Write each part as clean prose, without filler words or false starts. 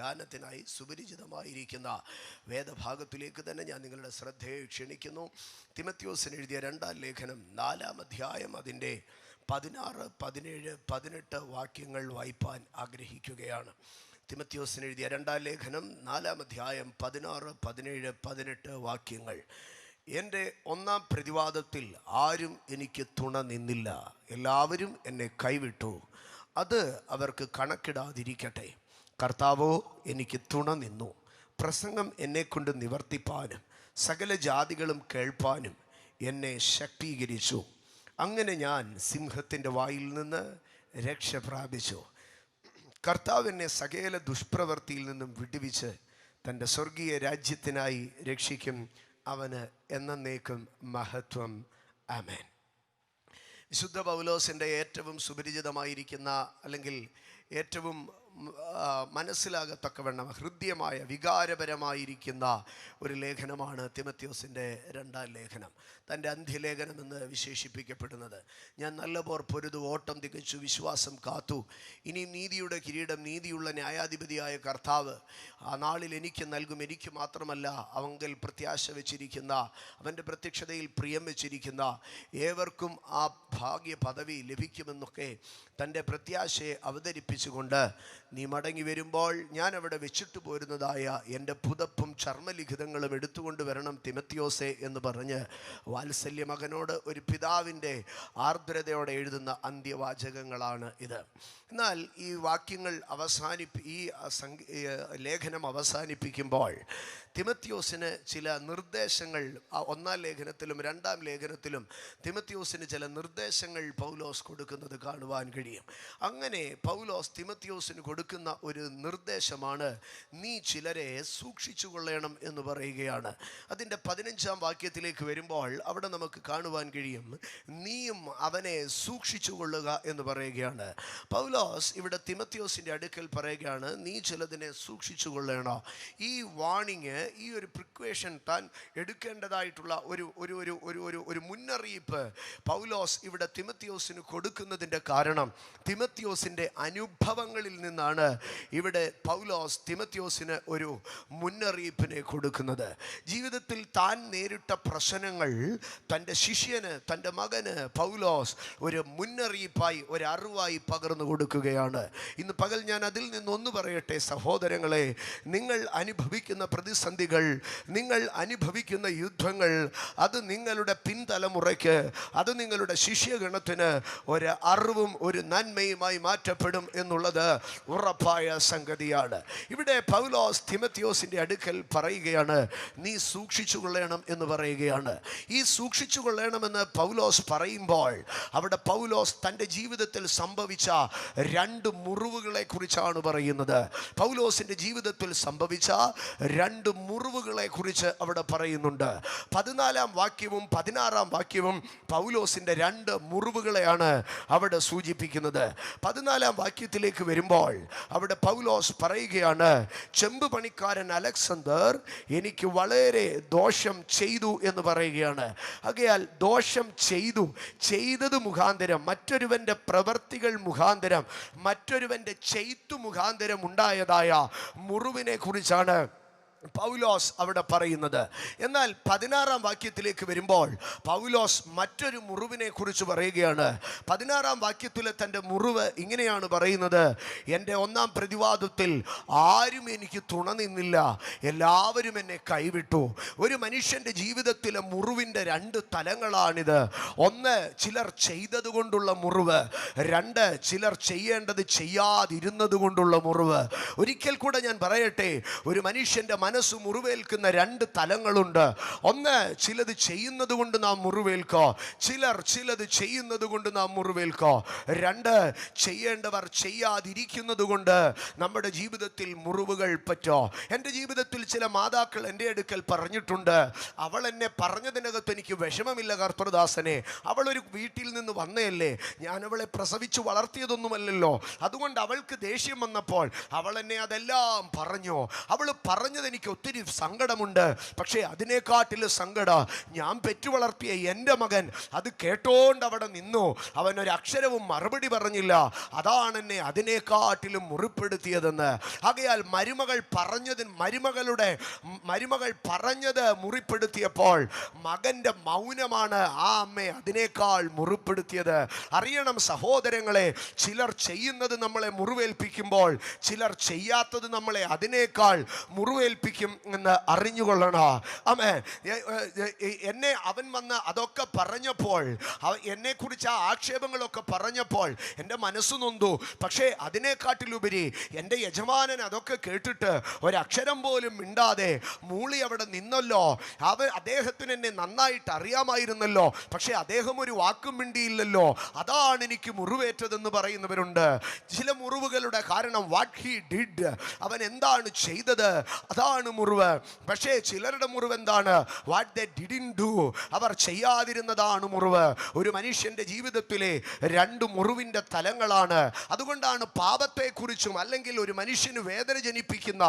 ധ്യാനത്തിനായി സുപരിചിതമായിരിക്കുന്ന വേദഭാഗത്തിലേക്ക് തന്നെ ഞാൻ നിങ്ങളുടെ ശ്രദ്ധയെ ക്ഷണിക്കുന്നു. തിമത്യോസിന് എഴുതിയ 2-ാം ലേഖനം 4-ാം അധ്യായം അതിൻ്റെ 16, 17, 18 വാക്യങ്ങൾ വായിപ്പാൻ ആഗ്രഹിക്കുകയാണ്. തിമത്യോസിന് എഴുതിയ 2-ാം ലേഖനം 4-ാം അധ്യായം 16, 17, 18 വാക്യങ്ങൾ. എൻ്റെ ഒന്നാം പ്രതിവാദത്തിൽ ആരും എനിക്ക് തുണ നിന്നില്ല, എല്ലാവരും എന്നെ കൈവിട്ടു. അത് അവർക്ക് കണക്കിടാതിരിക്കട്ടെ. കർത്താവോ എനിക്ക് തുണ നിന്നു. പ്രസംഗം എന്നെക്കൊണ്ട് നിവർത്തിപ്പാനും സകല ജാതികളും കേൾപ്പാനും എന്നെ ശക്തീകരിച്ചു. അങ്ങനെ ഞാൻ സിംഹത്തിൻ്റെ വായിൽ നിന്ന് രക്ഷ പ്രാപിച്ചു. കർത്താവ് എന്നെ സകല ദുഷ്പ്രവൃത്തിയിൽ നിന്നും വിടുവിച്ച് തൻ്റെ സ്വർഗീയ രാജ്യത്തിനായി രക്ഷിക്കും. അവന് എന്നേക്കും മഹത്വം. ആമേൻ. വിശുദ്ധ പൗലോസിൻ്റെ ഏറ്റവും സുപരിചിതമായിരിക്കുന്ന അല്ലെങ്കിൽ ഏറ്റവും മനസ്സിലാകത്തക്കവണ്ണം ഹൃദ്യമായ വികാരപരമായിരിക്കുന്ന ഒരു ലേഖനമാണ് തിമത്യോസിൻ്റെ 2-ാം ലേഖനം. തൻ്റെ അന്ത്യലേഖനം എന്ന് വിശേഷിപ്പിക്കപ്പെടുന്നത്. ഞാൻ നല്ല പോർ പൊരുതു, ഓട്ടം തികച്ചു, വിശ്വാസം കാത്തു. ഇനിയും നീതിയുടെ കിരീടം നീതിയുള്ള ന്യായാധിപതിയായ കർത്താവ് ആ നാളിൽ എനിക്ക് നൽകും. എനിക്ക് മാത്രമല്ല, അവങ്കൽ പ്രത്യാശ വെച്ചിരിക്കുന്ന, അവൻ്റെ പ്രത്യക്ഷതയിൽ പ്രിയം വെച്ചിരിക്കുന്ന ഏവർക്കും ആ ഭാഗ്യ പദവി ലഭിക്കുമെന്നൊക്കെ തൻ്റെ പ്രത്യാശയെ അവതരിപ്പിച്ചുകൊണ്ട്, നീ മടങ്ങി വരുമ്പോൾ ഞാൻ അവിടെ വെച്ചിട്ട് പോരുന്നതായ എൻ്റെ പുതപ്പും ചർമ്മലിഖിതങ്ങളും എടുത്തുകൊണ്ട് വരണം തിമത്യോസെ എന്ന് പറഞ്ഞ് വാത്സല്യ മകനോട് ഒരു പിതാവിൻ്റെ ആർദ്രതയോടെ എഴുതുന്ന അന്ത്യവാചകങ്ങളാണ് ഇത്. എന്നാൽ ഈ വാക്യങ്ങൾ ലേഖനം അവസാനിപ്പിക്കുമ്പോൾ തിമത്യോസിന് ചില നിർദ്ദേശങ്ങൾ, 1-ാം ലേഖനത്തിലും 2-ാം ലേഖനത്തിലും തിമത്യോസിന് ചില നിർദ്ദേശങ്ങൾ പൗലോസ് കൊടുക്കുന്നത് കാണുവാൻ കഴിയും. അങ്ങനെ പൗലോസ് തിമത്യോസിന് കൊടുക്കുന്ന ഒരു നിർദ്ദേശമാണ്, നീ ചിലരെ സൂക്ഷിച്ചു കൊള്ളണം എന്ന് പറയുകയാണ്. അതിൻ്റെ 15-ാം വാക്യത്തിലേക്ക് വരുമ്പോൾ അവിടെ നമുക്ക് കാണുവാൻ കഴിയും, നീയും അവനെ സൂക്ഷിച്ചു കൊള്ളുക എന്ന് പറയുകയാണ്. പൗലോസ് ഇവിടെ തിമത്യോസിൻ്റെ അടുക്കൽ പറയുകയാണ്, നീ ചിലതിനെ സൂക്ഷിച്ചു കൊള്ളണോ. ഈ വാണിങ്, ഈ ഒരു പ്രിക്വേഷൻ, താൻ എടുക്കേണ്ടതായിട്ടുള്ള ഒരു മുന്നറിയിപ്പ് പൗലോസ് ഇവിടെ തിമത്യോസിന് കൊടുക്കുന്നതിൻ്റെ കാരണം, തിമത്യോസിൻ്റെ അനുഭവങ്ങളിൽ നിന്നാണ് ഇവിടെ പൗലോസ് തിമത്യോസിന് ഒരു മുന്നറിയിപ്പിനെ കൊടുക്കുന്നത്. ജീവിതത്തിൽ താൻ നേരിട്ട പ്രശ്നങ്ങൾ തൻ്റെ ശിഷ്യന്, തൻ്റെ മകന് പൗലോസ് ഒരു മുന്നറിയിപ്പായി, ഒരു അറിവായി പകർന്നു കൊടുക്കുകയാണ്. ഇന്ന് പകൽ ഞാൻ അതിൽ നിന്നൊന്ന് പറയട്ടെ സഹോദരങ്ങളെ, നിങ്ങൾ അനുഭവിക്കുന്ന പ്രതിസന്ധികൾ, നിങ്ങൾ അനുഭവിക്കുന്ന യുദ്ധങ്ങൾ, അത് നിങ്ങളുടെ പിൻതലമുറയ്ക്ക്, അത് നിങ്ങളുടെ ശിഷ്യഗണത്തിന് ഒരു അറിവും ഒരു നന്മയുമായി മാറ്റപ്പെടും എന്നുള്ളത് ഉറപ്പായ സംഗതിയാണ്. ഇവിടെ പൗലോസ് തിമത്യോസിൻ്റെ അടുക്കൽ പറയുകയാണ്, നീ സൂക്ഷിച്ചു കൊള്ളണം എന്ന് പറയുകയാണ്. ഈ സൂക്ഷിച്ചു കൊള്ളണമെന്ന് പൗലോസ് പറയുമ്പോൾ അവിടെ പൗലോസ് തൻ്റെ ജീവിതത്തിൽ സംഭവിച്ച 2 മുറിവുകളെ കുറിച്ചാണ് പറയുന്നത്. പൗലോസിൻ്റെ ജീവിതത്തിൽ സംഭവിച്ച 2 മുറിവുകളെ കുറിച്ച് അവിടെ പറയുന്നുണ്ട്. 14-ാം വാക്യവും 16-ാം വാക്യവും പൗലോസിൻ്റെ 2 മുറിവുകളെയാണ് അവിടെ സൂചിപ്പിക്കുന്നത്. 14-ാം വാക്യത്തിലേക്ക് വരുമ്പോൾ അവിടെ പൗലോസ് പറയുകയാണ്, ചെമ്പ് പണിക്കാരൻ അലക്സാണ്ടർ എനിക്ക് വളരെ ദോഷം ചെയ്തു എന്ന് പറയുകയാണ്. ആകയാൽ ദോഷം ചെയ്തത് മുഖാന്തരം, മറ്റൊരുവൻ്റെ പ്രവർത്തികൾ മുഖാന്തരം, മറ്റൊരുവൻ്റെ ചെയ്തു മുഖാന്തരം ഉണ്ടായതായ മുറിവിനെ കുറിച്ചാണ് പൗലോസ് അവിടെ പറയുന്നത്. എന്നാൽ 16-ാം വാക്യത്തിലേക്ക് വരുമ്പോൾ പൗലോസ് മറ്റൊരു മുറിവിനെ കുറിച്ച് പറയുകയാണ്. 16-ാം വാക്യത്തിലെ തൻ്റെ മുറിവ് ഇങ്ങനെയാണ് പറയുന്നത്, എൻ്റെ ഒന്നാം പ്രതിവാദത്തിൽ ആരും എനിക്ക് തുണ നിന്നില്ല, എല്ലാവരും എന്നെ കൈവിട്ടു. ഒരു മനുഷ്യൻ്റെ ജീവിതത്തിലെ മുറിവിൻ്റെ 2 തലങ്ങളാണിത്. ഒന്ന്, ചിലർ ചെയ്തത് കൊണ്ടുള്ള മുറിവ്. 2, ചിലർ ചെയ്യേണ്ടത് ചെയ്യാതിരുന്നത് കൊണ്ടുള്ള മുറിവ്. ഒരിക്കൽ കൂടെ ഞാൻ പറയട്ടെ, ഒരു മനുഷ്യൻ്റെ മനസ്സ് മുറിവേൽക്കുന്ന 2 തലങ്ങളുണ്ട്. ഒന്ന്, ചിലത് ചെയ്യുന്നത് കൊണ്ട് നാം മുറിവേൽക്കോ, ചിലത് ചെയ്യുന്നത് കൊണ്ട് നാം മുറിവേൽക്കോ. 2, ചെയ്യേണ്ടവർ ചെയ്യാതിരിക്കുന്നത് കൊണ്ട് നമ്മുടെ ജീവിതത്തിൽ മുറിവുകൾ പറ്റോ. എൻ്റെ ജീവിതത്തിൽ ചില മാതാക്കൾ എൻ്റെ അടുക്കൽ പറഞ്ഞിട്ടുണ്ട്, അവൾ എന്നെ പറഞ്ഞതിനകത്ത് എനിക്ക് വിഷമമില്ല കർത്തൃദാസനെ, അവളൊരു വീട്ടിൽ നിന്ന് വന്നതല്ലേ, ഞാൻ അവളെ പ്രസവിച്ചു വളർത്തിയതൊന്നുമല്ലല്ലോ, അതുകൊണ്ട് അവൾക്ക് ദേഷ്യം വന്നപ്പോൾ അവൾ എന്നെ അതെല്ലാം പറഞ്ഞു, അവൾ പറഞ്ഞത് എനിക്ക് ഒത്തിരി സങ്കടമുണ്ട്. പക്ഷേ അതിനെക്കാട്ടിലും സങ്കടം ഞാൻ പെറ്റു വളർത്തിയ എൻ്റെ മകൻ അത് കേട്ടോണ്ട് അവിടെ നിന്നു. അവനൊരു അക്ഷരവും മറുപടി പറഞ്ഞില്ല. അതാണ് എന്നെ അതിനെക്കാട്ടിലും മുറിപ്പെടുത്തിയതെന്ന്. ആകയാൽ മരുമകൾ പറഞ്ഞത് മുറിപ്പെടുത്തിയപ്പോൾ മകൻ്റെ മൗനമാണ് ആ അമ്മയെ അതിനേക്കാൾ മുറിപ്പെടുത്തിയത്. അറിയണം സഹോദരങ്ങളെ, ചിലർ ചെയ്യുന്നത് നമ്മളെ മുറിവേൽപ്പിക്കുമ്പോൾ ചിലർ ചെയ്യാത്തത് നമ്മളെ അതിനേക്കാൾ മുറിവേൽപ്പിക്കും എന്ന് അറിഞ്ഞുകൊള്ളണം. ആമേൻ. എന്നെ അവൻ വന്ന് അതൊക്കെ പറഞ്ഞപ്പോൾ, എന്നെക്കുറിച്ച് ആ ആക്ഷേപങ്ങളൊക്കെ പറഞ്ഞപ്പോൾ എൻ്റെ മനസ്സ് നൊന്തു. പക്ഷേ അതിനെക്കാട്ടിലുപരി എൻ്റെ യജമാനൻ അതൊക്കെ കേട്ടിട്ട് ഒരക്ഷരം പോലും മിണ്ടാതെ മൂളി അവിടെ നിന്നല്ലോ. അദ്ദേഹത്തിന് എന്നെ നന്നായിട്ട് അറിയാമായിരുന്നല്ലോ, പക്ഷേ അദ്ദേഹം ഒരു വാക്കും മിണ്ടിയില്ലല്ലോ. അതാണ് എനിക്ക് മുറിവേറ്റതെന്ന് പറയുന്നവരുണ്ട്. ചില മുറിവുകളുടെ കാരണം വാട്ട് ഹി ഡിഡ്, അവൻ എന്താണ് ചെയ്തത്, അതാണ് മുറിവ്. പക്ഷേ ചിലരുടെ മുറിവ് എന്താണ്? വാട്ട് ദേ ഡിഡ്ന്റ് ഡു, അവർ ചെയ്യാതിരുന്നതാണ് മുറിവ്. ഒരു മനുഷ്യൻ്റെ ജീവിതത്തിലെ രണ്ട് മുറിവിൻ്റെ തലങ്ങളാണ്. അതുകൊണ്ടാണ് പാപത്തെക്കുറിച്ചും അല്ലെങ്കിൽ ഒരു മനുഷ്യന് വേദന ജനിപ്പിക്കുന്ന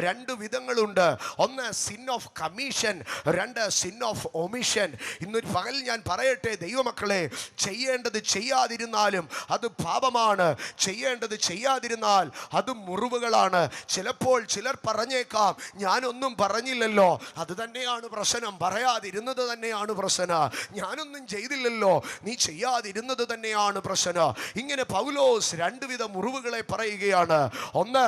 രണ്ട് വിധങ്ങളുണ്ട്. ഒന്ന് സിൻ ഓഫ് കമ്മീഷൻ, രണ്ട് സിൻ ഓഫ് ഒമിഷൻ. ഇന്നൊരു പകൽ ഞാൻ പറയട്ടെ ദൈവമക്കളെ, ചെയ്യേണ്ടത് ചെയ്യാതിരുന്നാലും അത് പാപമാണ്, ചെയ്യേണ്ടത് ചെയ്യാതിരുന്നാൽ അത് മുറിവുകളാണ്. ചിലപ്പോൾ ചിലർ പറഞ്ഞേക്കാം ഞാനൊന്നും പറഞ്ഞില്ലല്ലോ, അത് തന്നെയാണ് പ്രശ്നം, പറയാതിരുന്നത് തന്നെയാണ് പ്രശ്നം. ഞാനൊന്നും ചെയ്തില്ലല്ലോ, നീ ചെയ്യാതിരുന്നത് തന്നെയാണ് പ്രശ്നം. ഇങ്ങനെ പൗലോസ് രണ്ടുവിധ മുറിവുകളെ പറയുകയാണ്. ഒന്ന്,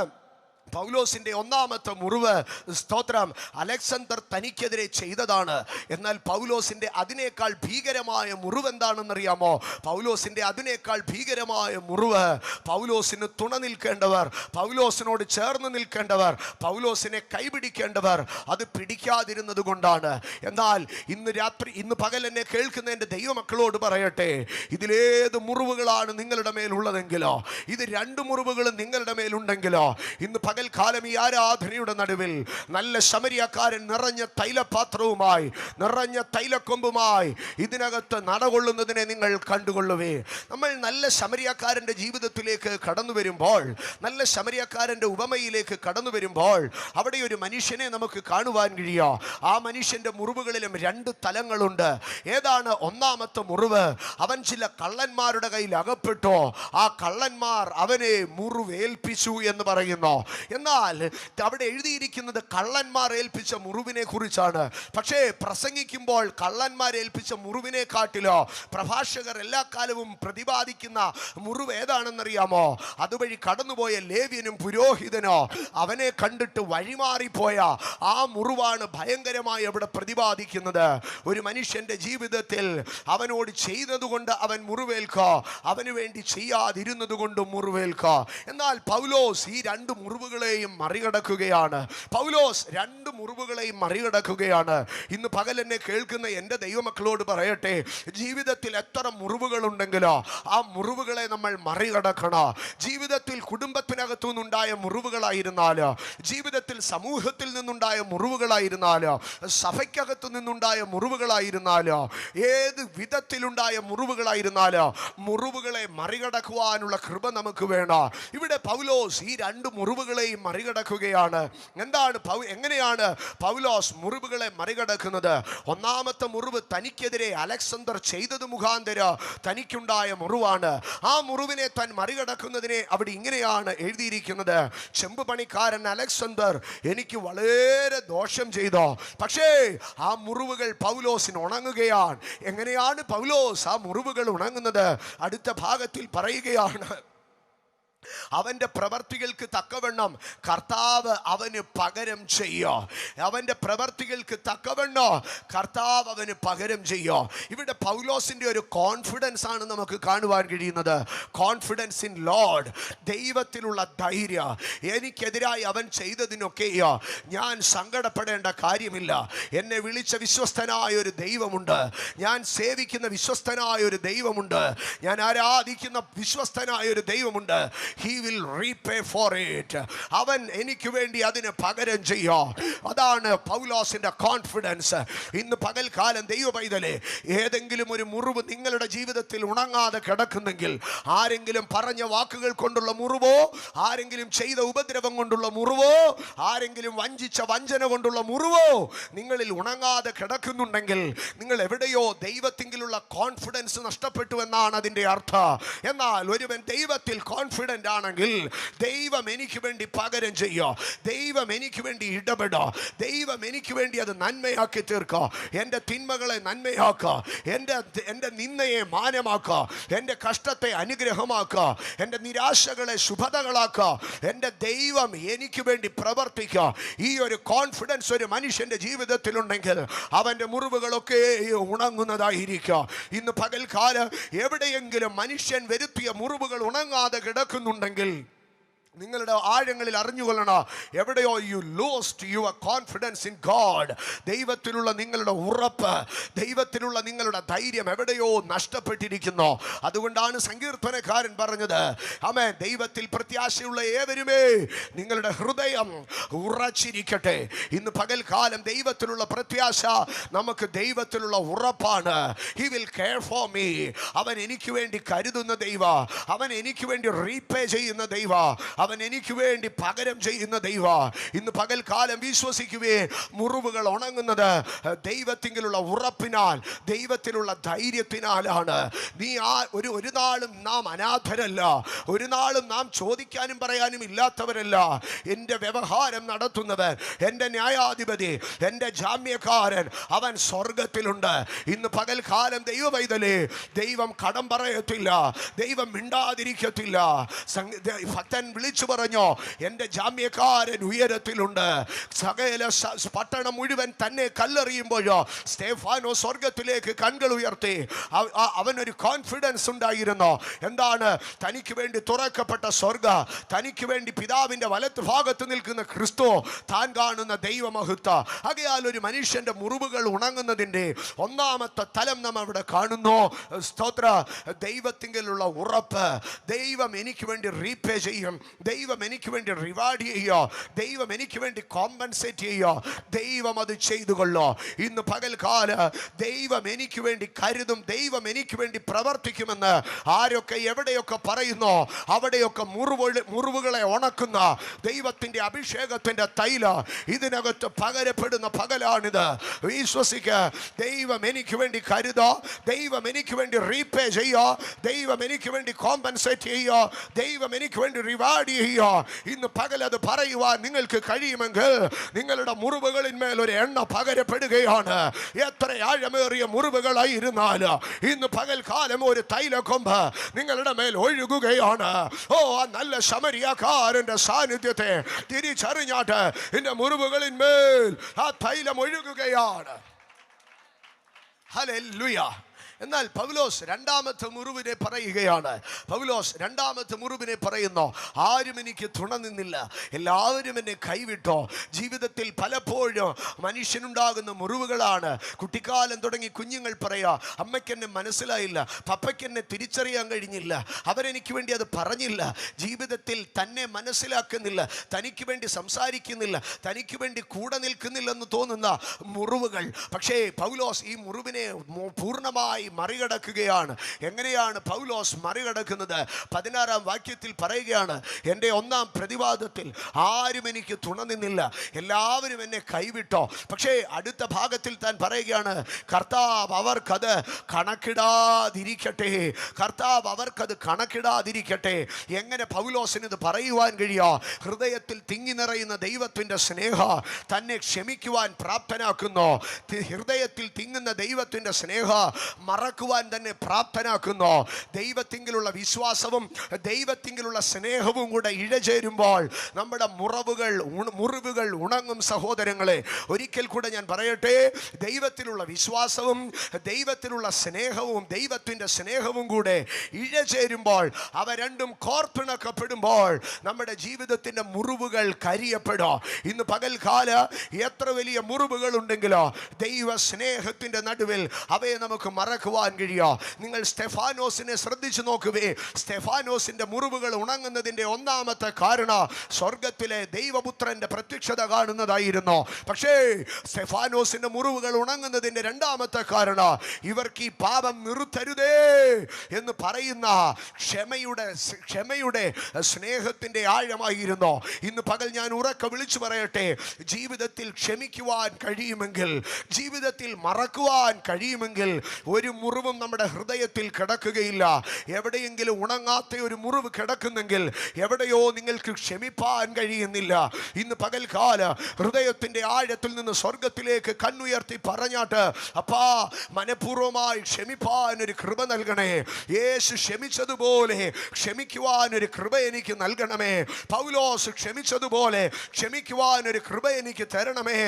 പൗലോസിന്റെ ഒന്നാമത്തെ മുറിവ്, സ്തോത്രം, അലക്സാണ്ടർ തനിക്കെതിരെ ചെയ്തതാണ്. എന്നാൽ പൗലോസിന്റെ അതിനേക്കാൾ ഭീകരമായ മുറിവ് എന്താണെന്നറിയാമോ? പൗലോസിന്റെ അതിനേക്കാൾ ഭീകരമായ മുറിവ്, പൗലോസിന് തുണ നിൽക്കേണ്ടവർ, പൗലോസിനോട് ചേർന്ന് നിൽക്കേണ്ടവർ, പൗലോസിനെ കൈപിടിക്കേണ്ടവർ അത് പിടിക്കാതിരുന്നത് കൊണ്ടാണ്. എന്നാൽ ഇന്ന് പകൽ എന്നെ കേൾക്കുന്ന എൻ്റെ ദൈവമക്കളോട് പറയട്ടെ, ഇതിലേത് മുറിവുകളാണ് നിങ്ങളുടെ മേലുള്ളതെങ്കിലോ, ഇത് രണ്ട് മുറിവുകളും നിങ്ങളുടെ മേലുണ്ടെങ്കിലോ, ഇന്ന് പകൽക്കാലം ഈ ആരാധനയുടെ നടുവിൽ നല്ല ശമരിയക്കാരൻ നിറഞ്ഞ തൈലപാത്രവുമായി, നിറഞ്ഞ തൈലക്കൊമ്പുമായി ഇതിനകത്ത് നടകൊള്ളുന്നതിനെ നിങ്ങൾ കണ്ടുകൊള്ളുവേ. നമ്മൾ നല്ല ശമരിയക്കാരൻ്റെ ജീവിതത്തിലേക്ക് കടന്നു വരുമ്പോൾ, നല്ല ശമരിയക്കാരൻ്റെ ഉപമയിലേക്ക് കടന്നു വരുമ്പോൾ അവിടെ ഒരു മനുഷ്യനെ നമുക്ക് കാണുവാൻ കഴിയുക. ആ മനുഷ്യൻ്റെ മുറിവുകളിലും രണ്ട് തലങ്ങളുണ്ട്. ഏതാണ് ഒന്നാമത്തെ മുറിവ്? അവൻ ചില കള്ളന്മാരുടെ കയ്യിൽ അകപ്പെട്ടു. ആ കള്ളന്മാർ അവനെ മുറിവേൽപ്പിച്ചു എന്ന് പറയുന്നു. എന്നാൽ അവിടെ എഴുതിയിരിക്കുന്നത് കള്ളന്മാർ ഏൽപ്പിച്ച മുറിവിനെ കുറിച്ചാണ്. പക്ഷേ പ്രസംഗിക്കുമ്പോൾ കള്ളന്മാർ ഏൽപ്പിച്ച മുറിവിനെ കാട്ടിലോ പ്രഭാഷകർ എല്ലാ കാലവും പ്രതിപാദിക്കുന്ന മുറിവ് ഏതാണെന്നറിയാമോ? അതുവഴി കടന്നുപോയ ലേവ്യനും പുരോഹിതനോ അവനെ കണ്ടിട്ട് വഴിമാറിപ്പോയ ആ മുറിവാണ് ഭയങ്കരമായി അവിടെ പ്രതിപാദിക്കുന്നത്. ഒരു മനുഷ്യന്റെ ജീവിതത്തിൽ അവനോട് ചെയ്തതുകൊണ്ട് അവൻ മുറിവേൽക്കോ, അവന് വേണ്ടി ചെയ്യാതിരുന്നത് കൊണ്ട് മുറിവേൽക്കോ. എന്നാൽ പൗലോസ് ഈ രണ്ട് മുറിവുകളെയും മറികടക്കുകയാണ്. പൗലോസ് രണ്ട് മുറിവുകളെയും മറികടക്കുകയാണ്. ഇന്ന് പകൽ എന്നെ കേൾക്കുന്ന എൻ്റെ ദൈവമക്കളോട് പറയട്ടെ, ജീവിതത്തിൽ എത്ര മുറിവുകളുണ്ടെങ്കിലോ ആ മുറിവുകളെ നമ്മൾ മറികടക്കണം. ജീവിതത്തിൽ കുടുംബത്തിനകത്തു നിന്നുണ്ടായ മുറിവുകളായിരുന്നാലോ, ജീവിതത്തിൽ സമൂഹത്തിൽ നിന്നുണ്ടായ മുറിവുകളായിരുന്നാലോ, സഭയ്ക്കകത്തു നിന്നുണ്ടായ മുറിവുകളായിരുന്നാലോ, ഏത് വിധത്തിലുണ്ടായ മുറിവുകളായിരുന്നാലോ, മുറിവുകളെ മറികടക്കുവാനുള്ള കൃപ നമുക്ക് വേണം. ഇവിടെ പൗലോസ് ഈ രണ്ട് മുറിവുകളെയും മറികടക്കുകയാണ്. എങ്ങനെയാണ് പൗലോസ് മുറിവുകളെ മറികടക്കുന്നത്? ഒന്നാമത്തെ മുറിവ് തനിക്കെതിരെ അലക്സാണ്ടർ ചെയ്തത് മുഖാന്തരം തനിക്കുണ്ടായ മുറിവാണ്. ആ മുറിവിനെ താൻ മറികടക്കുന്നതിനെ അവിടെ ഇങ്ങനെയാണ് എഴുതിയിരിക്കുന്നത്: ചെമ്പ് പണിക്കാരൻ അലക്സാണ്ടർ എനിക്ക് വളരെ ദോഷം ചെയ്തോ, പക്ഷേ ആ മുറിവുകൾ പൗലോസിന് ഉണങ്ങുകയാണ്. എങ്ങനെയാണ് പൗലോസ് ആ മുറിവുകൾ ഉണങ്ങുന്നത്? അടുത്ത ഭാഗത്തിൽ പറയുകയാണ്, അവന്റെ പ്രവർത്തികൾക്ക് തക്കവണ്ണം കർത്താവ് അവന് പകരം ചെയ്യോ. അവന്റെ പ്രവർത്തികൾക്ക് തക്കവണ്ണം കർത്താവ് അവന് പകരം ചെയ്യോ. ഇവിടെ പൗലോസിന്റെ ഒരു കോൺഫിഡൻസ് ആണ് നമുക്ക് കാണുവാൻ കഴിയുന്നത്. കോൺഫിഡൻസ് ഇൻ ലോർഡ്, ദൈവത്തിലുള്ള ധൈര്യം. എനിക്കെതിരായി അവൻ ചെയ്തതിനൊക്കെയോ ഞാൻ സങ്കടപ്പെടേണ്ട കാര്യമില്ല. എന്നെ വിളിച്ച വിശ്വസ്തനായ ഒരു ദൈവമുണ്ട്, ഞാൻ സേവിക്കുന്ന വിശ്വസ്തനായ ഒരു ദൈവമുണ്ട്, ഞാൻ ആരാധിക്കുന്ന വിശ്വസ്തനായ ഒരു ദൈവമുണ്ട്. he will repay for it. അവൻ എനിക്ക് വേണ്ടി അതിന് പകരം ചെയ്യോ. അതാണ് പൗലോസിന്റെ കോൺഫിഡൻസ്. ഇന്ന് പകൽക്കാലം ദൈവ പൈതലേ, ഏതെങ്കിലും ഒരു മുറിവ് നിങ്ങളുടെ ജീവിതത്തിൽ ഉണങ്ങാതെ കിടക്കുന്നെങ്കിൽ, ആരെങ്കിലും പറഞ്ഞ വാക്കുകൾ കൊണ്ടുള്ള മുറിവോ, ആരെങ്കിലും ചെയ്ത ഉപദ്രവം കൊണ്ടുള്ള മുറിവോ, ആരെങ്കിലും വഞ്ചിച്ച വഞ്ചന കൊണ്ടുള്ള മുറിവോ നിങ്ങളിൽ ഉണങ്ങാതെ കിടക്കുന്നുണ്ടെങ്കിൽ, നിങ്ങൾ എവിടെയോ ദൈവത്തിലുള്ള കോൺഫിഡൻസ് നഷ്ടപ്പെട്ടു എന്നാണ് അതിൻ്റെ അർത്ഥം. എന്നാൽ ഒരുവൻ ദൈവത്തിൽ കോൺഫിഡൻ്റ് ആണെങ്കിൽ, ദൈവം എനിക്ക് വേണ്ടി പകരം ചെയ്യോ, ദൈവം എനിക്ക് വേണ്ടി ഇടപെടോ, ദൈവം എനിക്ക് വേണ്ടി അത് നന്മയാക്കി തീർക്കോ, എൻ്റെ തിന്മകളെ നന്മയാക്കോ, എൻ്റെ നിന്ദയെ മാനമാക്കോ, എൻ്റെ കഷ്ടത്തെ അനുഗ്രഹമാക്കോ, എൻ്റെ നിരാശകളെ ശുഭതകളാക്കോ, എൻ്റെ ദൈവം എനിക്ക് വേണ്ടി പ്രവർത്തിക്കോ. ഈ ഒരു കോൺഫിഡൻസ് ഒരു മനുഷ്യൻ്റെ ജീവിതത്തിലുണ്ടെങ്കിൽ അവൻ്റെ മുറിവുകളൊക്കെ ഉണങ്ങുന്നതായിരിക്കും. ഇന്ന് പകൽക്കാലം എവിടെയെങ്കിലും മനുഷ്യൻ വരുത്തിയ മുറിവുകൾ ഉണങ്ങാതെ കിടക്കുന്നുണ്ടെങ്കിൽ, നിങ്ങളുടെ ആഴങ്ങളിൽ അറിഞ്ഞുകൊള്ളണം, എവിടെയോ you lost your confidence in God. ദൈവത്തിലുള്ള നിങ്ങളുടെ ഉറപ്പ്, ദൈവത്തിലുള്ള നിങ്ങളുടെ ധൈര്യം എവിടെയോ നഷ്ടപ്പെട്ടിരിക്കുന്നു. അതുകൊണ്ടാണ് സങ്കീർത്തനക്കാരൻ പറഞ്ഞത്, ആമേൻ, ദൈവത്തിൽ പ്രത്യാശയുള്ള ഏവരുമേ നിങ്ങളുടെ ഹൃദയം ഉറച്ചിരിക്കട്ടെ. ഇന്ന് പകൽക്കാലം ദൈവത്തിലുള്ള പ്രത്യാശ നമുക്ക് ദൈവത്തിലുള്ള ഉറപ്പാണ്. He will care for me. അവൻ എനിക്ക് വേണ്ടി കരുതുന്ന ദൈവ, അവൻ എനിക്ക് വേണ്ടി റീപേ ചെയ്യുന്ന ദൈവ, അവൻ എനിക്ക് വേണ്ടി പകരം ചെയ്യുന്ന ദൈവ. ഇന്ന് പകൽക്കാലം വിശ്വസിക്കുവേ, മുറിവുകൾ ഉണങ്ങുന്നത് ദൈവത്തിലുള്ള ഉറപ്പിനാൽ, ദൈവത്തിലുള്ള ധൈര്യത്തിനാലാണ്. നീ ഒരു നാളും നാം അനാഥരല്ല, ഒരു നാളും നാം ചോദിക്കാനും പറയാനും ഇല്ലാത്തവരല്ല. എൻ്റെ വ്യവഹാരം നടത്തുന്നവൻ, എൻ്റെ ന്യായാധിപതി, എൻ്റെ ജാമ്യക്കാരൻ, അവൻ സ്വർഗത്തിലുണ്ട്. ഇന്ന് പകൽക്കാലം ദൈവ പൈതലേ, ദൈവം കടം പറയത്തില്ല, ദൈവം മിണ്ടാതിരിക്കത്തില്ല. ഭക്തൻ വിളിച്ചു പറഞ്ഞോ, എൻ്റെ ജാമ്യക്കാരൻ ഉയരത്തിലുണ്ട്. സകല പട്ടണം മുഴുവൻ തന്നെ കല്ലെറിയുമ്പോഴോ സ്തേഫാനോ സ്വർഗത്തിലേക്ക് കണ്ണുകൾ ഉയർത്തി. അവനൊരു കോൺഫിഡൻസ് ഉണ്ടായിരുന്നു. എന്താണ്? തനിക്ക് വേണ്ടി തുറക്കപ്പെട്ട സ്വർഗ, തനിക്ക് വേണ്ടി പിതാവിൻ്റെ വലത്ത് ഭാഗത്ത് നിൽക്കുന്ന ക്രിസ്തു, താൻ കാണുന്ന ദൈവമഹത്വം. ആകയാൽ ഒരു മനുഷ്യൻ്റെ മുറിവുകൾ ഉണങ്ങുന്നതിൻ്റെ ഒന്നാമത്തെ തലം നാം അവിടെ കാണുന്നു. സ്തോത്ര, ദൈവത്തിലുള്ള ഉറപ്പ്. ദൈവം എനിക്ക് വേണ്ടി റീപേ ചെയ്യും, ദൈവം എനിക്ക് വേണ്ടി റിവാർഡ് ചെയ്യോ, ദൈവം എനിക്ക് വേണ്ടി കോമ്പൻസേറ്റ് ചെയ്യോ, ദൈവം അത് ചെയ്തു കൊള്ളോ. ഇന്ന് പകൽക്കാല ദൈവം എനിക്ക് വേണ്ടി കരുതും, ദൈവം എനിക്ക് വേണ്ടി പ്രവർത്തിക്കുമെന്ന് ആരൊക്കെ എവിടെയൊക്കെ പറയുന്നോ, അവിടെയൊക്കെ മുറിവുകളെ ഉണക്കുന്ന ദൈവത്തിൻ്റെ അഭിഷേകത്തിൻ്റെ തൈല ഇതിനകത്ത് പകരപ്പെടുന്ന പകലാണിത്. വിശ്വസിക്ക, ദൈവം എനിക്ക് വേണ്ടി കരുതോ, ദൈവം എനിക്ക് വേണ്ടി റീപേ ചെയ്യോ, ദൈവം എനിക്ക് വേണ്ടി കോമ്പൻസേറ്റ് ചെയ്യോ, ദൈവം എനിക്ക് വേണ്ടി റിവാർഡ് ചെയ്യോ. ഇന്ന് പകൽ അത് പറയുവാൻ നിങ്ങൾക്ക് കഴിയുമെങ്കിൽ നിങ്ങളുടെ മുറിവുകളിന്മേൽ ഒരു എണ്ണ പകരപ്പെടുകയാണ്. എത്ര ആഴമേറിയ മുറിവുകളായിരുന്നാൽ ഇന്ന് പകൽക്കാലം ഒരു തൈലക്കൊമ്പ് നിങ്ങളുടെ മേൽ ഒഴുകുകയാണ്. ഓ, ആ നല്ല ശമരിയക്കാരന്റെ സാന്നിധ്യത്തെ തിരിച്ചറിഞ്ഞാട്ട് എന്റെ മുറിവുകളിന്മേൽ ആ തൈലം ഒഴുകുകയാണ്. ഹല്ലേലൂയ. എന്നാൽ പൗലോസ് രണ്ടാമത്തെ മുറിവിനെ പറയുകയാണ്. പൗലോസ് രണ്ടാമത്തെ മുറിവിനെ പറയുന്നു, ആരും എനിക്ക് തുണ നിന്നില്ല, എല്ലാവരും എന്നെ കൈവിട്ടോ. ജീവിതത്തിൽ പലപ്പോഴും മനുഷ്യനുണ്ടാകുന്ന മുറിവുകളാണ്. കുട്ടിക്കാലം തുടങ്ങി കുഞ്ഞുങ്ങൾ പറയാ, അമ്മയ്ക്കെന്നെ മനസ്സിലായില്ല, പപ്പയ്ക്കെന്നെ തിരിച്ചറിയാൻ കഴിഞ്ഞില്ല, അവരെനിക്ക് വേണ്ടി അത് പറഞ്ഞില്ല. ജീവിതത്തിൽ തന്നെ മനസ്സിലാക്കുന്നില്ല, തനിക്ക് വേണ്ടി സംസാരിക്കുന്നില്ല, തനിക്ക് വേണ്ടി കൂടെ നിൽക്കുന്നില്ലെന്ന് തോന്നുന്ന മുറിവുകൾ. പക്ഷേ പൗലോസ് ഈ മുറിവിനെ പൂർണ്ണമായി മറികടക്കുകയാണ്. എങ്ങനെയാണ് പൗലോസ് മറികടക്കുന്നത്? 16-ാം വാക്യത്തിൽ പറയുകയാണ്, എൻ്റെ ഒന്നാം പ്രതിവാദത്തിൽ ആരും എനിക്ക് തുണ നിന്നില്ല, എല്ലാവരും എന്നെ കൈവിട്ടോ. പക്ഷേ അടുത്ത ഭാഗത്തിൽ താൻ പറയുകയാണ്, കർത്താവ് അവർക്കത് കണക്കിടാതിരിക്കട്ടെ, കർത്താവ് അവർക്കത് കണക്കിടാതിരിക്കട്ടെ. എങ്ങനെ പൗലോസിന് ഇത് പറയുവാൻ കഴിയോ? ഹൃദയത്തിൽ തിങ്ങി നിറയുന്ന ദൈവത്തിൻ്റെ സ്നേഹം തന്നെ ക്ഷമിക്കുവാൻ പ്രാപ്തനാക്കുന്നു. ഹൃദയത്തിൽ തിങ്ങുന്ന ദൈവത്തിൻ്റെ സ്നേഹം മറക്കുവാൻ തന്നെ പ്രാപ്തനാക്കുന്നു. ദൈവത്തിങ്കിലുള്ള വിശ്വാസവും ദൈവത്തിങ്കിലുള്ള സ്നേഹവും കൂടെ ഇഴചേരുമ്പോൾ നമ്മുടെ മുറിവുകൾ ഉണങ്ങും. സഹോദരങ്ങളെ, ഒരിക്കൽ കൂടെ ഞാൻ പറയട്ടെ, ദൈവത്തിലുള്ള വിശ്വാസവും ദൈവത്തിലുള്ള സ്നേഹവും ദൈവത്തിൻ്റെ സ്നേഹവും കൂടെ ഇഴചേരുമ്പോൾ, അവ രണ്ടും കോർത്തിണക്കപ്പെടുമ്പോൾ നമ്മുടെ ജീവിതത്തിൻ്റെ മുറിവുകൾ കരിയപ്പെടും. ഇന്ന് പകൽക്കാല എത്ര വലിയ മുറിവുകൾ ഉണ്ടെങ്കിലോ ദൈവ സ്നേഹത്തിൻ്റെ നടുവിൽ അവയെ നമുക്ക് മറക്കുവാൻ മറക്കുവാൻ കഴിയോ? നിങ്ങൾ സ്തെഫാനോസിനെ ശ്രദ്ധിച്ചു നോക്കുവേ. സ്തെഫാനോസിന്റെ മുറിവുകൾ ഉണങ്ങുന്നതിന്റെ ഒന്നാമത്തെ കാരണം സ്വർഗത്തിലെ ദൈവപുത്രന്റെ പ്രത്യക്ഷത കാണുന്നതായിരുന്നു. പക്ഷേ സ്തെഫാനോസിന്റെ മുറിവുകൾ ഉണങ്ങുന്നതിന്റെ രണ്ടാമത്തെ കാരണം ഇവർക്ക് ഈ പാപം നിർത്തരുതേ എന്ന് പറയുന്ന ക്ഷമയുടെ സ്നേഹത്തിന്റെ ആഴമായിരുന്നു. ഇന്ന് പകൽ ഞാൻ ഉറക്കെ വിളിച്ചു പറയട്ടെ, ജീവിതത്തിൽ ക്ഷമിക്കുവാൻ കഴിയുമെങ്കിൽ, ജീവിതത്തിൽ മറക്കുവാൻ കഴിയുമെങ്കിൽ ഒരു മുറിവും നമ്മുടെ ഹൃദയത്തിൽ കിടക്കുകയില്ല. എവിടെയെങ്കിലും ഉണങ്ങാത്ത ഒരു മുറിവ് കിടക്കുന്നെങ്കിൽ എവിടെയോ നിങ്ങൾക്ക് ക്ഷമിപ്പാൻ കഴിയുന്നില്ല. ഇന്ന് പകൽക്കാല ഹൃദയത്തിന്റെ ആഴത്തിൽ നിന്ന് സ്വർഗത്തിലേക്ക് കണ്ണുയർത്തി പറഞ്ഞാട്ട്, അപ്പാ മനഃപൂർവ്വമായി ക്ഷമിപ്പാൻ ഒരു കൃപ നൽകണേ. യേശു ക്ഷമിച്ചതുപോലെ ക്ഷമിക്കുവാൻ ഒരു കൃപ എനിക്ക് നൽകണമേ. പൗലോസ് ക്ഷമിച്ചതുപോലെ ക്ഷമിക്കുവാൻ ഒരു കൃപ എനിക്ക് തരണമേ.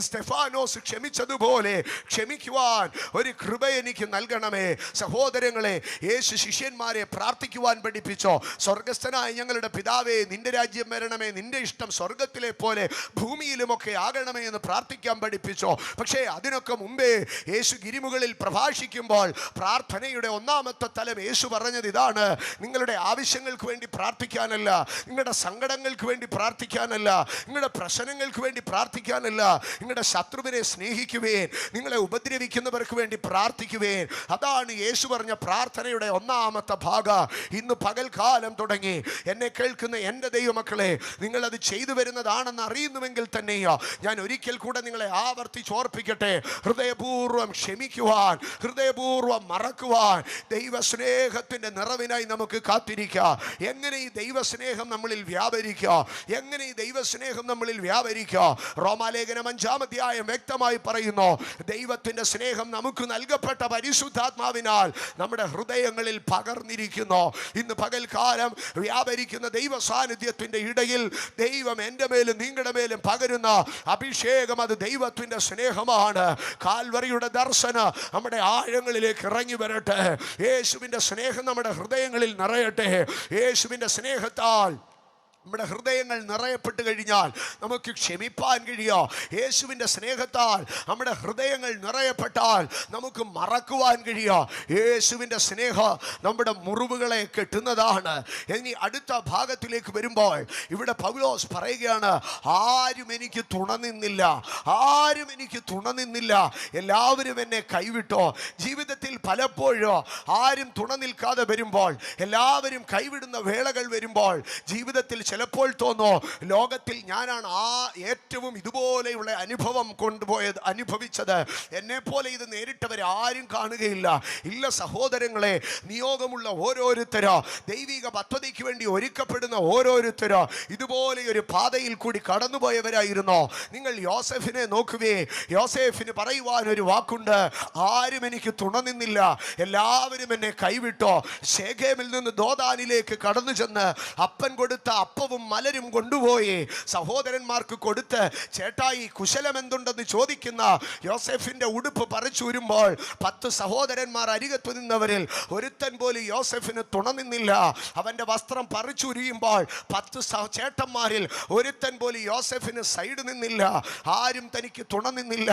സ്തെഫാനോസ് ക്ഷമിച്ചതുപോലെ ക്ഷമിക്കുവാൻ ഒരു കൃപ എനിക്ക് നൽകണമേ. സഹോദരങ്ങളെ, യേശു ശിഷ്യന്മാരെ പ്രാർത്ഥിക്കുവാൻ പഠിപ്പിച്ചോ. സ്വർഗസ്ഥനായ ഞങ്ങളുടെ പിതാവേ, നിന്റെ രാജ്യം വരണമേ, നിന്റെ ഇഷ്ടം സ്വർഗത്തിലെ പോലെ ഭൂമിയിലുമൊക്കെ ആകണമേ എന്ന് പ്രാർത്ഥിക്കാൻ പഠിപ്പിച്ചോ. പക്ഷേ അതിനൊക്കെ മുമ്പേ യേശു ഗിരിമുകളിൽ പ്രഭാഷിക്കുമ്പോൾ പ്രാർത്ഥനയുടെ ഒന്നാമത്തെ തലം യേശു പറഞ്ഞത് ഇതാണ്: നിങ്ങളുടെ ആവശ്യങ്ങൾക്ക് വേണ്ടി പ്രാർത്ഥിക്കാനല്ല, നിങ്ങളുടെ സങ്കടങ്ങൾക്ക് വേണ്ടി പ്രാർത്ഥിക്കാനല്ല, നിങ്ങളുടെ പ്രശ്നങ്ങൾക്ക് വേണ്ടി പ്രാർത്ഥിക്കാനല്ല, നിങ്ങളുടെ ശത്രുവിനെ സ്നേഹിക്കുവേൻ, നിങ്ങളെ ഉപദ്രവിക്കുന്നവർക്ക് വേണ്ടി പ്രാർത്ഥിക്കുവേൻ. അതാണ് യേശു പറഞ്ഞ പ്രാർത്ഥനയുടെ ഒന്നാമത്തെ ഭാഗം. ഇന്ന് പകൽക്കാലം തുടങ്ങി എന്നെ കേൾക്കുന്ന എൻ്റെ ദൈവമക്കളെ, നിങ്ങളത് ചെയ്തു വരുന്നതാണെന്ന് അറിയുന്നുവെങ്കിൽ തന്നെയോ ഞാൻ ഒരിക്കൽ കൂടെ നിങ്ങളെ ആവർത്തിച്ചോർപ്പിക്കട്ടെ. ഹൃദയപൂർവ്വം ക്ഷമിക്കുവാൻ, ഹൃദയപൂർവ്വം മറക്കുവാൻ, ദൈവസ്നേഹത്തിൻ്റെ നിറവിനായി നമുക്ക് കാത്തിരിക്കാം. എങ്ങനെ ഈ ദൈവസ്നേഹം നമ്മളിൽ വ്യാപരിക്കുക? എങ്ങനെ ഈ ദൈവസ്നേഹം നമ്മളിൽ വ്യാപരിക്കുക? റോമാലേഖനം 5-ാം അധ്യായം വ്യക്തമായി പറയുന്നു, ദൈവത്തിൻ്റെ സ്നേഹം നമുക്ക് നൽകപ്പെട്ട പരിശുദ്ധാത്മാവിനാൽ നമ്മുടെ ഹൃദയങ്ങളിൽ പകർന്നിരിക്കുന്നു. ഇന്ന് പകൽക്കാലം വ്യാപരിക്കുന്ന ദൈവ സാന്നിധ്യത്തിൻ്റെ ഇടയിൽ ദൈവം എൻ്റെ മേലും നിങ്ങളുടെ മേലും പകരുന്ന അഭിഷേകം, അത് ദൈവത്തിൻ്റെ സ്നേഹമാണ്. കാൽവറിയുടെ ദർശനം നമ്മുടെ ആഴങ്ങളിലേക്ക് ഇറങ്ങി വരട്ടെ. യേശുവിൻ്റെ സ്നേഹം നമ്മുടെ ഹൃദയങ്ങളിൽ നിറയട്ടെ. യേശുവിൻ്റെ സ്നേഹത്താൽ നമ്മുടെ ഹൃദയങ്ങൾ നിറയപ്പെട്ട് കഴിഞ്ഞാൽ നമുക്ക് ക്ഷമിപ്പാൻ കഴിയോ? യേശുവിൻ്റെ സ്നേഹത്താൽ നമ്മുടെ ഹൃദയങ്ങൾ നിറയപ്പെട്ടാൽ നമുക്ക് മറക്കുവാൻ കഴിയോ? യേശുവിൻ്റെ സ്നേഹം നമ്മുടെ മുറിവുകളെ കെട്ടുന്നതാണ്. ഇനി അടുത്ത ഭാഗത്തിലേക്ക് വരുമ്പോൾ ഇവിടെ പൗലോസ് പറയുകയാണ്, ആരും എനിക്ക് തുണനിന്നില്ല, ആരും എനിക്ക് തുണനിന്നില്ല, എല്ലാവരും എന്നെ കൈവിട്ടോ. ജീവിതത്തിൽ പലപ്പോഴും ആരും തുണ നിൽക്കാതെ വരുമ്പോൾ, എല്ലാവരും കൈവിടുന്ന വേളകൾ വരുമ്പോൾ ജീവിതത്തിൽ ചിലപ്പോൾ തോന്നോ, ലോകത്തിൽ ഞാനാണ് ഏറ്റവും ഇതുപോലെയുള്ള അനുഭവം അനുഭവിച്ചത്, എന്നെ പോലെ ഇത് നേരിട്ടവർ ആരും കാണുകയില്ല. ഇല്ല സഹോദരങ്ങളെ, നിയോഗമുള്ള ഓരോരുത്തരോ, ദൈവിക പദ്ധതിക്ക് വേണ്ടി ഒരുക്കപ്പെടുന്ന ഓരോരുത്തരോ ഇതുപോലെ ഒരു പാതയിൽ കൂടി കടന്നുപോയവരായിരുന്നു. നിങ്ങൾ യോസേഫിനെ നോക്കുവേ. യോസേഫിന് പറയുവാൻ ഒരു വാക്കുണ്ട്, ആരും എനിക്ക് തുണനിന്നില്ല, എല്ലാവരും എന്നെ കൈവിട്ടോ. ശേഖേമിൽ നിന്ന് ദോദാനിലേക്ക് കടന്നു ചെന്ന് അപ്പൻ കൊടുത്ത അപ്പവും മലരും കൊണ്ടുപോയി സഹോദരന്മാർക്ക് കൊടുത്ത്, ചേട്ടായി കുശലം എന്തുണ്ടെന്ന് ചോദിക്കുന്ന യോസേഫിന്റെ ഉടുപ്പ് പറിച്ചൂരുമ്പോൾ 10 സഹോദരന്മാർ അരികത്തു നിന്നവരിൽ ഒരുത്തൻ പോലും യോസേഫിന് തുണനിന്നില്ല. അവന്റെ വസ്ത്രം പറിച്ചൂരിയുമ്പോൾ 10 ചേട്ടന്മാരിൽ ഒരുത്തൻ പോലും യോസേഫിന് സൈഡ് നിന്നില്ല. ആരും തനിക്ക് തുണനിന്നില്ല.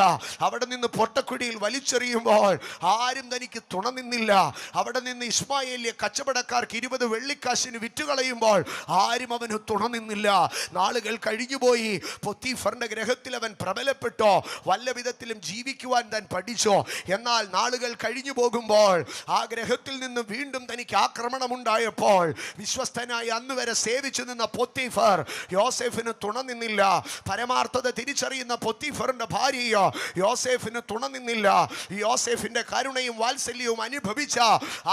അവിടെ നിന്ന് പൊട്ടക്കുഴിയിൽ വലിച്ചെറിയുമ്പോൾ ആരും തനിക്ക് തുണനിന്നില്ല. അവിടെ നിന്ന് ഇസ്മായേലിയ കച്ചവടക്കാർക്ക് 20 വെള്ളിക്കാശിന് വിറ്റുകളയുമ്പോൾ ആരും അവന് തുണനിന്നില്ല. നാളുകൾ കഴിഞ്ഞുപോയി. പൊത്തീഫറിന്റെ ഗ്രഹത്തിൽ അവൻ പ്രബലപ്പെട്ടോ, വല്ല വിധത്തിലും ജീവിക്കുവാൻ താൻ പഠിച്ചോ. എന്നാൽ നാളുകൾ കഴിഞ്ഞു പോകുമ്പോൾ ആ ഗ്രഹത്തിൽ നിന്ന് വീണ്ടും തനിക്ക് ആക്രമണമുണ്ടായപ്പോൾ വിശ്വസ്തനായി അന്ന് വരെ സേവിച്ചു നിന്ന പൊത്തീഫർ യോസേഫിന് തുണനിന്നില്ല. പരമാർത്ഥത തിരിച്ചറിയുന്ന പൊത്തീഫറിന്റെ ഭാര്യയോ യോസേഫിന് തുണനിന്നില്ല. യോസേഫിന്റെ കരുണയും വാത്സല്യവും അനുഭവിച്ച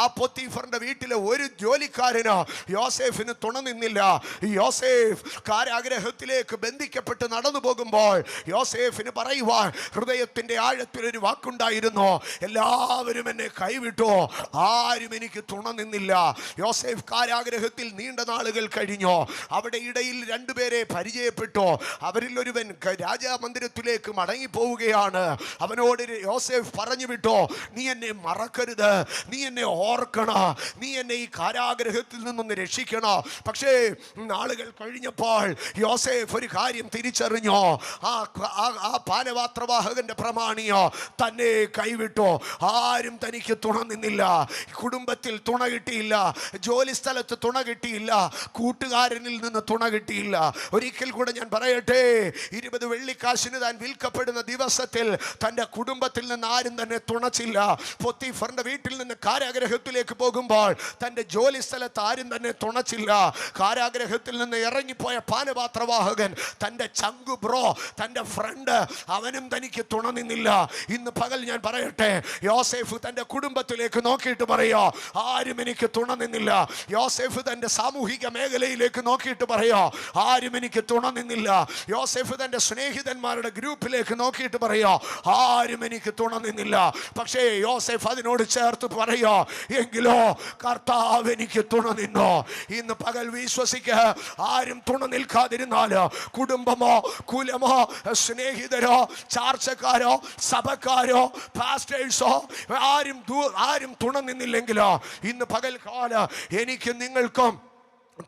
ആ പൊത്തീഫറിന്റെ വീട്ടിലെ ഒരു ജോലിക്കാരനോ യോസേഫിന് തുണനിന്നില്ല. യോസേഫ് കാരാഗ്രഹത്തിലേക്ക് ബന്ധിക്കപ്പെട്ട് നടന്നു പോകുമ്പോൾ യോസേഫിന് പറയുവാൻ ഹൃദയത്തിന്റെ ആഴത്തിലൊരു വാക്കുണ്ടായിരുന്നു, എല്ലാവരും എന്നെ കൈവിട്ടു, ആരും എനിക്ക് തുണനിന്നില്ല. യോസേഫ് കാരാഗ്രഹത്തിൽ നീണ്ട നാളുകൾ കഴിഞ്ഞു. അവിടെ ഇടയിൽ 2 പേരെ പരിചയപ്പെട്ടു. അവരിൽ ഒരുവൻ രാജാമന്ദിരത്തിലേക്ക് മടങ്ങിപ്പോവുകയാണ്. അവനോട് യോസേഫ് പറഞ്ഞു വിട്ടോ, നീ എന്നെ മറക്കരുത്, നീ എന്നെ ഓർക്കണം, നീ എന്നെ ഈ കാരാഗ്രഹത്തിൽ നിന്നൊന്ന് രക്ഷിക്കണം. പക്ഷേ നാളുകൾ കഴിഞ്ഞപ്പോൾ യോസേഫ് ഒരു കാര്യം തിരിച്ചറിഞ്ഞോ. ആ പാനപാത്രവാഹകന്റെ പ്രമാണിയോ തന്നെ കൈവിട്ടോ. ആരും തനിക്ക് തുണ നിന്നില്ല. കുടുംബത്തിൽ തുണ കിട്ടിയില്ല, ജോലി സ്ഥലത്ത് തുണ കിട്ടിയില്ല, കൂട്ടുകാരനിൽ നിന്ന് തുണ കിട്ടിയില്ല. ഒരിക്കൽ കൂടെ ഞാൻ പറയട്ടെ, 20 വെള്ളിക്കാശിന് താൻ വിൽക്കപ്പെടുന്ന ദിവസത്തിൽ തൻ്റെ കുടുംബത്തിൽ നിന്ന് ആരും തന്നെ തുണച്ചില്ല. പോത്തിഫറിന്റെ വീട്ടിൽ നിന്ന് കാരാഗ്രഹത്തിലേക്ക് പോകുമ്പോൾ തൻ്റെ ജോലി സ്ഥലത്ത് ആരും തന്നെ തുണച്ചില്ല. കാരാഗ്രഹത്തിൽ നിന്ന് ഇറങ്ങിപ്പോയ പാനപാത്രവാഹകൻ, തൻ്റെ ചങ്കു ബ്രോ, തൻ്റെ ഫ്രണ്ട്, അവനും തനിക്ക് തുണ നിന്നില്ല. ഇന്ന് പകൽ ഞാൻ പറയട്ടെ, യോസേഫ് തൻ്റെ കുടുംബത്തിലേക്ക് നോക്കിയിട്ട് പറയോ, ആരും എനിക്ക് തുണ നിന്നില്ല. യോസേഫ് തൻ്റെ സാമൂഹിക മേഖലയിലേക്ക് നോക്കിയിട്ട് പറയോ, ആരും എനിക്ക് തുണ നിന്നില്ല. യോസേഫ് തൻ്റെ സ്നേഹിതന്മാരുടെ ഗ്രൂപ്പിലേക്ക് നോക്കിയിട്ട് പറയോ, ആരും എനിക്ക് തുണ നിന്നില്ല. പക്ഷേ യോസേഫ് അതിനോട് ചേർത്ത് പറയോ, എങ്കിലോ കർത്താവ് എനിക്ക് തുണ നിന്നോ. ഇന്ന് പകൽ വിശ്വസിക്ക, ആരും തുണ നിൽക്കാതിരുന്നാലോ, കുടുംബമോ കുലമോ സ്നേഹിതരോ ചാർച്ചക്കാരോ സഭക്കാരോ പാസ്റ്റേഴ്സോ ആരും തുണ നിന്നില്ലെങ്കിലോ, ഇന്ന് പകൽക്കാല എനിക്ക് നിങ്ങൾക്കും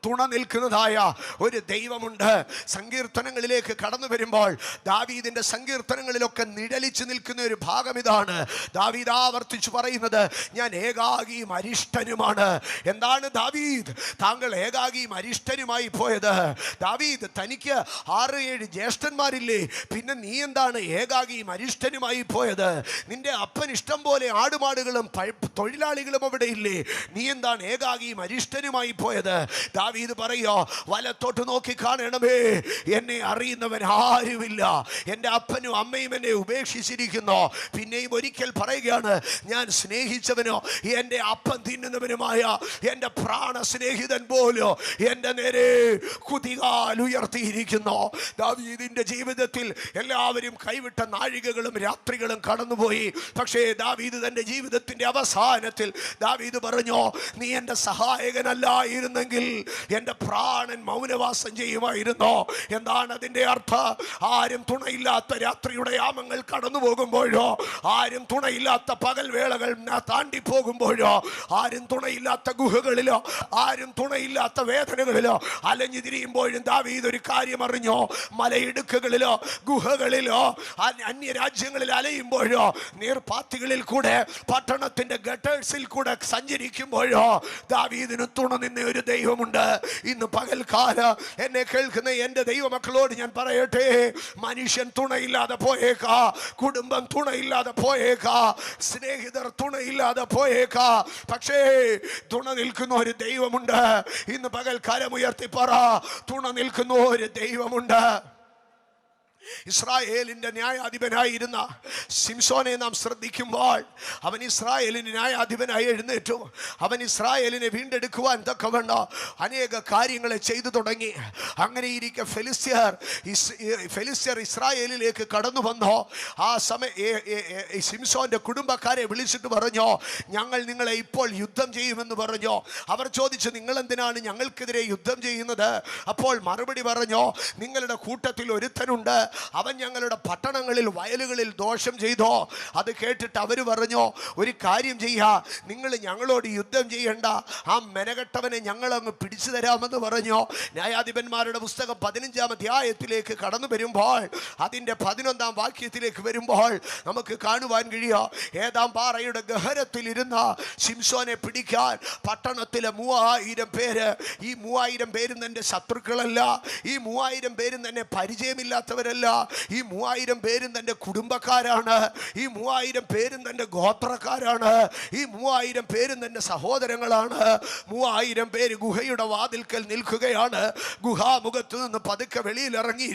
തുണ നിൽക്കുന്നതായ ഒരു ദൈവമുണ്ട്. സങ്കീർത്തനങ്ങളിലേക്ക് കടന്നു വരുമ്പോൾ ദാവീദിന്റെ സങ്കീർത്തനങ്ങളിലൊക്കെ നിഴലിച്ചു നിൽക്കുന്ന ഒരു ഭാഗം ഇതാണ്. ദാവീദ് ആവർത്തിച്ചു പറയുന്നത്, ഞാൻ ഏകാകിയും അരിഷ്ടനുമാണ്. എന്താണ് ദാവീദ് താങ്കൾ ഏകാകിയും അരിഷ്ടനുമായി പോയത്? ദാവീദ്, തനിക്ക് 6-7 ജ്യേഷ്ഠന്മാരില്ലേ, പിന്നെ നീ എന്താണ് ഏകാകിയും അരിഷ്ടനുമായി പോയത്? നിന്റെ അപ്പൻ ഇഷ്ടം പോലെ ആടുമാടുകളും തൊഴിലാളികളും അവിടെ ഇല്ലേ, നീ എന്താണ് ഏകാകിയും അരിഷ്ടനുമായി പോയത്? ദാവീദ് പറയോ, വലത്തോട്ട് നോക്കി കാണണമേ, എന്നെ അറിയുന്നവൻ ആരുമില്ല, എൻ്റെ അപ്പനും അമ്മയും എന്നെ ഉപേക്ഷിച്ചിരിക്കുന്നു. പിന്നെയും ഒരിക്കൽ പറയുകയാണ്, ഞാൻ സ്നേഹിച്ചവനോ എൻ്റെ അപ്പം തിന്നുന്നവനുമായ എൻ്റെ പ്രാണ സ്നേഹിതൻ പോലോ എൻ്റെ നേരെ കുതികാൽ ഉയർത്തിയിരിക്കുന്നു. ദാവീദിന്റെ ജീവിതത്തിൽ എല്ലാവരും കൈവിട്ട നാഴികകളും രാത്രികളും കടന്നുപോയി. പക്ഷേ ദാവീദ് തൻ്റെ ജീവിതത്തിന്റെ അവസാനത്തിൽ ദാവീദ് പറഞ്ഞു, നീ എൻ്റെ സഹായകനല്ലായിരുന്നെങ്കിൽ എൻ്റെ പ്രാണൻ മൗനവാസം ചെയ്യുമായിരുന്നു. എന്താണ് അതിൻ്റെ അർത്ഥം? ആരും തുണയില്ലാത്ത രാത്രിയുടെ യാമങ്ങൾ കടന്നു പോകുമ്പോഴോ, ആരും തുണയില്ലാത്ത പകൽ വേളകൾ താണ്ടി പോകുമ്പോഴോ, ആരും തുണയില്ലാത്ത ഗുഹകളിലോ, ആരും തുണയില്ലാത്ത വേദനകളിലോ അലഞ്ഞു തിരിയുമ്പോഴും ദാവീദ് ഒരു കാര്യം അറിഞ്ഞോ, മലയിടുക്കുകളിലോ ഗുഹകളിലോ അന്യരാജ്യങ്ങളിൽ അലയുമ്പോഴോ, നീർപ്പാത്തികളിൽ കൂടെ പട്ടണത്തിന്റെ ഗട്ടേഴ്സിൽ കൂടെ സഞ്ചരിക്കുമ്പോഴോ ദാവീദിന് തുണ നിന്ന ഒരു ദൈവമുണ്ട്. ഇന്ന് പകൽക്കാല എന്നെ കേൾക്കുന്ന എൻ്റെ ദൈവമക്കളോട് ഞാൻ പറയട്ടെ, മനുഷ്യൻ തുണയില്ലാതെ പോയേക്കാ, കുടുംബം തുണയില്ലാതെ പോയേക്കാ, സ്നേഹിതർ തുണയില്ലാതെ പോയേക്കാ, പക്ഷേ തുണ നിൽക്കുന്ന ഒരു ദൈവമുണ്ട്. ഇന്ന് പകൽക്കാലം ഉയർത്തി പറ, തുണ നിൽക്കുന്ന ഒരു ദൈവമുണ്ട്. ഇസ്രായേലിന്റെ ന്യായാധിപനായിരുന്ന ശിംശോനെ നാം ശ്രദ്ധിക്കുമ്പോൾ, അവൻ ഇസ്രായേലിന് ന്യായാധിപനായി എഴുന്നേറ്റു. അവൻ ഇസ്രായേലിനെ വീണ്ടെടുക്കുവാൻ തക്കവണ്ണം അനേക കാര്യങ്ങളെ ചെയ്തു തുടങ്ങി. അങ്ങനെ ഇരിക്കെ ഫെലിസ്ത്യർ ഇസ്രായേലിലേക്ക് കടന്നു വന്നോ. ആ ശിംശോന്റെ കുടുംബക്കാരെ വിളിച്ചിട്ട് പറഞ്ഞു, ഞങ്ങൾ നിങ്ങളെ ഇപ്പോൾ യുദ്ധം ചെയ്യുമെന്ന് പറഞ്ഞു. അവർ ചോദിച്ചു, നിങ്ങൾ എന്തിനാണ് ഞങ്ങൾക്കെതിരെ യുദ്ധം ചെയ്യുന്നത്? അപ്പോൾ മറുപടി പറഞ്ഞു, നിങ്ങളുടെ കൂട്ടത്തിൽ ഒരുത്തനുണ്ട്, അവൻ ഞങ്ങളുടെ പട്ടണങ്ങളിൽ വയലുകളിൽ ദോഷം ചെയ്തോ. അത് കേട്ടിട്ട് അവർ പറഞ്ഞു, ഒരു കാര്യം ചെയ്യാ, നിങ്ങൾ ഞങ്ങളോട് യുദ്ധം ചെയ്യണ്ട, ആ മെനകെട്ടവനെ ഞങ്ങളങ്ങ് പിടിച്ചു തരാമെന്ന് പറഞ്ഞു. ന്യായാധിപന്മാരുടെ പുസ്തകം 15-ാം അധ്യായത്തിലേക്ക് കടന്നു വരുമ്പോൾ, അതിൻ്റെ 11-ാം വാക്യത്തിലേക്ക് വരുമ്പോൾ നമുക്ക് കാണുവാൻ കഴിയോ, ഏതാം പാറയുടെ ഗഹരത്തിലിരുന്ന ശിംശോനെ പിടിക്കാൻ പട്ടണത്തിലെ 3000 പേര്. ഈ 3000 പേരും തന്നെ ശത്രുക്കളല്ല, ഈ 3000 പേരും തന്നെ പരിചയമില്ലാത്തവരല്ല, ഈ 3000 പേരും തൻ്റെ കുടുംബക്കാരാണ്, ഈ 3000 പേരും തൻ്റെ ഗോത്രക്കാരാണ്, ഈ 3000 പേരും തൻ്റെ സഹോദരങ്ങളാണ്. 3000 പേര് ഗുഹയുടെ വാതിൽക്കൽ നിൽക്കുകയാണ്. ഗുഹാമുഖത്ത് നിന്ന് പതുക്കെ വെളിയിലിറങ്ങി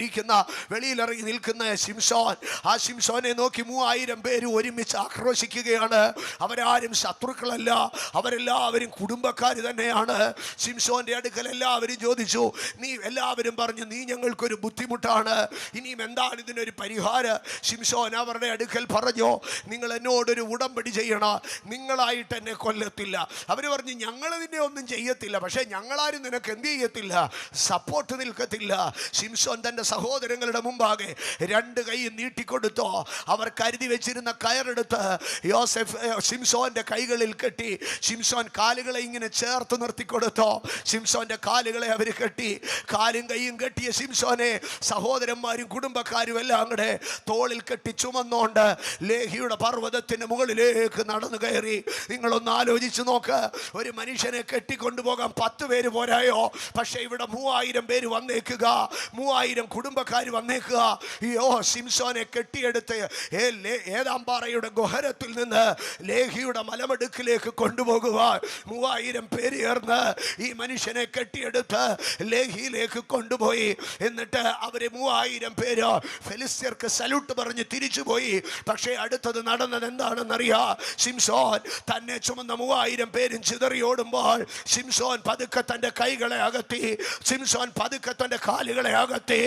നിൽക്കുന്ന ശിംശോൻ, ആ ശിംശോനെ നോക്കി 3000 പേര് ഒരുമിച്ച് ആക്രോശിക്കുകയാണ്. അവരാരും ശത്രുക്കളല്ല, അവരെല്ലാവരും കുടുംബക്കാർ തന്നെയാണ്. ശിംശോന്റെ അടുക്കൽ എല്ലാവരും ചോദിച്ചു, എല്ലാവരും പറഞ്ഞു, നീ ഞങ്ങൾക്കൊരു ബുദ്ധിമുട്ടാണ്, ഇനി ഇനിയും എന്താണ് ഇതിനൊരു പരിഹാരം? ശിംശോൻ അവരുടെ അടുക്കൽ പറഞ്ഞു, നിങ്ങൾ എന്നോടൊരു ഉടമ്പടി ചെയ്യണം, നിങ്ങളായിട്ട് എന്നെ കൊല്ലത്തില്ല. അവർ പറഞ്ഞു, ഞങ്ങൾ നിന്നെ ഒന്നും ചെയ്യത്തില്ല, പക്ഷേ ഞങ്ങളാരും നിനക്ക് എന്ത് ചെയ്യത്തില്ല, സപ്പോർട്ട് നിൽക്കത്തില്ല. ശിംശോൻ തൻ്റെ സഹോദരങ്ങളുടെ മുമ്പാകെ രണ്ട് കൈ നീട്ടിക്കൊടുത്തോ. അവർ കരുതി വെച്ചിരുന്ന കയറെടുത്ത് ശിംശോന്റെ കൈകളിൽ കെട്ടി. ശിംശോൻ കാലുകളെ ഇങ്ങനെ ചേർത്ത് നിർത്തിക്കൊടുത്തോ. ശിംശോന്റെ കാലുകളെ അവർ കെട്ടി. കാലും കൈയും കെട്ടിയ ശിംശോനെ സഹോദരന്മാരും കുടുംബക്കാരും എല്ലാം കൂടെ തോളിൽ കെട്ടി ചുമന്നുകൊണ്ട് ലേഹിയുടെ പർവ്വതത്തിന്റെ മുകളിലേക്ക് നടന്നു കയറി. നിങ്ങളൊന്ന് ആലോചിച്ച് നോക്ക്, ഒരു മനുഷ്യനെ കെട്ടിക്കൊണ്ടുപോകാൻ 10 പേര് പോരായോ? പക്ഷെ ഇവിടെ 3000 പേര് വന്നേക്കുക, 3000 കുടുംബക്കാർ വന്നേക്കുക. അയ്യോ, ശിംശോനെ കെട്ടിയെടുത്ത് ഏതാമ്പാറയുടെ ഗുഹരത്തിൽ നിന്ന് ലേഹിയുടെ മലമടുക്കിലേക്ക് കൊണ്ടുപോകുവാൻ 3000 പേര് ചേർന്ന് ഈ മനുഷ്യനെ കെട്ടിയെടുത്ത് ലേഹിയിലേക്ക് കൊണ്ടുപോയി. എന്നിട്ട് അവര് 3000 പേര് ഫെലിസ്ത്യർക്ക് സല്യൂട്ട് പറഞ്ഞ് തിരിച്ചുപോയി. പക്ഷേ അടുത്തത് നടന്നത് എന്താണെന്നറിയാ? ശിംശോൻ തന്നെ ചുമന്ന 3000 പേരും ചിതറിയോടുമ്പോൾ ശിംശോൻ പതുക്കെ തന്റെ കൈകളെ അകത്തി, ശിംശോൻ പതുക്കെ തന്റെ കാലുകളെ അകത്തി.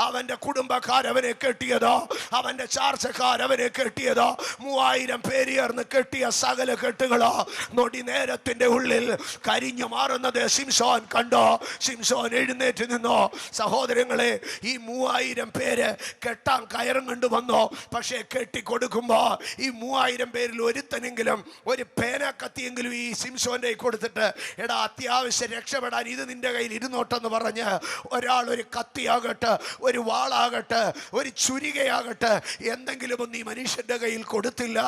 അവന്റെ കുടുംബക്കാരവനെ കെട്ടിയതോ, അവന്റെ ചാർച്ചക്കാരവനെ കെട്ടിയതോ, 3000 പേര് ചേർന്ന് കെട്ടിയ സകല കെട്ടുകളോ നൊടി നേരത്തിന്റെ ഉള്ളിൽ കരിഞ്ഞു മാറുന്നത് ശിംശോൻ കണ്ടോ. ശിംശോൻ എഴുന്നേറ്റ് നിന്നോ. സഹോദരങ്ങളെ, ഈ 3000 പേര് കെട്ടാൻ കയറും കൊണ്ടുവന്നോ. പക്ഷേ കെട്ടിക്കൊടുക്കുമ്പോ ഈ 3000 പേരിൽ ഒരുത്തനെങ്കിലും ഒരു പേന കത്തിയെങ്കിലും ഈ ശിംശോന്റെ കൊടുത്തിട്ട്, എടാ അത്യാവശ്യം രക്ഷപ്പെടാൻ ഇത് നിന്റെ കയ്യിൽ ഇരുന്നോട്ടെന്ന് പറഞ്ഞ് ഒരാൾ ഒരു കത്തിയാകട്ടെ, ഒരു വാളാകട്ടെ, ഒരു ചുരികയാകട്ടെ, എന്തെങ്കിലും ഒന്ന് ഈ മനുഷ്യന്റെ കയ്യിൽ കൊടുത്തില്ല.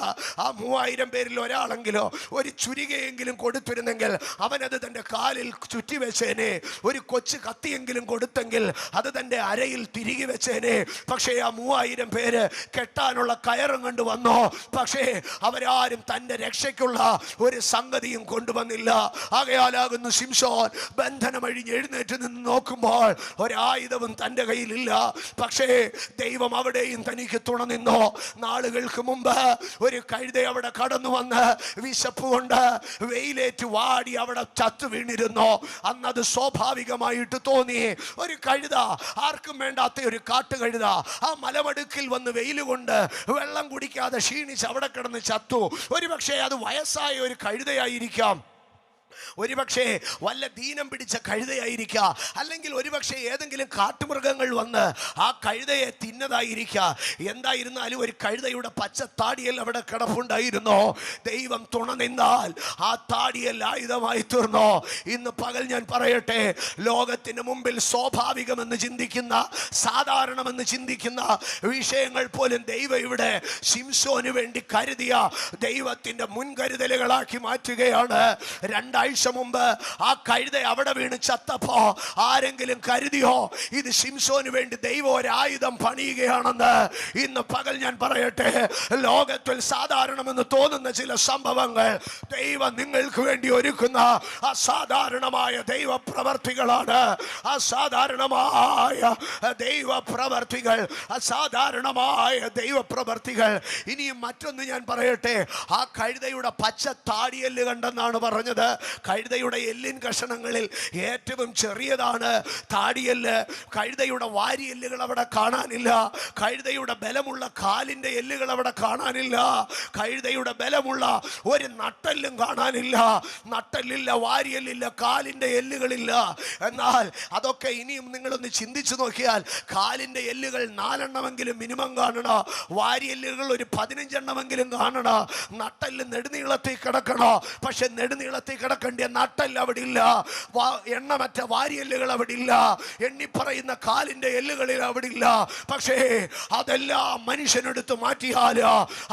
ആ 3000 പേരിൽ ഒരാളെങ്കിലോ ഒരു ചുരികയെങ്കിലും കൊടുത്തിരുന്നെങ്കിൽ അവനത് തൻ്റെ കാലിൽ ചുറ്റി വെച്ചേനെ. ഒരു കൊച്ചു കത്തിയെങ്കിലും കൊടുത്തെങ്കിൽ അത് തൻ്റെ അരയിൽ തിരികെ വെച്ചേനെ. പക്ഷേ ആ 3000 പേര് കെട്ടാനുള്ള കയറും കൊണ്ട് വന്നോ. പക്ഷേ അവരാരും തൻ്റെ രക്ഷയ്ക്കുള്ള ഒരു സംഗതിയും കൊണ്ടുവന്നില്ല. ആകയാലാകുന്നു ശിംശോൻ ബന്ധനമഴിഞ്ഞ് എഴുന്നേറ്റ് നിന്ന് നോക്കുമ്പോൾ ഒരായുധവും തൻ്റെ കയ്യിലില്ല. പക്ഷേ ദൈവം അവിടെയും തനിക്ക് തുണ നിന്നോ. നാളുകൾക്ക് മുമ്പ് ഒരു കഴുത അവിടെ കടന്നു വന്ന് വിശപ്പ് കൊണ്ട് വെയിലേറ്റ് വാടി അവിടെ ചത്തു വീണിരുന്നു. അന്നത് സ്വാഭാവികമായിട്ട് തോന്നി. ഒരു കഴുത, ആർക്കും വേണ്ടാത്ത ഒരു കാട്ടുകഴുത ആ മലമടുക്കിൽ വന്ന് വെയിലുകൊണ്ട് വെള്ളം കുടിക്കാതെ ക്ഷീണിച്ച് അവിടെ കിടന്ന് ചത്തു. ഒരുപക്ഷെ അത് വയസ്സായ ഒരു കഴുതയായിരിക്കാം, ഒരുപക്ഷെ വല്ല ദീനം പിടിച്ച കഴുതയായിരിക്കാം, അല്ലെങ്കിൽ ഒരുപക്ഷെ ഏതെങ്കിലും കാട്ടുമൃഗങ്ങൾ വന്ന് ആ കഴുതയെ തിന്നതായിരിക്കാം. എന്തായിരുന്നാലും ഒരു കഴുതയുടെ പച്ച താടിയൽ അവിടെ കിടപ്പുണ്ടായിരുന്നു. ദൈവം തുണ നിന്നാൽ ആ താടിയൽ ആയുധമായി തീർന്നോ. ഇന്ന് പകൽ ഞാൻ പറയട്ടെ, ലോകത്തിന് മുമ്പിൽ സ്വാഭാവികമെന്ന് ചിന്തിക്കുന്ന, സാധാരണമെന്ന് ചിന്തിക്കുന്ന വിഷയങ്ങൾ പോലും ദൈവം ഇവിടെ ശിംശോന് വേണ്ടി കരുതിയ ദൈവത്തിന്റെ മുൻകരുതലുകളാക്കി മാറ്റുകയാണ്. 2 ആഴ്ച മുമ്പ് ആ കഴുത അവിടെ വീണ് ചത്തപ്പോ ആരെങ്കിലും കരുതിയോ ഇത് ശിംശോന് വേണ്ടി ദൈവം ഒരായുധം പണിയുകയാണെന്ന്? ഇന്ന് പകൽ ഞാൻ പറയട്ടെ, ലോകത്തിൽ സാധാരണമെന്ന് തോന്നുന്ന ചില സംഭവങ്ങൾ ദൈവം നിങ്ങൾക്ക് വേണ്ടി ഒരുക്കുന്ന അസാധാരണമായ ദൈവപ്രവർത്തികളാണ്. അസാധാരണമായ ദൈവപ്രവർത്തികൾ, അസാധാരണമായ ദൈവപ്രവർത്തികൾ. ഇനിയും മറ്റൊന്ന് ഞാൻ പറയട്ടെ, ആ കഴുതയുടെ പച്ച താടിയെല്ല് കണ്ടെന്നാണ് പറഞ്ഞത്. കഴുതയുടെ എല്ലിൻ കഷണങ്ങളിൽ ഏറ്റവും ചെറിയതാണ് താടിയെല്ല്. കഴുതയുടെ വാരിയെല്ലുകൾ അവിടെ കാണാനില്ല. കഴുതയുടെ ബലമുള്ള കാലിന്റെ എല്ലുകൾ അവിടെ കാണാനില്ല. കഴുതയുടെ ബലമുള്ള ഒരു നട്ടെല്ലും കാണാനില്ല. നട്ടെല്ലില്ല, വാരിയെല്ലില്ല, കാലിന്റെ എല്ലുകളില്ല. എന്നാൽ അതൊക്കെ ഇനിയും നിങ്ങളൊന്ന് ചിന്തിച്ചു നോക്കിയാൽ കാലിന്റെ എല്ലുകൾ 4 എണ്ണമെങ്കിലും മിനിമം കാണണം. വാരിയെല്ലുകൾ ഒരു 15 എണ്ണമെങ്കിലും കാണണം. നട്ടെല്ല് നെടുനീളത്തിൽ കിടക്കണോ. പക്ഷെ നെടുനീളത്തിൽ കിടക്കേണ്ട നട്ടല്ല അവിടെ ഇല്ല. എണ്ണമറ്റ വാരിയെല്ലുകൾ അവിടെ ഇല്ല. എണ്ണിപ്പറയുന്ന കാലിന്റെ എല്ലുകളിൽ അവിടെ ഇല്ല. പക്ഷേ അതെല്ലാം മനുഷ്യനെടുത്ത് മാറ്റിയാൽ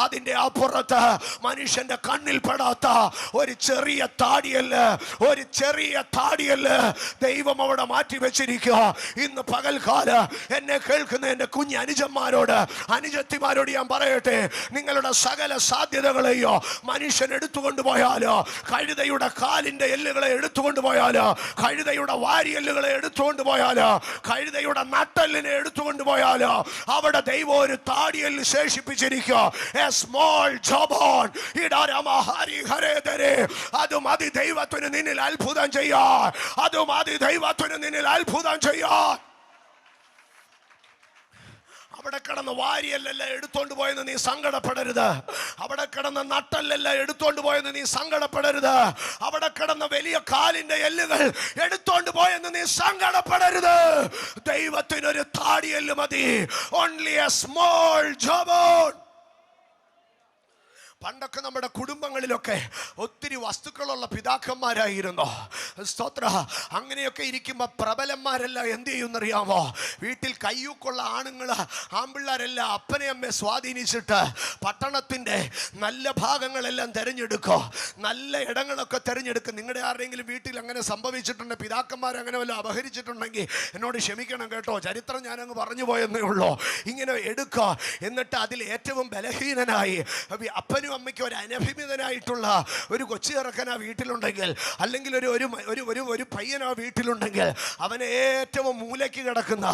അതിന്റെ അപ്പുറത്ത് മനുഷ്യന്റെ കണ്ണിൽ പെടാത്ത ഒരു ചെറിയ താടിയല്ല്, ഒരു ചെറിയ താടിയല്ല് ദൈവം അവിടെ മാറ്റി വെച്ചിരിക്കുക. ഇന്ന് പകൽക്കാല എന്നെ കേൾക്കുന്ന എന്റെ കുഞ്ഞ് അനുജന്മാരോട്, അനുജത്തിമാരോട് ഞാൻ പറയട്ടെ, നിങ്ങളുടെ സകല സാധ്യതകളെയോ മനുഷ്യൻ എടുത്തുകൊണ്ടുപോയാലോ, കഴുതയുടെ കാലിന്റെ എല്ലുകളെ എടുത്തുകൊണ്ടുപോയാലോ, കഴുതയുടെ വാരിയെല്ലുകളെ എടുത്തുകൊണ്ടുപോയാലോ, കഴുതയുടെ നട്ടെല്ലിനെ എടുത്തുകൊണ്ടുപോയാലോ, അവിടെ ദൈവം ഒരു താടിയെല്ല് ശേഷിപ്പിച്ചിരിക്കുക. അതും അതി ദൈവത്തിന് നിന്നിൽ അത്ഭുതം ചെയ്യാൻ, അതും അതി ദൈവത്തിന് നിന്നിൽ അത്ഭുതം ചെയ്യാൻ. അവിടെ കിടന്ന് വാരിയല്ലല്ല എടുത്തോണ്ട് പോയെന്ന് നീ സങ്കടപ്പെടരുത്. അവിടെ കിടന്ന നട്ടല്ലല്ല എടുത്തോണ്ട് പോയെന്ന് നീ സങ്കടപ്പെടരുത്. അവിടെ കിടന്ന വലിയ കാലിന്റെ എല്ലുകൾ എടുത്തോണ്ട് പോയെന്ന് നീ സങ്കടപ്പെടരുത്. ദൈവത്തിനൊരു താടിയെല്ല് മതി. Only A small jawbone. പണ്ടൊക്കെ നമ്മുടെ കുടുംബങ്ങളിലൊക്കെ ഒത്തിരി വസ്തുക്കളുള്ള പിതാക്കന്മാരായിരുന്നു. സ്തോത്ര. അങ്ങനെയൊക്കെ ഇരിക്കുമ്പോൾ പ്രബലന്മാരെല്ലാം എന്ത് ചെയ്യുമെന്നറിയാമോ? വീട്ടിൽ കയ്യൂക്കുള്ള ആൺപിള്ളേരെല്ലാം അപ്പനെ അമ്മയെ സ്വാധീനിച്ചിട്ട് പട്ടണത്തിൻ്റെ നല്ല ഭാഗങ്ങളെല്ലാം തിരഞ്ഞെടുക്കും, നല്ല ഇടങ്ങളൊക്കെ തിരഞ്ഞെടുക്കും. നിങ്ങളുടെ ആരുടെയെങ്കിലും വീട്ടിൽ അങ്ങനെ സംഭവിച്ചിട്ടുണ്ടെങ്കിൽ, പിതാക്കന്മാർ അങ്ങനെ വല്ല അപഹരിച്ചിട്ടുണ്ടെങ്കിൽ എന്നോട് ക്ഷമിക്കണം കേട്ടോ, ചരിത്രം ഞാനങ്ങ് പറഞ്ഞു പോയെന്നേ ഉള്ളൂ. ഇങ്ങനെ എടുക്കുക, എന്നിട്ട് അതിൽ ഏറ്റവും ബലഹീനനായി അപ്പനും അമ്മയ്ക്ക് ഒരു അനഭിമിതനായിട്ടുള്ള ഒരു കൊച്ചു ചെറുക്കൻ ആ വീട്ടിലുണ്ടെങ്കിൽ, അല്ലെങ്കിൽ ഒരു പയ്യൻ ആ വീട്ടിലുണ്ടെങ്കിൽ, അവനെ ഏറ്റവും മൂലയ്ക്ക് കിടക്കുന്ന,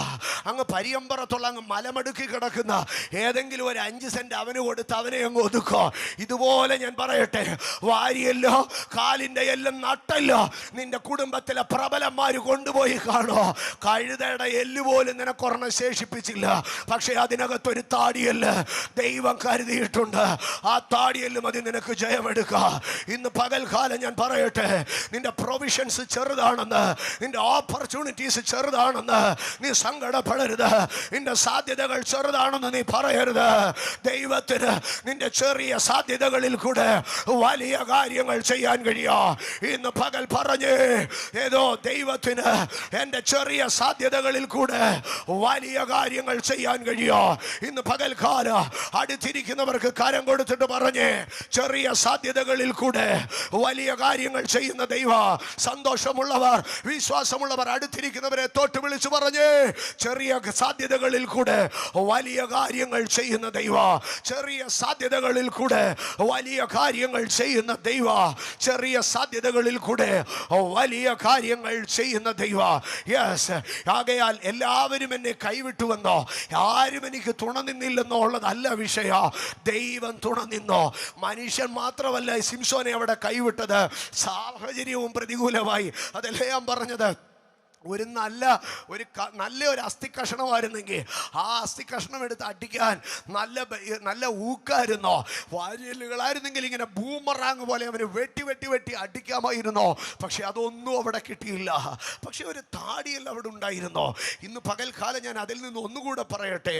അങ്ങ് പരിയമ്പറത്തുള്ള അങ്ങ് മലമടുക്കി കിടക്കുന്ന ഏതെങ്കിലും ഒരു 5 സെന്റ് അവന് കൊടുത്ത് അവനെ അങ്ങ് ഒതുക്കോ. ഇതുപോലെ ഞാൻ പറയട്ടെ, വാരിയല്ലോ കാലിന്റെ എല്ലാം നട്ടല്ലോ നിന്റെ കുടുംബത്തിലെ പ്രബലന്മാര് കൊണ്ടുപോയി കാണോ. കഴുതയുടെ എല്ലുപോലും നിനക്കൊരെണ്ണം ശേഷിപ്പിച്ചില്ല, പക്ഷെ അതിനകത്തൊരു താടിയല്ല് ദൈവം കരുതിയിട്ടുണ്ട്. ആ താടിയല്ലും മതി നിനക്ക് ജയമെടുക്കാം. ഇന്ന് പകൽക്കാലം ഞാൻ പറയട്ടെ, നിന്റെ പ്രൊവിഷൻസ് ചെറുതാണെന്ന്, നിന്റെ ഓപ്പർച്യൂണിറ്റീസ് ചെറുതാണെന്ന് നീ സങ്കടപ്പെടരുത്. നിന്റെ സാധ്യതകൾ ചെറുതാണെന്ന് നീ പറയരുത്. ദൈവത്തിന് നിന്റെ ചെറിയ സാധ്യതകളിൽ കൂടെ വലിയ കാര്യങ്ങൾ ചെയ്യാൻ കഴിയും. ഇന്ന് പകൽ പറഞ്ഞേ, ഏതോ ദൈവത്തിന് എൻ്റെ ചെറിയ സാധ്യതകളിൽ കൂടെ വലിയ കാര്യങ്ങൾ ചെയ്യാൻ കഴിയും. ഇന്ന് പകൽക്കാലം അടുത്തിരിക്കുന്നവർക്ക് കരം കൊടുത്തിട്ട് പറഞ്ഞേ, ചെറിയ സാധ്യതകളിൽ കൂടെ വലിയ കാര്യങ്ങൾ ചെയ്യുന്ന ദൈവം. സന്തോഷമുള്ളവർ, വിശ്വാസമുള്ളവർ അടുത്തിരിക്കുന്നവരെ തൊട്ട് വിളിച്ചു പറഞ്ഞേ, ചെറിയ സാധ്യതകളിൽ കൂടെ വലിയ കാര്യങ്ങൾ ചെയ്യുന്ന ദൈവം. ചെറിയ സാധ്യതകളിൽ കൂടെ വലിയ കാര്യങ്ങൾ ചെയ്യുന്ന ദൈവം. ചെറിയ സാധ്യതകളിൽ കൂടെ വലിയ കാര്യങ്ങൾ ചെയ്യുന്ന ദൈവം. യെസ്. ആകയാൽ എല്ലാവരും എന്നെ കൈവിട്ടുവെന്നോ, ആരും എനിക്ക് തുണ നിന്നില്ലെന്നോ ഉള്ളതല്ല വിഷയം. ദൈവം തുണ നിന്നോ. മനുഷ്യൻ മാത്രമല്ല ശിംശോനെ അവിടെ കൈവിട്ടത്, സാഹചര്യവും പ്രതികൂലമായി. അതല്ലേ ഞാൻ പറഞ്ഞത്. ഒരു നല്ല അസ്ഥി കഷ്ണമായിരുന്നെങ്കിൽ ആ അസ്ഥി കഷ്ണം എടുത്ത് അടിക്കാൻ നല്ല ഊക്കായിരുന്നോ. വാരിയലുകളായിരുന്നെങ്കിൽ ഇങ്ങനെ ബൂമറാങ് പോലെ അവന് വെട്ടി അടിക്കാമായിരുന്നോ. പക്ഷെ അതൊന്നും അവിടെ കിട്ടിയില്ല. പക്ഷെ ഒരു താടിയല്ല അവിടെ ഉണ്ടായിരുന്നോ. ഇന്ന് പകൽക്കാലം ഞാൻ അതിൽ നിന്ന് ഒന്നുകൂടെ പറയട്ടെ,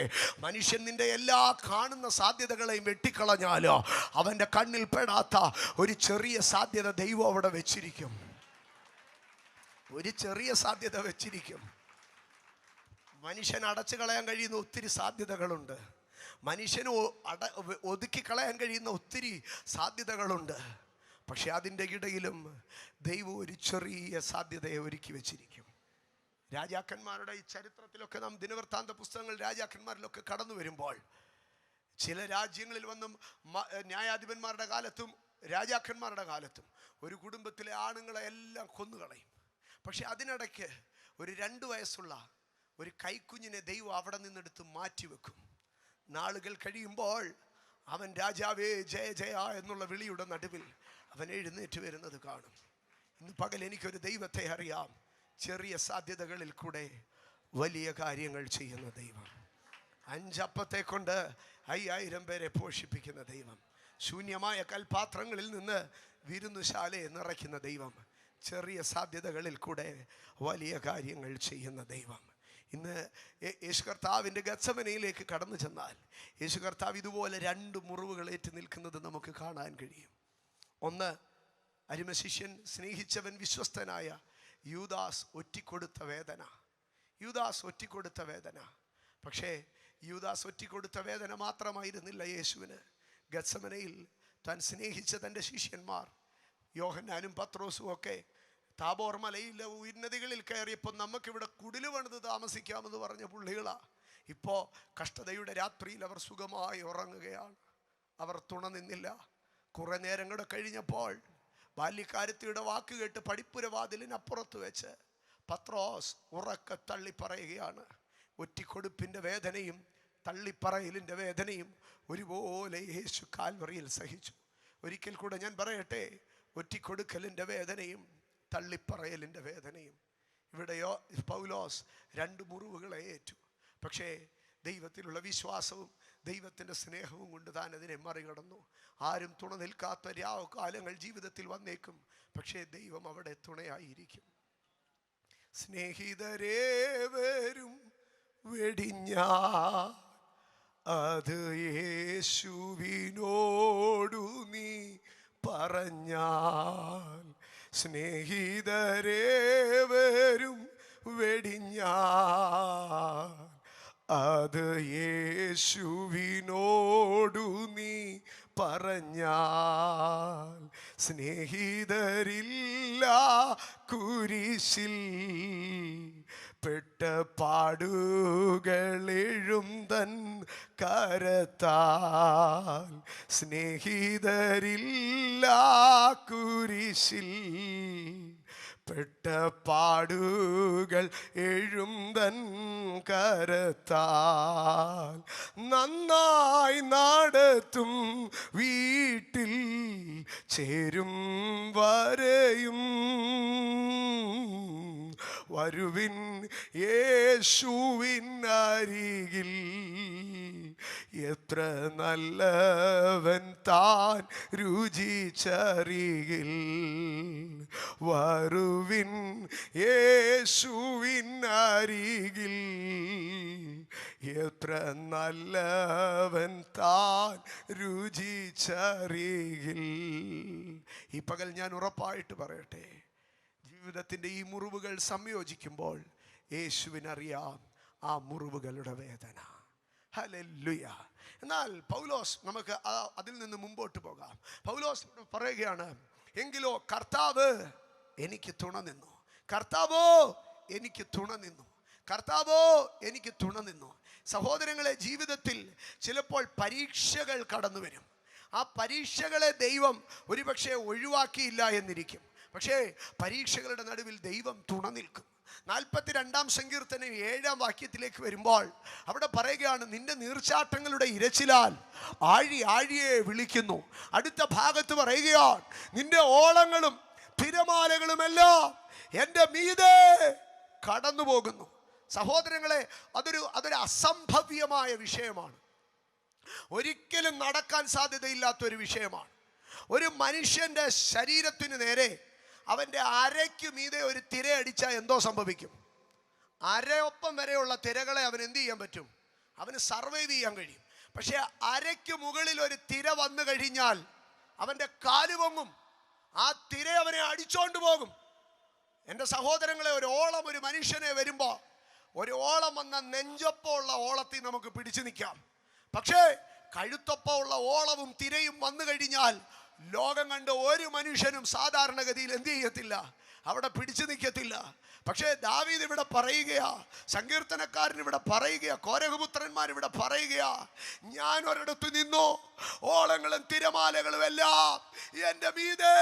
മനുഷ്യൻ നിന്റെ എല്ലാ കാണുന്ന സാധ്യതകളെയും വെട്ടിക്കളഞ്ഞാലോ അവൻ്റെ കണ്ണിൽ പെടാത്ത ഒരു ചെറിയ സാധ്യത ദൈവം അവിടെ വെച്ചിരിക്കും. ഒരു ചെറിയ സാധ്യത വെച്ചിരിക്കും. മനുഷ്യൻ അടച്ചു കളയാൻ കഴിയുന്ന ഒത്തിരി സാധ്യതകളുണ്ട്. മനുഷ്യന് ഒതുക്കി കളയാൻ കഴിയുന്ന ഒത്തിരി സാധ്യതകളുണ്ട്. പക്ഷെ അതിൻ്റെ ഇടയിലും ദൈവം ഒരു ചെറിയ സാധ്യതയെ ഒരുക്കി വെച്ചിരിക്കും. രാജാക്കന്മാരുടെ ഈ ചരിത്രത്തിലൊക്കെ നാം ദിനവൃത്താന്ത പുസ്തകങ്ങൾ രാജാക്കന്മാരിലൊക്കെ കടന്നു വരുമ്പോൾ, ചില രാജ്യങ്ങളിൽ വന്നും ന്യായാധിപന്മാരുടെ കാലത്തും രാജാക്കന്മാരുടെ കാലത്തും ഒരു കുടുംബത്തിലെ ആണുങ്ങളെ എല്ലാം കൊന്നുകളയും. പക്ഷെ അതിനിടയ്ക്ക് ഒരു 2 വയസ്സുള്ള ഒരു കൈക്കുഞ്ഞിനെ ദൈവം അവിടെ നിന്നെടുത്ത് മാറ്റിവെക്കും. നാളുകൾ കഴിയുമ്പോൾ അവൻ രാജാവേ ജയ ജയ എന്നുള്ള വിളിയുടെ നടുവിൽ അവൻ എഴുന്നേറ്റ് വരുന്നത് കാണും. ഇന്ന് പകൽ എനിക്കൊരു ദൈവത്തെ അറിയാം, ചെറിയ സാധ്യതകളിൽ കൂടെ വലിയ കാര്യങ്ങൾ ചെയ്യുന്ന ദൈവം. 5 അപ്പത്തെ കൊണ്ട് 5000 പേരെ പോഷിപ്പിക്കുന്ന ദൈവം. ശൂന്യമായ കൽപാത്രങ്ങളിൽ നിന്ന് വിരുന്നുശാലയെ നിറയ്ക്കുന്ന ദൈവം. ചെറിയ സാധ്യതകളിൽ കൂടെ വലിയ കാര്യങ്ങൾ ചെയ്യുന്ന ദൈവം. ഇന്ന് യേശു കർത്താവിൻ്റെ ഗത്സമനയിലേക്ക് കടന്നു ചെന്നാൽ യേശു കർത്താവ് ഇതുപോലെ 2 മുറിവുകൾ ഏറ്റു നിൽക്കുന്നത് നമുക്ക് കാണാൻ കഴിയും. ഒന്ന്, അരിമശിഷ്യൻ സ്നേഹിച്ചവൻ വിശ്വസ്തനായ യൂദാസ് ഒറ്റിക്കൊടുത്ത വേദന. യൂദാസ് ഒറ്റിക്കൊടുത്ത വേദന. പക്ഷേ യൂദാസ് ഒറ്റിക്കൊടുത്ത വേദന മാത്രമായിരുന്നില്ല യേശുവിന്. ഗത്സമനയിൽ താൻ സ്നേഹിച്ച തൻ്റെ ശിഷ്യന്മാർ യോഹന്നാനും പത്രോസും ഒക്കെ താബോർ മലയിലെ ഉന്നതികളിൽ കയറിയപ്പോൾ നമുക്കിവിടെ കുടില് പണിത് താമസിക്കാമെന്ന് പറഞ്ഞ പുള്ളികളാ. ഇപ്പോൾ കഷ്ടതയുടെ രാത്രിയിൽ അവർ സുഖമായി ഉറങ്ങുകയാണ്. അവർ തുണ നിന്നില്ല. കുറെ നേരം കൂടെ കഴിഞ്ഞപ്പോൾ ബാല്യക്കാരത്തിയുടെ വാക്ക് കേട്ട് പടിപ്പുരവാതിലിനപ്പുറത്ത് വെച്ച് പത്രോസ് ഉറക്കെ തള്ളിപ്പറയുകയാണ്. ഒറ്റിക്കൊടുപ്പിൻ്റെ വേദനയും തള്ളിപ്പറയലിൻ്റെ വേദനയും ഒരുപോലെ യേശു കാൽവറിയിൽ സഹിച്ചു. ഒരിക്കൽ കൂടെ ഞാൻ പറയട്ടെ, ഒറ്റിക്കൊടുക്കലിൻ്റെ വേദനയും തള്ളിപ്പറയലിൻ്റെ വേദനയും. ഇവിടെയോ പൗലോസ് 2 മുറിവുകളെ ഏറ്റു. പക്ഷേ ദൈവത്തിലുള്ള വിശ്വാസവും ദൈവത്തിൻ്റെ സ്നേഹവും കൊണ്ട് താൻ അതിനെ മറികടന്നു. ആരും തുണ നിൽക്കാത്ത കാലങ്ങൾ ജീവിതത്തിൽ വന്നേക്കും, പക്ഷേ ദൈവം അവിടെ തുണയായിരിക്കും. സ്നേഹിതരേവരും വെടിഞ്ഞ അത് യേശുവിനോടു നീ പറഞ്ഞാൽ, സ്നേഹിതരേവരും വെടിഞ്ഞാൽ അത് യേശുവിനോടു നീ പറഞ്ഞാൽ, സ്നേഹിതരില്ല കുരിശിൽ പെട്ട പാടുകളെഴും തൻ കരത്താൽ, സ്നേഹിതരില്ല കുരിശിൽ പെട്ട പാടുകൾ എഴുന്തൻ കരത്താൽ, നന്നായി നടത്തും വീട്ടിൽ ചേരും വരെയും വരുവിൻ യേശുവിൻ അരികിൽ, എത്ര നല്ലവൻ താൻ രുചിച്ചറികിൽ, വരുവിൻ യേശുവിൻ അരികിൽ, എത്ര നല്ലവൻ താൻ രുചിച്ചറികിൽ. ഈ പകൽ ഞാൻ ഉറപ്പായിട്ട് പറയട്ടെ, ജീവിതത്തിൻ്റെ ഈ മുറിവുകൾ സംയോജിക്കുമ്പോൾ യേശുവിനറിയാം ആ മുറിവുകളുടെ വേദന. ഹല്ലേലൂയ. എന്നാൽ പൗലോസ്, നമുക്ക് അതിൽ നിന്ന് മുമ്പോട്ട് പോകാം. പൗലോസ് പറയുകയാണ്, എങ്കിലോ കർത്താവ് എനിക്ക് തുണ നിന്നു, കർത്താവോ എനിക്ക് തുണ നിന്നു, കർത്താവോ എനിക്ക് തുണ നിന്നു. സഹോദരങ്ങളെ, ജീവിതത്തിൽ ചിലപ്പോൾ പരീക്ഷകൾ കടന്നു വരും. ആ പരീക്ഷകളെ ദൈവം ഒരുപക്ഷെ ഒഴിവാക്കിയില്ല എന്നിരിക്കും, പക്ഷേ പരീക്ഷകളുടെ നടുവിൽ ദൈവം തുണ നിൽക്കും. 42-ാം സങ്കീർത്തനം 7-ാം വാക്യത്തിലേക്ക് വരുമ്പോൾ അവിടെ പറയുകയാണ്, നിന്റെ നീർച്ചാട്ടങ്ങളുടെ ഇരച്ചിലാൽ ആഴി ആഴിയെ വിളിക്കുന്നു. അടുത്ത ഭാഗത്ത് പറയുകയാണ്, നിന്റെ ഓളങ്ങളും തിരമാലകളുമെല്ലാം എൻ്റെ മീതെ കടന്നു പോകുന്നു. സഹോദരങ്ങളെ, അതൊരു അസംഭവ്യമായ വിഷയമാണ്. ഒരിക്കലും നടക്കാൻ സാധ്യതയില്ലാത്തൊരു വിഷയമാണ്. ഒരു മനുഷ്യൻ്റെ ശരീരത്തിന് നേരെ അവൻ്റെ അരയ്ക്ക് മീതെ ഒരു തിരയടിച്ചാൽ എന്തോ സംഭവിക്കും? അരയൊപ്പം വരെയുള്ള തിരകളെ അവൻ എന്ത് ചെയ്യാൻ പറ്റും? അവന് സർവൈവ് ചെയ്യാൻ കഴിയും. പക്ഷെ അരയ്ക്ക് മുകളിൽ ഒരു തിര വന്നു കഴിഞ്ഞാൽ അവൻ്റെ കാല് പൊങ്ങും, ആ തിര അവനെ അടിച്ചോണ്ട് പോകും. എൻ്റെ സഹോദരങ്ങളെ, ഒരു ഓളം ഒരു മനുഷ്യനെ വരുമ്പോൾ, ഒരു ഓളം വന്ന നെഞ്ചൊപ്പമുള്ള ഓളത്തിൽ നമുക്ക് പിടിച്ചു നിൽക്കാം. പക്ഷേ കഴുത്തൊപ്പമുള്ള ഓളവും തിരയും വന്നു കഴിഞ്ഞാൽ ലോകം കണ്ട് ഒരു മനുഷ്യനും സാധാരണഗതിയിൽ എന്ത് ചെയ്യത്തില്ല, അവിടെ പിടിച്ചു നിൽക്കത്തില്ല. പക്ഷേ ദാവീദ് ഇവിടെ പറയുകയാ, സങ്കീർത്തനക്കാരൻ ഇവിടെ പറയുകയാ, കോരഹപുത്രന്മാർ ഇവിടെ പറയുകയാ, ഞാൻ ഒരിടത്ത് നിന്നു, ഓളങ്ങളും തിരമാലകളും എല്ലാം എൻ്റെ മീതെ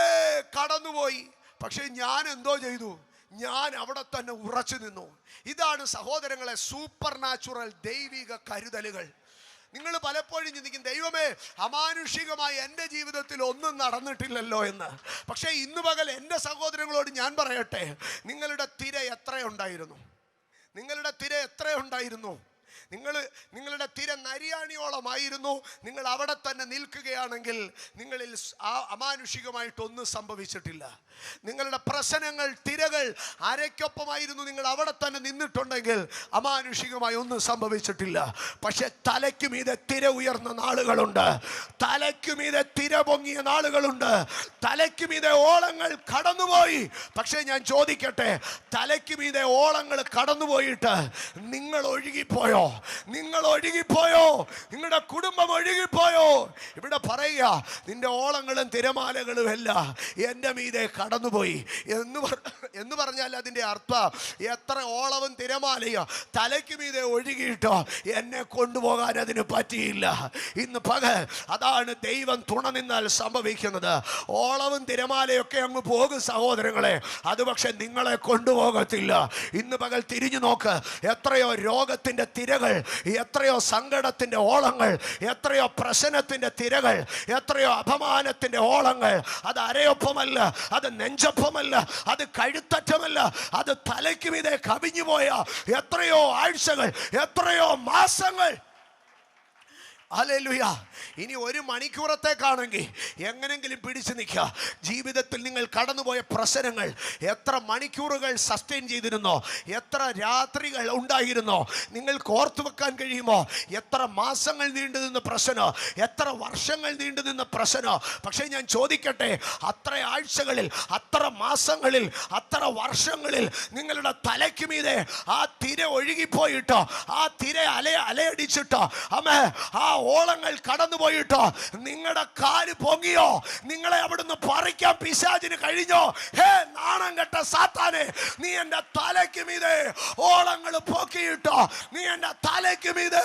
കടന്നുപോയി, പക്ഷെ ഞാൻ എന്തോ ചെയ്തു? ഞാൻ അവിടെ തന്നെ ഉറച്ചു നിന്നു. ഇതാണ് സഹോദരങ്ങളെ സൂപ്പർ നാച്ചുറൽ ദൈവിക കരുതലുകൾ. നിങ്ങൾ പലപ്പോഴും ചിന്തിക്കും, ദൈവമേ, അമാനുഷികമായി എൻ്റെ ജീവിതത്തിൽ ഒന്നും നടന്നിട്ടില്ലല്ലോ എന്ന്. പക്ഷേ ഇന്ന് പകൽ എൻ്റെ സഹോദരങ്ങളോട് ഞാൻ പറയട്ടെ, നിങ്ങളുടെ തിര എത്രയുണ്ടായിരുന്നു? നിങ്ങളുടെ തിര എത്രയുണ്ടായിരുന്നു? നിങ്ങളുടെ തിര നരിയാണിയോളമായിരുന്നു. നിങ്ങൾ അവിടെ തന്നെ നിൽക്കുകയാണെങ്കിൽ നിങ്ങളിൽ അമാനുഷികമായിട്ടൊന്നും സംഭവിച്ചിട്ടില്ല. നിങ്ങളുടെ പ്രശ്നങ്ങൾ, തിരകൾ അരയ്ക്കൊപ്പമായിരുന്നു. നിങ്ങൾ അവിടെ തന്നെ നിന്നിട്ടുണ്ടെങ്കിൽ അമാനുഷികമായി ഒന്നും സംഭവിച്ചിട്ടില്ല. പക്ഷെ തലയ്ക്ക് മീതെ തിര ഉയർന്ന നാളുകളുണ്ട്, തലയ്ക്ക് മീതെ തിര പൊങ്ങിയ നാളുകളുണ്ട്, തലയ്ക്ക് മീതെ ഓളങ്ങൾ കടന്നുപോയി. പക്ഷെ ഞാൻ ചോദിക്കട്ടെ, തലയ്ക്ക് മീതെ ഓളങ്ങൾ കടന്നുപോയിട്ട് നിങ്ങൾ ഒഴുകിപ്പോയോ? നിങ്ങൾ ഒഴുകിപ്പോയോ? നിങ്ങളുടെ കുടുംബം ഒഴുകിപ്പോയോ? ഇവിടെ പറയുക, നിന്റെ ഓളങ്ങളും തിരമാലകളും എല്ലാം എൻ്റെ മീതെ കടന്നുപോയി എന്ന് പറഞ്ഞാൽ അതിൻ്റെ അർത്ഥം, എത്ര ഓളവും തിരമാലയോ തലയ്ക്ക് മീതെ ഒഴുകിയിട്ടോ എന്നെ കൊണ്ടുപോകാൻ അതിന് പറ്റിയില്ല. ഇന്ന് പകൽ അതാണ് ദൈവം തുണ നിന്നാൽ സംഭവിക്കുന്നത്. ഓളവും തിരമാലയൊക്കെ അങ്ങ് പോകും സഹോദരങ്ങളെ, അത് പക്ഷെ നിങ്ങളെ കൊണ്ടുപോകത്തില്ല. ഇന്ന് പകൽ തിരിഞ്ഞു നോക്ക്, എത്രയോ രോഗത്തിൻ്റെ തിരകൾ തിരകൾ, എത്രയോ സങ്കടത്തിൻ്റെ ഓളങ്ങൾ, എത്രയോ പ്രശ്നത്തിൻ്റെ തിരകൾ, എത്രയോ അപമാനത്തിൻ്റെ ഓളങ്ങൾ. അത് അരയൊപ്പമല്ല, അത് നെഞ്ചൊപ്പമല്ല, അത് കഴുത്തറ്റമല്ല, അത് തലയ്ക്ക് മീതെ കവിഞ്ഞുപോയ എത്രയോ ആഴ്ചകൾ, എത്രയോ മാസങ്ങൾ. ഹല്ലേലൂയ. ഇനി ഒരു മണിക്കൂറത്തേക്കാണെങ്കിൽ എങ്ങനെങ്കിലും പിടിച്ചു നിൽക്കുക. ജീവിതത്തിൽ നിങ്ങൾ കടന്നുപോയ പ്രശ്നങ്ങൾ എത്ര മണിക്കൂറുകൾ സസ്റ്റെയിൻ ചെയ്തിരുന്നോ, എത്ര രാത്രികൾ ഉണ്ടായിരുന്നോ, നിങ്ങൾക്ക് ഓർത്തു വെക്കാൻ കഴിയുമോ? എത്ര മാസങ്ങൾ നീണ്ടു നിന്ന പ്രശ്നം, എത്ര വർഷങ്ങൾ നീണ്ടു നിന്ന പ്രശ്നം. പക്ഷേ ഞാൻ ചോദിക്കട്ടെ, അത്ര ആഴ്ചകളിൽ, അത്ര മാസങ്ങളിൽ, അത്ര വർഷങ്ങളിൽ നിങ്ങളുടെ തലയ്ക്ക് മീതെ ആ തിര ഒഴുകിപ്പോയിട്ടോ, ആ തിര അലയടിച്ചിട്ടോ, അമ്മേ ആ ഓളങ്ങൾ കടന്നുപോയിട്ടോ നിങ്ങളുടെ കാല് പൊങ്ങിയോ? നിങ്ങളെ അവിടുന്ന് പറിക്കാൻ പിശാചിന് കഴിഞ്ഞോ? ഹേ നാണം കെട്ട സാത്താനെ, നീ എന്റെ തലയ്ക്ക് മീതെ ഓളങ്ങൾ പോക്കിയിട്ടോ, നീ എന്റെ തലയ്ക്ക് മീതെ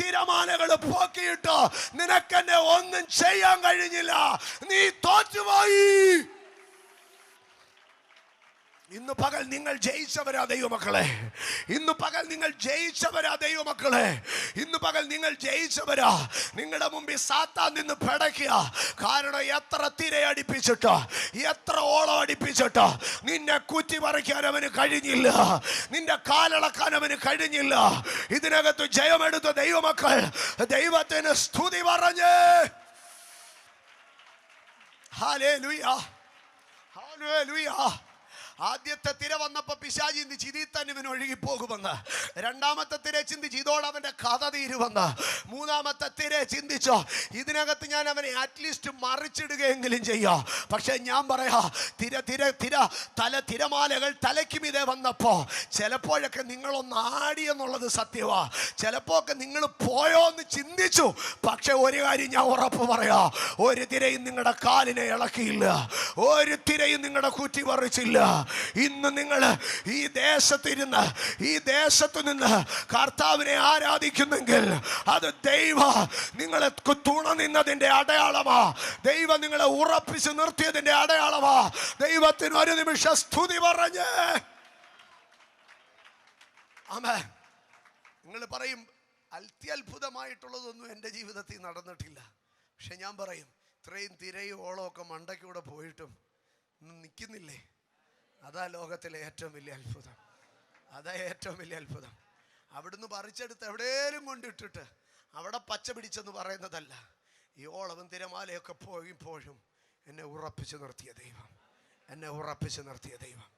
തിരമാലകൾ പോക്കിയിട്ടോ, നിനക്കെന്നെ ഒന്നും ചെയ്യാൻ കഴിഞ്ഞില്ല, നീ തോറ്റുപോയി. ഇന്ന് പകൽ നിങ്ങൾ ജയിച്ചവരാ ദൈവമക്കളെ. ഇന്ന് പകൽ നിങ്ങൾ ജയിച്ചവരാ ദൈവമക്കളെ. ഇന്ന് പകൽ നിങ്ങൾ ജയിച്ചവരാ. നിങ്ങളുടെ മുമ്പിൽ സാത്താൻ നിന്ന് പിടയ്ക്കുക. കാരണം എത്ര തിരയടിപ്പിച്ചിട്ടോ, എത്ര ഓളം അടിപ്പിച്ചിട്ടോ നിന്നെ കുറ്റി പറിക്കാൻ അവന് കഴിഞ്ഞില്ല, നിന്റെ കാലളക്കാൻ അവന് കഴിഞ്ഞില്ല. ഇതിനകത്ത് ജയമെടുത്ത ദൈവമക്കൾ ദൈവത്തിന് സ്തുതി പറഞ്ഞ് ഹല്ലേലൂയ, ഹല്ലേലൂയ. ആദ്യത്തെ തിര വന്നപ്പോ പിശാചി ചിന്തിച്ച് ഇതിൽ തന്നെ ഇവൻ ഒഴുകിപ്പോകുമെന്ന്. രണ്ടാമത്തെ തിര ചിന്തിച്ച് ഇതോടെ അവന്റെ കഥ തീരുമെന്ന്. മൂന്നാമത്തെ തിര ചിന്തിച്ചോ, ഇതിനകത്ത് ഞാൻ അവനെ അറ്റ്ലീസ്റ്റ് മറിച്ചിടുകയെങ്കിലും ചെയ്യാം. പക്ഷെ ഞാൻ പറയാ, തിരമാലകൾ തലയ്ക്ക് മീതെ വന്നപ്പോ ചിലപ്പോഴൊക്കെ നിങ്ങളൊന്ന് ആടിയെന്നുള്ളത് സത്യമാ. ചിലപ്പോ ഒക്കെ നിങ്ങൾ പോയോ എന്ന് ചിന്തിച്ചു. പക്ഷെ ഒരു കാര്യം ഞാൻ ഉറപ്പ് പറയാ, ഒരു തിരയും നിങ്ങളുടെ കാലിനെ ഇളക്കിയില്ല, ഒരു തിരയും നിങ്ങളുടെ കുറ്റി പറിച്ചില്ല. ഇന്ന് നിങ്ങൾ ഈ ദേശത്തിരുന്ന്, ഈ ദേശത്തു നിന്ന് കർത്താവിനെ ആരാധിക്കുന്നെങ്കിൽ അത് ദൈവം നിങ്ങളെ തുണ നിന്നതിന്റെ അടയാളമാ. ദൈവം നിങ്ങളെ ഉറപ്പിച്ച് നിർത്തിയതിന്റെ അടയാളമാ. ദൈവത്തിന് ഒരു നിമിഷം സ്തുതി പറഞ്ഞ് ആമേൻ. നിങ്ങൾ പറയും അത്ഭുതമായിട്ടുള്ളതൊന്നും എൻ്റെ ജീവിതത്തിൽ നടന്നിട്ടില്ല. പക്ഷെ ഞാൻ പറയും, ഇത്രയും തിരയും ഓളമൊക്കെ മണ്ടയ്ക്കൂടെ പോയിട്ടും നിൽക്കുന്നില്ലേ? അതാ ലോകത്തിലെ ഏറ്റവും വലിയ അത്ഭുതം. അതാ ഏറ്റവും വലിയ അത്ഭുതം. അവിടുന്ന് പറിച്ചെടുത്ത് എവിടെയും കൊണ്ടിട്ടിട്ട് അവിടെ പച്ച പിടിച്ചെന്ന് പറയുന്നതല്ല. ഈ ഓളവും തിരമാലയൊക്കെ പോയിപ്പോഴും എന്നെ ഉറപ്പിച്ച് നിർത്തിയ ദൈവം, എന്നെ ഉറപ്പിച്ച് നിർത്തിയ ദൈവം.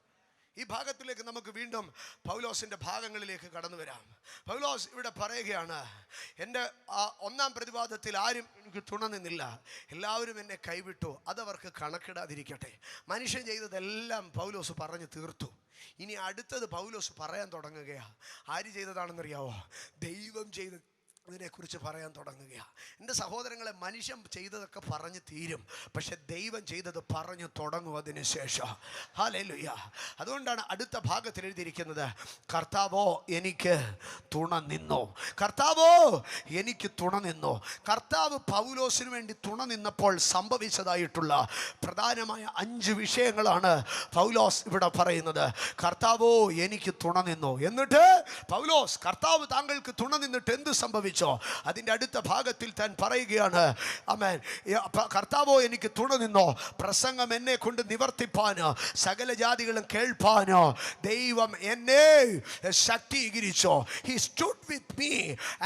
ഈ ഭാഗത്തിലേക്ക് നമുക്ക് വീണ്ടും പൗലോസിൻ്റെ ഭാഗങ്ങളിലേക്ക് കടന്നു വരാം. പൗലോസ് ഇവിടെ പറയുകയാണ്, എൻ്റെ ഒന്നാം പ്രതിവാദത്തിൽ ആരും എനിക്ക് തുണ നിന്നില്ല, എല്ലാവരും എന്നെ കൈവിട്ടു, അതവർക്ക് കണക്കിടാതിരിക്കട്ടെ. മനുഷ്യൻ ചെയ്തതെല്ലാം പൗലോസ് പറഞ്ഞു തീർത്തു. ഇനി അടുത്തത് പൗലോസ് പറയാൻ തുടങ്ങുകയാണ്. ആര് ചെയ്തതാണെന്നറിയാവോ? ദൈവം ഇതിനെക്കുറിച്ച് പറയാൻ തുടങ്ങുകയാണ്. എൻ്റെ സഹോദരങ്ങളെ, മനുഷ്യൻ ചെയ്തതൊക്കെ പറഞ്ഞു തീരും, പക്ഷെ ദൈവം ചെയ്തത് പറഞ്ഞു തുടങ്ങും അതിന് ശേഷം. ഹല്ലേലൂയ. അതുകൊണ്ടാണ് അടുത്ത ഭാഗത്തിൽ എഴുതിയിരിക്കുന്നത്, കർത്താവോ എനിക്ക് തുണ നിന്നു, കർത്താവോ എനിക്ക് തുണ നിന്നു. കർത്താവ് പൗലോസിന് വേണ്ടി തുണ നിന്നപ്പോൾ സംഭവിച്ചതായിട്ടുള്ള പ്രധാനമായ 5 വിഷയങ്ങളാണ് പൗലോസ് ഇവിടെ പറയുന്നത്. കർത്താവോ എനിക്ക് തുണ നിന്നു. എന്നിട്ട് പൗലോസ്, കർത്താവ് താങ്കൾക്ക് തുണ നിന്നിട്ട് എന്ത് സംഭവിച്ചു? അതിൻ്റെ അടുത്ത ഭാഗത്തിൽ താൻ പറയുകയാണ്, ആമേൻ, കർത്താവോ എനിക്ക് തുണ നിന്നോ, പ്രസംഗം എന്നെ കൊണ്ട് നിവർത്തിപ്പാനോ സകല ജാതികളും കേൾപ്പാനോ ദൈവം എന്നെ ശക്തീകരിച്ചോ. He stood with me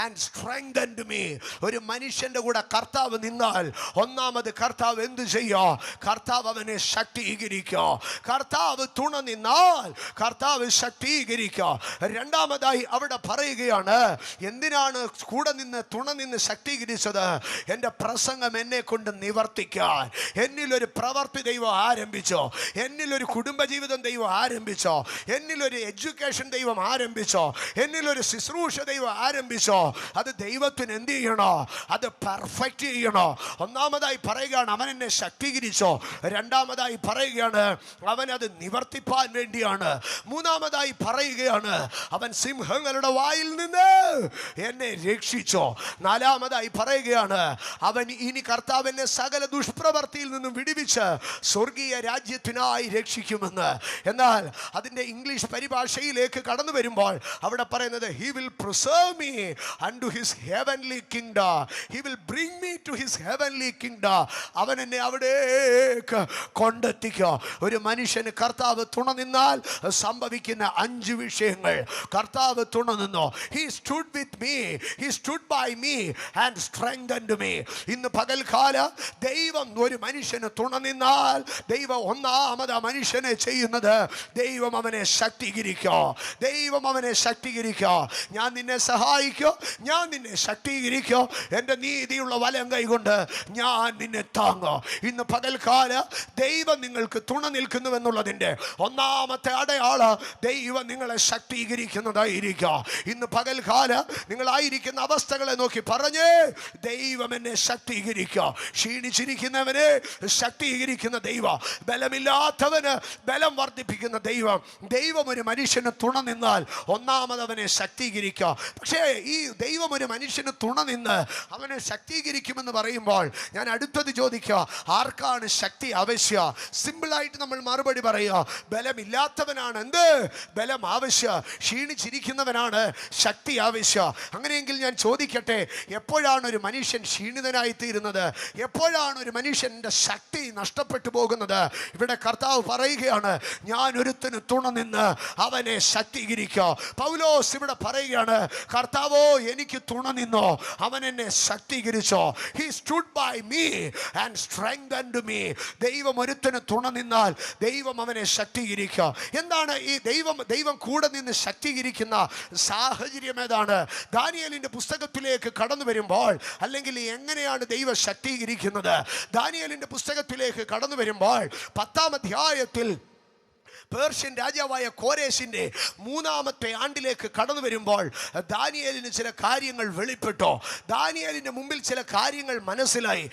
and strengthened me. ഒരു മനുഷ്യന്റെ കൂടെ കർത്താവ് നിന്നാൽ ഒന്നാമത് കർത്താവ് എന്ത് ചെയ്യോ? കർത്താവ് അവനെ ശക്തീകരിക്കോ. കർത്താവ് തുണ നിന്നാൽ കർത്താവ് ശക്തീകരിക്കോ. രണ്ടാമതായി അവിടെ പറയുകയാണ്, എന്തിനാണ് കൂടെ നിന്ന് തുണ നിന്ന് ശക്തീകരിച്ചത്? എൻ്റെ പ്രസംഗം എന്നെ കൊണ്ട് നിവർത്തിക്കാൻ. എന്നിലൊരു പ്രവർത്തി ദൈവം ആരംഭിച്ചോ, എന്നിലൊരു കുടുംബജീവിതം ദൈവം ആരംഭിച്ചോ, എന്നിലൊരു എഡ്യൂക്കേഷൻ ദൈവം ആരംഭിച്ചോ, എന്നിലൊരു ശുശ്രൂഷ ദൈവം ആരംഭിച്ചോ, അത് ദൈവത്തിന് എന്ത് ചെയ്യണോ? അത് പെർഫെക്റ്റ് ചെയ്യണോ. ഒന്നാമതായി പറയുകയാണ് അവൻ എന്നെ ശക്തീകരിച്ചോ. രണ്ടാമതായി പറയുകയാണ് അവൻ അത് നിവർത്തിപ്പാൻ വേണ്ടിയാണ്. മൂന്നാമതായി പറയുകയാണ് അവൻ സിംഹങ്ങളുടെ വായിൽ നിന്ന് എന്നെ രക്ഷിച്ചോ. നാലാമതായി പറയുകയാണ്, അവൻ ഇനി കർത്താവിനെ സകല ദുഷ്പ്രവർത്തിയിൽ നിന്നും വിടുവിച്ച് സ്വർഗീയ രാജ്യത്തിനായി രക്ഷിക്കുമെന്ന്. എന്നാൽ അതിൻ്റെ ഇംഗ്ലീഷ് പരിഭാഷയിലേക്ക് കടന്നു വരുമ്പോൾ അവിടെ പറയുന്നത്, he will preserve me unto his heavenly kingdom, he will bring me to his heavenly kingdom. അവൻ എന്നെ അവിടേക്ക് കൊണ്ടെത്തിക്കുക. ഒരു മനുഷ്യന് കർത്താവ് തുണ നിന്നാൽ സംഭവിക്കുന്ന 5 വിഷയങ്ങൾ. കർത്താവ് തുണ നിന്നോ, he stood with me, he stood by me and strengthened me. ഇന്ന് പകൽക്കാല ദൈവം ഒരു മനുഷ്യന് തുണ നിന്നാൽ ദൈവം ഒന്നാമത് ആ മനുഷ്യനെ ചെയ്യുന്നത്, ദൈവം അവനെ ശക്തീകരിക്കോ. ദൈവം അവനെ ശക്തീകരിക്കോ. ഞാൻ നിന്നെ സഹായിക്കോ, ഞാൻ നിന്നെ ശക്തീകരിക്കോ, എൻ്റെ നീതിയുള്ള വലം കൈകൊണ്ട് ഞാൻ നിന്നെ താങ്ങോ. ഇന്ന് പകൽക്കാല ദൈവം നിങ്ങൾക്ക് തുണ നിൽക്കുന്നുവെന്നുള്ളതിൻ്റെ ഒന്നാമത്തെ അടയാളം ദൈവം നിങ്ങളെ ശക്തീകരിക്കുന്നതായിരിക്കുക. ഇന്ന് പകൽക്കാല നിങ്ങളായിരിക്കുന്ന അവസ്ഥകളെ നോക്കി പറഞ്ഞേ, ദൈവം എന്നെ ശക്തീകരിക്കുക. ക്ഷീണിച്ചിരിക്കുന്നവനെ ശക്തീകരിക്കുന്ന ദൈവം, ബലമില്ലാത്തവന് ബലം വർദ്ധിപ്പിക്കുന്ന ദൈവം. ദൈവം ഒരു മനുഷ്യന് തുണ നിന്നാൽ ഒന്നാമത് അവനെ ശക്തീകരിക്കുക. പക്ഷേ ഈ ദൈവം ഒരു മനുഷ്യന് തുണ നിന്ന് അവനെ ശക്തീകരിക്കുമെന്ന് പറയുമ്പോൾ ഞാൻ അടുത്തത് ചോദിക്കുക, ആർക്കാണ് ശക്തി ആവശ്യം? സിമ്പിളായിട്ട് നമ്മൾ മറുപടി പറയുക, ബലമില്ലാത്തവനാണ് എന്ത് ബലം ആവശ്യം, ക്ഷീണിച്ചിരിക്കുന്നവനാണ് ശക്തി ആവശ്യം. അങ്ങനെയെങ്കിൽ ഞാൻ ചോദിക്കട്ടെ, എപ്പോഴാണ് ഒരു മനുഷ്യൻ ക്ഷീണിതനായി തീരുന്നത്? എപ്പോഴാണ് ഒരു മനുഷ്യൻ്റെ ശക്തി നഷ്ടപ്പെട്ടു പോകുന്നത്? ഇവിടെ കർത്താവ് പറയുകയാണ്, ഞാൻ ഒരുത്തന് തുണ നിന്ന് അവനെ ശക്തീകരിക്കുക. പൗലോസ് ഇവിടെ പറയുകയാണ്, കർത്താവോ എനിക്ക് തുണ നിന്നോ, അവൻ എന്നെ ശക്തീകരിച്ചോ. He stood by me and strengthened me. ദൈവം ഒരുത്തന് തുണ നിന്നാൽ ദൈവം അവനെ ശക്തീകരിക്കുക. എന്താണ് ഈ ദൈവം കൂടെ നിന്ന് ശക്തീകരിക്കുന്ന സാഹചര്യം? ഏതാണ്? ദാനിയേലിന്റെ പുസ്തകത്തിലേക്ക് കടന്നു വരുമ്പോൾ, അല്ലെങ്കിൽ എങ്ങനെയാണ് ദൈവം ശക്തീകരിക്കുന്നത്? ദാനിയേലിന്റെ പുസ്തകത്തിലേക്ക് കടന്നു വരുമ്പോൾ 10-ാം അധ്യായത്തിൽ പേർഷ്യൻ രാജാവായ കോരേശിൻ്റെ 3-ാമത്തെ ആണ്ടിലേക്ക് കടന്നു വരുമ്പോൾ ദാനിയേലിന് ചില കാര്യങ്ങൾ വെളിപ്പെട്ടു. ദാനിയേലിൻ്റെ മുമ്പിൽ ചില കാര്യങ്ങൾ മനസ്സിലായി.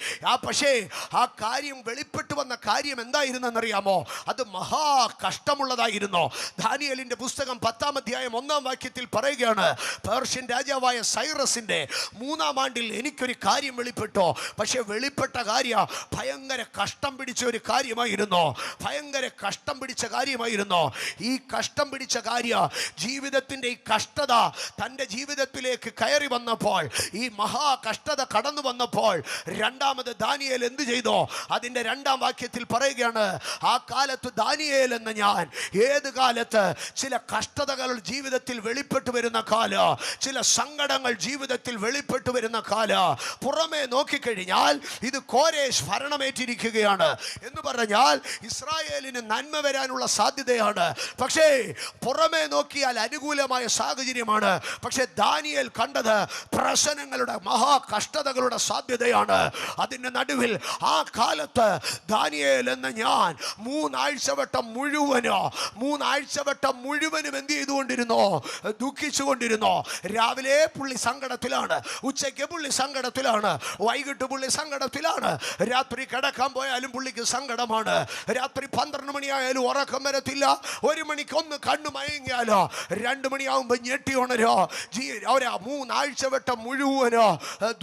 പക്ഷേ ആ കാര്യം വെളിപ്പെട്ടു വന്ന കാര്യം എന്തായിരുന്നെന്നറിയാമോ? അത് മഹാ കഷ്ടമുള്ളതായിരുന്നു. ദാനിയേലിൻ്റെ പുസ്തകം 10-ാം അധ്യായം 1-ാം വാക്യത്തിൽ പറയുകയാണ്, പേർഷ്യൻ രാജാവായ സൈറസിൻ്റെ 3-ാം ആണ്ടിൽ എനിക്കൊരു കാര്യം വെളിപ്പെട്ടു. പക്ഷേ വെളിപ്പെട്ട കാര്യം ഭയങ്കര കഷ്ടം പിടിച്ച ഒരു കാര്യമായിരുന്നു. ഭയങ്കര കഷ്ടം പിടിച്ച കാര്യമായിരുന്നു. ഈ കഷ്ടം പിടിച്ച കാര്യം, ജീവിതത്തിൻ്റെ ഈ കഷ്ടത തൻ്റെ ജീവിതത്തിലേക്ക് കയറി വന്നപ്പോൾ, ഈ മഹാ കഷ്ടത കടന്നു വന്നപ്പോൾ, രണ്ടാമത് ദാനിയേൽ എന്ത് ചെയ്തു? അതിൻ്റെ 2-ാം വാക്യത്തിൽ പറയുകയാണ്, ആ കാലത്ത് ദാനിയേൽ എന്ന ഞാൻ, ഏത് കാലത്ത്? ചില കഷ്ടതകൾ ജീവിതത്തിൽ വെളിപ്പെട്ടു വരുന്ന കാലം, ചില സങ്കടങ്ങൾ ജീവിതത്തിൽ വെളിപ്പെട്ടു വരുന്ന കാലം. പുറമേ നോക്കിക്കഴിഞ്ഞാൽ ഇത് കോരേശ് ഭരണമേറ്റിരിക്കുകയാണ് എന്ന് പറഞ്ഞാൽ ഇസ്രായേലിന് നന്മ വരാനുള്ള സാധ്യതയാണ്. പക്ഷേ പുറമേ നോക്കിയാൽ അനുകൂലമായ സാഹചര്യമാണ്. പക്ഷേ ദാനിയേൽ കണ്ടത് പ്രശ്നങ്ങളുടെ മഹാ കഷ്ടതകളുടെ സാധ്യതയാണ്. അതിൻ്റെ നടുവിൽ ആ കാലത്ത് ദാനിയേൽ എന്ന ഞാൻ 3 ആഴ്ചവട്ടം മുഴുവനും എന്ത് ചെയ്തുകൊണ്ടിരുന്നോ? ദുഃഖിച്ചുകൊണ്ടിരുന്നോ. രാവിലെ പുള്ളി സങ്കടത്തിലാണ്, ഉച്ചയ്ക്ക് പുള്ളി സങ്കടത്തിലാണ്, വൈകിട്ട് പുള്ളി സങ്കടത്തിലാണ്, രാത്രി കിടക്കാൻ പോയാലും പുള്ളിക്ക് സങ്കടമാണ്. രാത്രി 12 മണിയായാലും ഉറക്കം വരത്തില്ല. 1 മണിക്കൊന്ന് കണ്ണു മയങ്ങിയാലോ 2 മണിയാവുമ്പോൾ ഞെട്ടി ഉണരോ. 3 ആഴ്ചവട്ടം മുഴുവനോ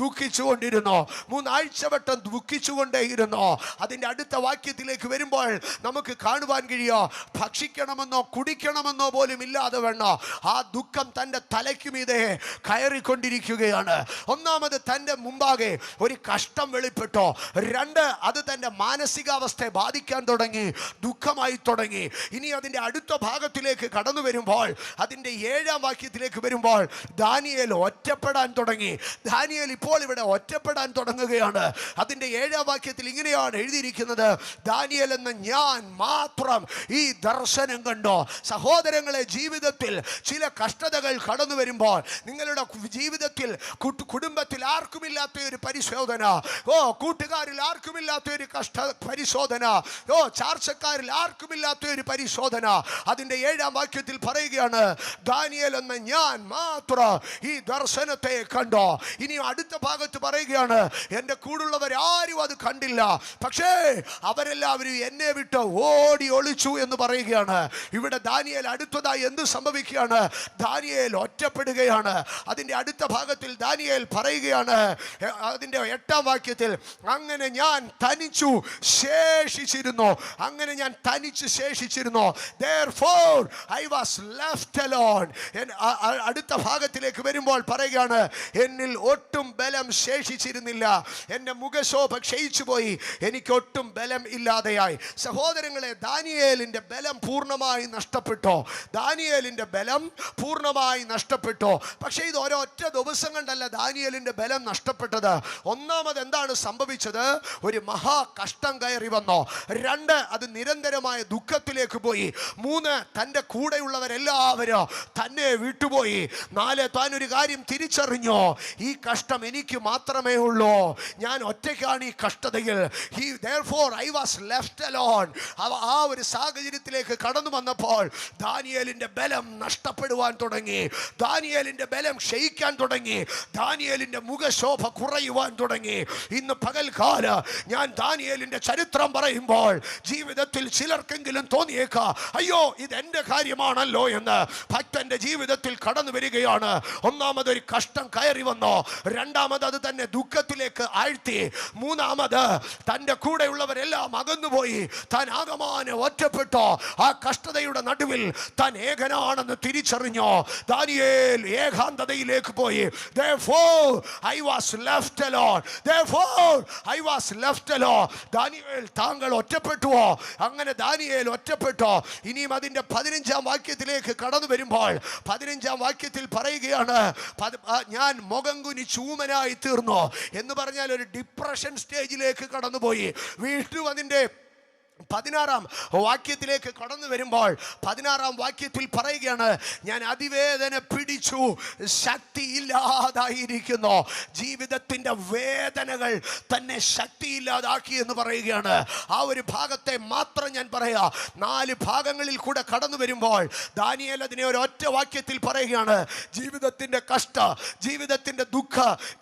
ദുഃഖിച്ചുകൊണ്ടിരുന്നോ. 3 ആഴ്ചവട്ടം ദുഃഖിച്ചുകൊണ്ടേയിരുന്നോ. അതിൻ്റെ അടുത്ത വാക്യത്തിലേക്ക് വരുമ്പോൾ നമുക്ക് കാണുവാൻ കഴിയോ, ഭക്ഷിക്കണമെന്നോ കുടിക്കണമെന്നോ പോലും ഇല്ലാതെ വേണോ ആ ദുഃഖം തൻ്റെ തലയ്ക്ക് മീതെ കയറിക്കൊണ്ടിരിക്കുകയാണ്. ഒന്നാമത് തൻ്റെ മുമ്പാകെ ഒരു കഷ്ടം വെളിപ്പെട്ടോ. 2, അത് തൻ്റെ മാനസികാവസ്ഥയെ ബാധിക്കാൻ തുടങ്ങി, ദുഃഖമായി തുടങ്ങി. ഇനി അതിൻ്റെ അടുത്ത ഭാഗത്തിലേക്ക് കടന്നു വരുമ്പോൾ, അതിൻ്റെ 7-ാം വാക്യത്തിലേക്ക് വരുമ്പോൾ ദാനിയേൽ ഒറ്റപ്പെടാൻ തുടങ്ങി. ദാനിയേൽ ഇപ്പോൾ ഇവിടെ ഒറ്റപ്പെടാൻ തുടങ്ങുകയാണ്. അതിൻ്റെ 7-ാം വാക്യത്തിൽ ഇങ്ങനെയാണ് എഴുതിയിരിക്കുന്നത്, ദാനിയേൽ എന്ന ഞാൻ മാത്രം ഈ ദർശനം കണ്ടോ. സഹോദരങ്ങളെ, ജീവിതത്തിൽ ചില കഷ്ടതകൾ കടന്നു വരുമ്പോൾ, നിങ്ങളുടെ ജീവിതത്തിൽ കുടുംബത്തിൽ ആർക്കുമില്ലാത്ത ഒരു പരിശോധന, കൂട്ടുകാരിൽ ആർക്കുമില്ലാത്ത ഒരു പരിശോധന, ചാർച്ചക്കാരിൽ ആർക്കുമില്ലാത്ത ഒരു പരിശോധന. അതിന്റെ 7-ാം വാക്യത്തിൽ പറയുകയാണ്, ദാനിയേൽ എന്ന ഞാൻ മാത്രം ഈ ദർശനത്തെ കണ്ടോ. ഇനി അടുത്ത ഭാഗത്ത് പറയുകയാണ്, എൻ്റെ കൂടുള്ളവരാരും അത് കണ്ടില്ല, പക്ഷേ അവരെല്ലാവരും എന്നെ വിട്ട് ഓടി ഒളിച്ചു എന്ന് പറയുകയാണ്. ഇവിടെ ദാനിയേൽ അടുത്തതായി എന്ത് സംഭവിക്കുകയാണ്? ദാനിയേൽ ഒറ്റപ്പെടുകയാണ്. അതിന്റെ അടുത്ത ഭാഗത്തിൽ ദാനിയേൽ പറയുകയാണ്, അതിന്റെ 8-ാം വാക്യത്തിൽ, അങ്ങനെ ഞാൻ തനിച്ചു ശേഷിച്ചിരുന്നു. അങ്ങനെ ഞാൻ തനിച്ച് ശേഷിച്ചിരുന്നു. Therefore I was left alone. അടുത്ത ഭാഗത്തിലേക്ക് വരുമ്പോൾ പറയുകയാണ്, എന്നിൽ ഒട്ടും ബലം ശേഷിച്ചിരുന്നില്ല. എൻ്റെ മുഖശോഭ ക്ഷയിച്ചു പോയി, എനിക്കൊട്ടും ബലം ഇല്ലാതെയായി. സഹോദരങ്ങളെ, ദാനിയേലിന്റെ ബലം പൂർണ്ണമായി നഷ്ടപ്പെട്ടു. ദാനിയേലിന്റെ ബലം പൂർണ്ണമായി നഷ്ടപ്പെട്ടു. പക്ഷേ ഇത് ഒരൊറ്റ ദിവസം കണ്ടല്ല ദാനിയേലിന്റെ ബലം നഷ്ടപ്പെട്ടത്. ഒന്നാമത് എന്താണ് സംഭവിച്ചത്? ഒരു മഹാ കഷ്ടം കയറി വന്നു. 2, അത് നിരന്തരമായ ദുഃഖത്തിലേക്ക് പോയി. 3, തൻ്റെ കൂടെയുള്ളവരെല്ലാവരും തന്നെ വിട്ടുപോയി. 4, താൻ ഒരു കാര്യം തിരിച്ചറിഞ്ഞു, ഈ കഷ്ടം എനിക്ക് മാത്രമേ ഉള്ളൂ, ഞാൻ ഒറ്റയ്ക്കാണ് ഈ കഷ്ടതയിൽ. Therefore I was left alone. ആ ഒരു സാഹചര്യത്തിലേക്ക് കടന്നു വന്നപ്പോൾ ദാനിയേലിന്റെ ബലം നഷ്ടപ്പെടുവാൻ തുടങ്ങി. ദാനിയേലിന്റെ ബലം ക്ഷയിക്കാൻ തുടങ്ങി. ദാനിയേലിന്റെ മുഖശോഭ കുറയുവാൻ തുടങ്ങി. ഇന്ന് പകൽക്കാല ഞാൻ ദാനിയേലിന്റെ ചരിത്രം പറയുമ്പോൾ ജീവിതത്തിൽ ചിലർക്കെങ്കിലും തോന്നിയേക്കാം, അയ്യോ ഇതെന്റെ കാര്യമാണല്ലോ എന്ന്. ഭക്തന്റെ ജീവിതത്തിൽ കടന്നു വരികയാണ്. ഒന്നാമതൊരു കഷ്ടം കയറി വന്നു. 2ാമത് അത് തന്നെ ദുഃഖത്തിലേക്ക് ആഴ്ത്തി. 3ാമത് തൻ്റെ കൂടെയുള്ളവരെല്ലാം അകന്നുപോയി. താൻ ആകമാനെ ഒറ്റപ്പെട്ടു. ആ കഷ്ടതയുടെ നടുവിൽ താൻ ഏകനാണെന്ന് തിരിച്ചറിഞ്ഞു. ദാനിയേൽ ഏകാന്തതയിലേക്ക് പോയി. Therefore I was left alone. Therefore I was left alone. Daniel, താങ്കൾ ഒറ്റപ്പെട്ടുവോ? അങ്ങനെ ദാനിയേൽ ഒറ്റപ്പെട്ടു. ഇനിയും അതിന്റെ 15-ാം വാക്യത്തിലേക്ക് കടന്നു വരുമ്പോൾ 15-ാം വാക്യത്തിൽ പറയുകയാണ്, ഞാൻ മുഖം കുനിച്ചൂമനായി തീർന്നു എന്ന് പറഞ്ഞാൽ ഒരു ഡിപ്രഷൻ സ്റ്റേജിലേക്ക് കടന്നുപോയി. വീണ്ടും അതിന്റെ 16-ാം വാക്യത്തിലേക്ക് കടന്നു വരുമ്പോൾ 16-ാം വാക്യത്തിൽ പറയുകയാണ്, ഞാൻ അതിവേദന പിടിച്ചു, ശക്തിയില്ലാതായിരിക്കുന്നു. ജീവിതത്തിന്റെ വേദനകൾ തന്നെ ശക്തിയില്ലാതാക്കി എന്ന് പറയുകയാണ്. ആ ഒരു ഭാഗത്തെ മാത്രം ഞാൻ പറയാ. 4 ഭാഗങ്ങളിൽ കൂടെ കടന്നു വരുമ്പോൾ ദാനിയേൽ അതിനെ ഒരൊറ്റ വാക്യത്തിൽ പറയുകയാണ്, ജീവിതത്തിന്റെ കഷ്ട, ജീവിതത്തിന്റെ ദുഃഖ,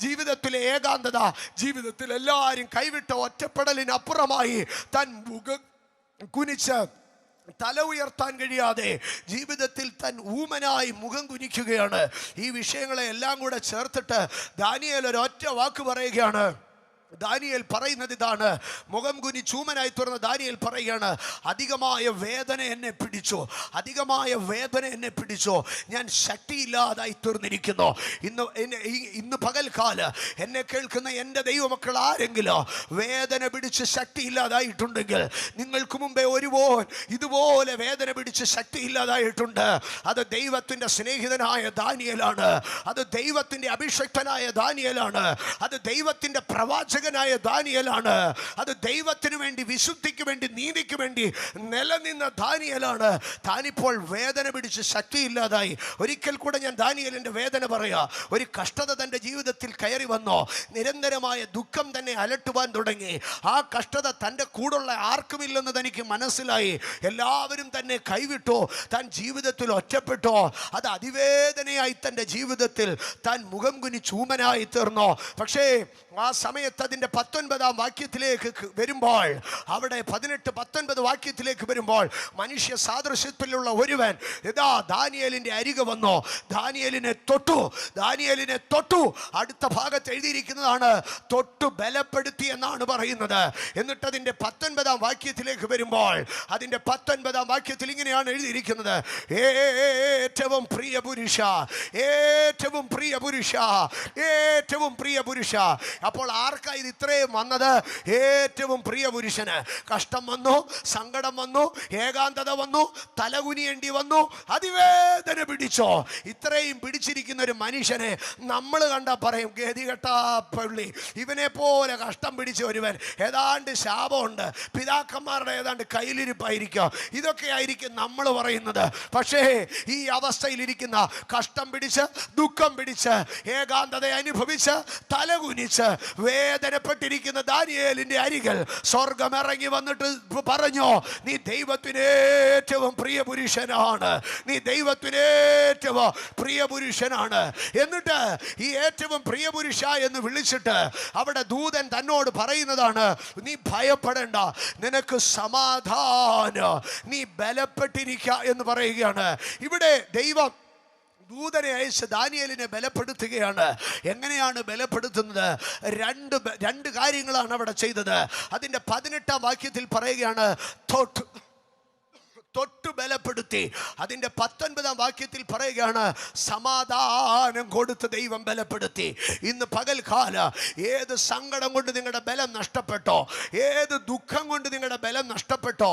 ജീവിതത്തിലെ ഏകാന്തത, ജീവിതത്തിൽ എല്ലാവരും കൈവിട്ട ഒറ്റപ്പെടലിനപ്പുറമായി താൻ കുനിച്ച് തല ഉയർത്താൻ കഴിയാതെ ജീവിതത്തിൽ താൻ ഊമനായി മുഖം കുനിക്കുകയാണ്. ഈ വിഷയങ്ങളെ എല്ലാം കൂടെ ചേർത്തിട്ട് ദാനിയേൽ ഒരൊറ്റ വാക്ക് പറയുകയാണ്. ദാനിയേൽ പറയുന്നത് ഇതാണ്, മുഖം കുനി ചൂമനായി തുറന്ന ദാനിയേൽ പറയുകയാണ്, അധികമായ വേദന എന്നെ പിടിച്ചു, അധികമായ വേദന എന്നെ പിടിച്ചു, ഞാൻ ശക്തിയില്ലാതായി തീർന്നിരിക്കുന്നു. ഇന്ന് പകൽക്കാല എന്നെ കേൾക്കുന്ന എൻ്റെ ദൈവമക്കൾ ആരെങ്കിലും വേദന പിടിച്ച് ശക്തിയില്ലാതായിട്ടുണ്ടെങ്കിൽ, നിങ്ങൾക്ക് മുമ്പേ ഇതുപോലെ വേദന പിടിച്ച് ശക്തിയില്ലാതായിട്ടുണ്ട്. അത് ദൈവത്തിൻ്റെ സ്നേഹിതനായ ദാനിയേലാണ്. അത് ദൈവത്തിൻ്റെ അഭിഷക്തനായ ദാനിയേലാണ്. അത് ദൈവത്തിൻ്റെ പ്രവാചകനായ ദാനിയേലാണ്. അത് ദൈവത്തിനു വേണ്ടി, വിശുദ്ധിക്ക് വേണ്ടി, നീതിക്ക് വേണ്ടി നിലനിന്ന ദാനിയേലാണ്. താനിപ്പോൾ വേദന പിടിച്ച് ശക്തിയില്ലാതായി. ഒരിക്കൽ കൂടെ ഞാൻ ദാനിയേലിന്റെ വേദന പറയാ. ഒരു കഷ്ടത തൻ്റെ ജീവിതത്തിൽ കയറി വന്നോ. നിരന്തരമായ ദുഃഖം തന്നെ അലട്ടുവാൻ തുടങ്ങി. ആ കഷ്ടത തൻ്റെ കൂടുള്ള ആർക്കുമില്ലെന്ന് തനിക്ക് മനസ്സിലായി. എല്ലാവരും തന്നെ കൈവിട്ടു. താൻ ജീവിതത്തിൽ ഒറ്റപ്പെട്ടോ. അത് അതിവേദനയായി തൻ്റെ ജീവിതത്തിൽ താൻ മുഖം കുനി ചൂമനായി തീർന്നോ. പക്ഷേ ആ സമയത്ത് അതിൻ്റെ 19-ാം വാക്യത്തിലേക്ക് വരുമ്പോൾ, അവിടെ 18-19 വാക്യത്തിലേക്ക് വരുമ്പോൾ മനുഷ്യ സാദൃശ്യത്തിലുള്ള ഒരുവൻ ഇതാ ദാനിയേലിന്റെ അരികെ വന്നു. ദാനിയേലിനെ തൊട്ടു. അടുത്ത ഭാഗത്ത് എഴുതിയിരിക്കുന്നതാണ്, തൊട്ടു ബലപ്പെടുത്തി എന്നാണ് പറയുന്നത്. എന്നിട്ട് അതിൻ്റെ 19-ാം വാക്യത്തിലേക്ക് വരുമ്പോൾ അതിൻ്റെ 19-ാം വാക്യത്തിൽ ഇങ്ങനെയാണ് എഴുതിയിരിക്കുന്നത്, ഏറ്റവും പ്രിയ പുരുഷ. അപ്പോൾ ആർക്കായി ഇത് ഇത്രയും വന്നത്? ഏറ്റവും പ്രിയ പുരുഷന്. കഷ്ടം വന്നു, സങ്കടം വന്നു, ഏകാന്തത വന്നു, തലകുനിയേണ്ടി വന്നു, അതിവേദന പിടിച്ചോ. ഇത്രയും പിടിച്ചിരിക്കുന്ന ഒരു മനുഷ്യനെ നമ്മൾ കണ്ടാൽ പറയും, ഗതികെട്ടാ പള്ളി, ഇവനെ പോലെ കഷ്ടം പിടിച്ച ഒരുവൻ, ഏതാണ്ട് ശാപമുണ്ട്, പിതാക്കന്മാരുടെ ഏതാണ്ട് കയ്യിലിരിപ്പായിരിക്കും, ഇതൊക്കെ ആയിരിക്കും നമ്മൾ പറയുന്നത്. പക്ഷേ ഈ അവസ്ഥയിലിരിക്കുന്ന, കഷ്ടം പിടിച്ച്, ദുഃഖം പിടിച്ച്, ഏകാന്തത അനുഭവിച്ച്, തലകുനിച്ച്, വേദന വേദനപ്പെട്ടിരിക്കുന്ന ദാനിയേലിന്റെ അരികിൽ സ്വർഗം ഇറങ്ങി വന്നിട്ട് പറഞ്ഞു, നീ ദൈവത്തിന് ഏറ്റവും പ്രിയ പുരുഷനാണ്, നീ ദൈവത്തിന് ഏറ്റവും പ്രിയ പുരുഷനാണ്. എന്നിട്ട് ഈ ഏറ്റവും പ്രിയ പുരുഷ എന്ന് വിളിച്ചിട്ട് അവിടെ ദൂതൻ തന്നോട് പറയുന്നതാണ്, നീ ഭയപ്പെടേണ്ട, നിനക്ക് സമാധാനം, നീ ബലപ്പെട്ടിരിക്ക എന്ന് പറയുകയാണ്. ഇവിടെ ദൈവം ദൂതനെ അയച്ച് ദാനിയേലിനെ ബലപ്പെടുത്തുകയാണ്. എങ്ങനെയാണ് ബലപ്പെടുത്തുന്നത്? രണ്ട് കാര്യങ്ങളാണ് അവിടെ ചെയ്തത്. അതിൻ്റെ 18-ാം വാക്യത്തിൽ പറയുകയാണ്, തൊട്ട് ബലപ്പെടുത്തി. അതിൻ്റെ 19-ാം വാക്യത്തിൽ പറയുകയാണ്, സമാധാനം കൊടുത്ത് ദൈവം ബലപ്പെടുത്തി. ഇന്ന് പകൽക്കാല ഏത് സങ്കടം കൊണ്ട് നിങ്ങളുടെ ബലം നഷ്ടപ്പെട്ടോ, ഏത് ദുഃഖം കൊണ്ട് നിങ്ങളുടെ ബലം നഷ്ടപ്പെട്ടോ,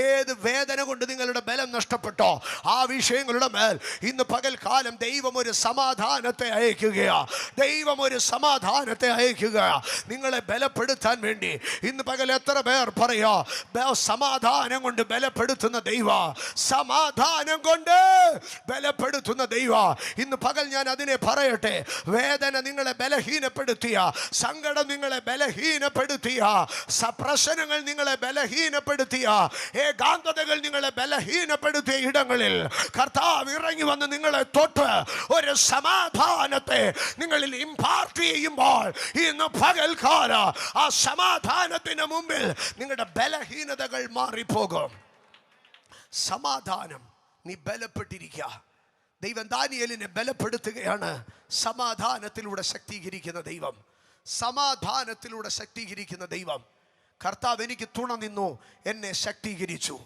ഏത് വേദന കൊണ്ട് നിങ്ങളുടെ ബലം നഷ്ടപ്പെട്ടോ, ആ വിഷയങ്ങളുടെ മേൽ ഇന്ന് പകൽക്കാലം ദൈവം ഒരു സമാധാനത്തെ അയക്കുകയാ. ദൈവം ഒരു സമാധാനത്തെ അയക്കുകയാ നിങ്ങളെ ബലപ്പെടുത്താൻ വേണ്ടി. ഇന്ന് പകൽ എത്ര പേർ പറയാ, സമാധാനം കൊണ്ട് ബലപ്പെടുത്തുന്ന ദൈവം, സമാധാനം കൊണ്ട് ബലപ്പെടുത്തുന്ന ദൈവ. ഇന്ന് പകൽ ഞാൻ അതിനെ പറയട്ടെ, വേദന നിങ്ങളെ ബലഹീനപ്പെടുത്തിയ, സങ്കടം നിങ്ങളെ ബലഹീനപ്പെടുത്തിയ, പ്രശ്നങ്ങൾ നിങ്ങളെ ബലഹീനപ്പെടുത്തിയ, ഏകാന്തതകൾ നിങ്ങളെ ബലഹീനപ്പെടുത്തിയ ഇടങ്ങളിൽ കർത്താവ് ഇറങ്ങി വന്ന് നിങ്ങളെ തൊട്ട് ഒരു സമാധാനത്തെ നിങ്ങളിൽ ഇംപാർട്ട് ചെയ്യുമ്പോൾ ഇന്ന് പകൽക്കാല ആ സമാധാനത്തിന് മുമ്പിൽ നിങ്ങളുടെ ബലഹീനതകൾ മാറിപ്പോകും. സമാധാനം, നീ ബലപ്പെട്ടിരിക്കുക. ദൈവം ദാനിയേലിനെ ബലപ്പെടുത്തുകയാണ്. സമാധാനത്തിലൂടെ ശക്തീകരിക്കുന്ന ദൈവം, സമാധാനത്തിലൂടെ ശക്തീകരിക്കുന്ന ദൈവം. കർത്താവ് എനിക്ക് തുണ നിന്നു, എന്നെ ശക്തീകരിച്ചു.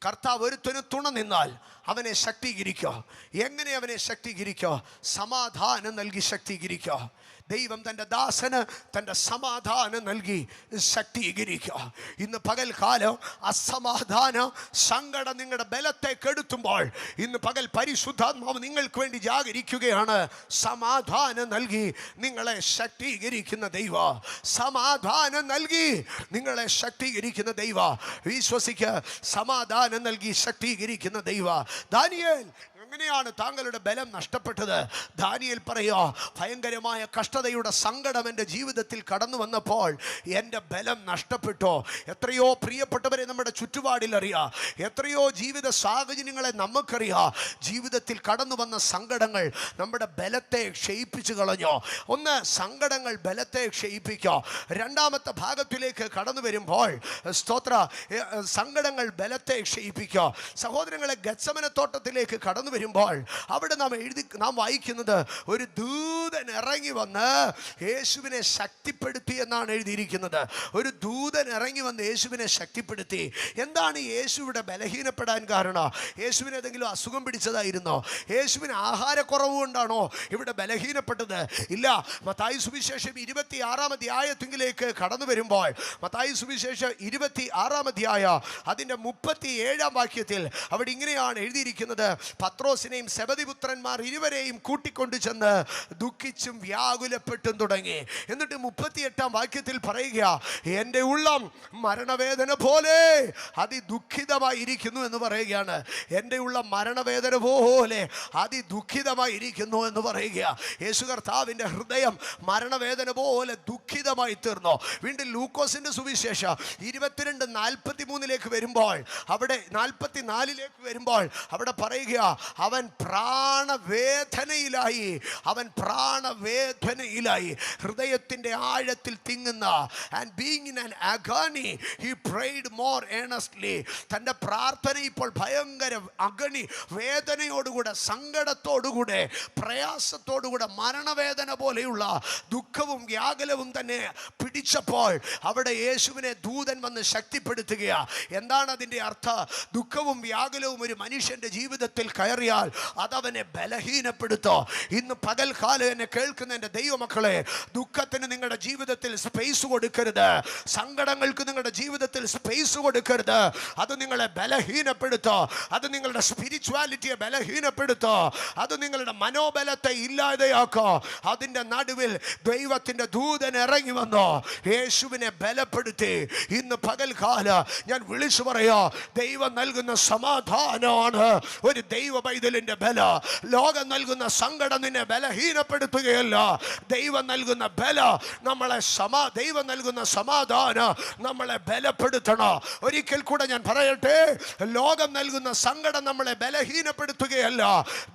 കർത്താവ് ഒരുത്തന് തുണ നിന്നാൽ അവനെ ശക്തീകരിക്കുക. എങ്ങനെ അവനെ ശക്തീകരിക്കുക? സമാധാനം നൽകി ശക്തീകരിക്കുക. ദൈവം തൻ്റെ ദാസന് തൻ്റെ സമാധാനം നൽകി ശക്തീകരിക്കുക. ഇന്ന് പകൽക്കാലം അസമാധാനം, സങ്കടം നിങ്ങളുടെ ബലത്തെ കെടുത്തുമ്പോൾ ഇന്ന് പകൽ പരിശുദ്ധാത്മാവ് നിങ്ങൾക്ക് വേണ്ടി ജാഗരിക്കുകയാണ്. സമാധാനം നൽകി നിങ്ങളെ ശക്തീകരിക്കുന്ന ദൈവ, സമാധാനം നൽകി നിങ്ങളെ ശക്തീകരിക്കുന്ന ദൈവ. വിശ്വസിക്കുക, സമാധാനം നൽകി ശക്തീകരിക്കുന്ന ദൈവ. ദാനിയേൽ, എങ്ങനെയാണ് താങ്കളുടെ ബലം നഷ്ടപ്പെട്ടത്? ദാനിയേൽ പറയാ, ഭയങ്കരമായ കഷ്ടതയുടെ സങ്കടം എൻ്റെ ജീവിതത്തിൽ കടന്നു വന്നപ്പോൾ എൻ്റെ ബലം നഷ്ടപ്പെട്ടു. എത്രയോ പ്രിയപ്പെട്ടവരെ നമ്മുടെ ചുറ്റുപാടിൽ അറിയാം, എത്രയോ ജീവിത സാഹചര്യങ്ങളെ നമുക്കറിയാം. ജീവിതത്തിൽ കടന്നു വന്ന സങ്കടങ്ങൾ നമ്മുടെ ബലത്തെ ക്ഷയിപ്പിച്ചു കളഞ്ഞോ? ഒന്ന്, സങ്കടങ്ങൾ ബലത്തെ ക്ഷയിപ്പിക്കുക. രണ്ടാമത്തെ ഭാഗത്തിലേക്ക് കടന്നു വരുമ്പോൾ സ്തോത്ര, സങ്കടങ്ങൾ ബലത്തെ ക്ഷയിപ്പിക്കുക. സഹോദരങ്ങളെ, ഗത്സമനത്തോട്ടത്തിലേക്ക് കടന്നു വരുമ്പോൾ അവിടെ നാം വായിക്കുന്നത്, ഒരു ദൂതൻ ഇറങ്ങി വന്ന് യേശുവിനെ ശക്തിപ്പെടുത്തി എന്നാണ് എഴുതിയിരിക്കുന്നത്. ഒരു ദൂതൻ ഇറങ്ങി വന്ന് യേശുവിനെ ശക്തിപ്പെടുത്തി. എന്താണ് യേശുവിടെ ബലഹീനപ്പെടാൻ കാരണം? യേശുവിന് ഏതെങ്കിലും അസുഖം പിടിച്ചതായിരുന്നോ? യേശുവിന് ആഹാരക്കുറവ് കൊണ്ടാണോ ഇവിടെ ബലഹീനപ്പെട്ടത്? ഇല്ല. മത്തായി സുവിശേഷം 26-ാം അധ്യായത്തിലേക്ക് കടന്നു വരുമ്പോൾ, മത്തായി സുവിശേഷം 26-ാം അധ്യായം അതിൻ്റെ 37-ാം വാക്യത്തിൽ അവിടെ ഇങ്ങനെയാണ് എഴുതിയിരിക്കുന്നത്, പത്രോസിനെയും സെബദിപുത്രന്മാർ ഇരുവരെയും കൂട്ടിക്കൊണ്ടു ചെന്ന് ദുഃഖിച്ചും വ്യാകുലപ്പെട്ടും തുടങ്ങി. എന്നിട്ട് 38-ാം വാക്യത്തിൽ പറയുക, എൻ്റെ ഉള്ളം മരണവേദന പോലെ അതിദുഃഖിതമായിരിക്കുന്നു എന്ന് പറയുകയാണ്. എൻ്റെ ഉള്ളം മരണവേദന പോലെ അതിദുഃഖിതമായിരിക്കുന്നു എന്ന് പറയുക. യേശു കർത്താവിൻ്റെ ഹൃദയം മരണവേദന പോലെ ദുഃഖിതമായി തീർന്നു. വീണ്ടും ലൂക്കോസിൻ്റെ സുവിശേഷം 22:43 വരുമ്പോൾ, അവിടെ 44 വരുമ്പോൾ അവിടെ പറയുക, അവൻ പ്രാണവേദനയിലായി, അവൻ പ്രാണവേദനയിലായി, ഹൃദയത്തിൻ്റെ ആഴത്തിൽ തിങ്ങുന്ന. and being in an agony he prayed more earnestly. തൻ്റെ പ്രാർത്ഥന ഇപ്പോൾ ഭയങ്കര അഗണി, വേദനയോടുകൂടെ, സങ്കടത്തോടുകൂടെ, പ്രയാസത്തോടുകൂടെ, മരണവേദന പോലെയുള്ള ദുഃഖവും വ്യാകുലവും തന്നെ പിടിച്ചപ്പോൾ അവിടെ യേശുവിനെ ദൂതൻ വന്ന് ശക്തിപ്പെടുത്തുകയാണ്. എന്താണ് അതിൻ്റെ അർത്ഥം? ദുഃഖവും വ്യാകുലവും ഒരു മനുഷ്യൻ്റെ ജീവിതത്തിൽ കയറിയാൽ അതവനെ ബലഹീനപ്പെടുത്തോ. ഇന്ന് പകൽക്കാലം എന്നെ കേൾക്കുന്ന എൻ്റെ ദൈവമക്കളെ, ദുഃഖത്തിന് നിങ്ങളുടെ ജീവിതത്തിൽ സ്പേസ് കൊടുക്കരുത്. സങ്കടങ്ങൾക്ക് നിങ്ങളുടെ ജീവിതത്തിൽ സ്പേസ് കൊടുക്കരുത്. അത് നിങ്ങളെ ബലഹീനപ്പെടുത്തോ. അത് നിങ്ങളുടെ സ്പിരിച്വാലിറ്റിയെ ബലഹീനപ്പെടുത്തോ. അത് നിങ്ങളുടെ മനോബലത്തെ ഇല്ലാതെയാക്കോ. അതിൻ്റെ നടുവിൽ ദൈവത്തിൻ്റെ ദൂതൻ ഇറങ്ങി വന്നോ യേശുവിനെ ബലപ്പെടുത്തി. ഇന്ന് പകൽക്കാലം ഞാൻ വിളിച്ചു പറയാ, ദൈവം നൽകുന്ന സമാധാനമാണ് ഒരു ദൈവ പൈതലിന്റെ ബല. ലോകം നൽകുന്ന സങ്കടം നിന്നെ ബലഹീനപ്പെടുത്തുകയല്ല. ദൈവം നൽകുന്ന ബല നമ്മളെ ദൈവം നൽകുന്ന സമാധാനം നമ്മളെ ബലപ്പെടുത്തണം. ഒരിക്കൽ കൂടെ ഞാൻ പറയട്ടെ, ലോകം നൽകുന്ന സങ്കടം നമ്മളെ ബലഹീനപ്പെടുത്തുകയല്ല,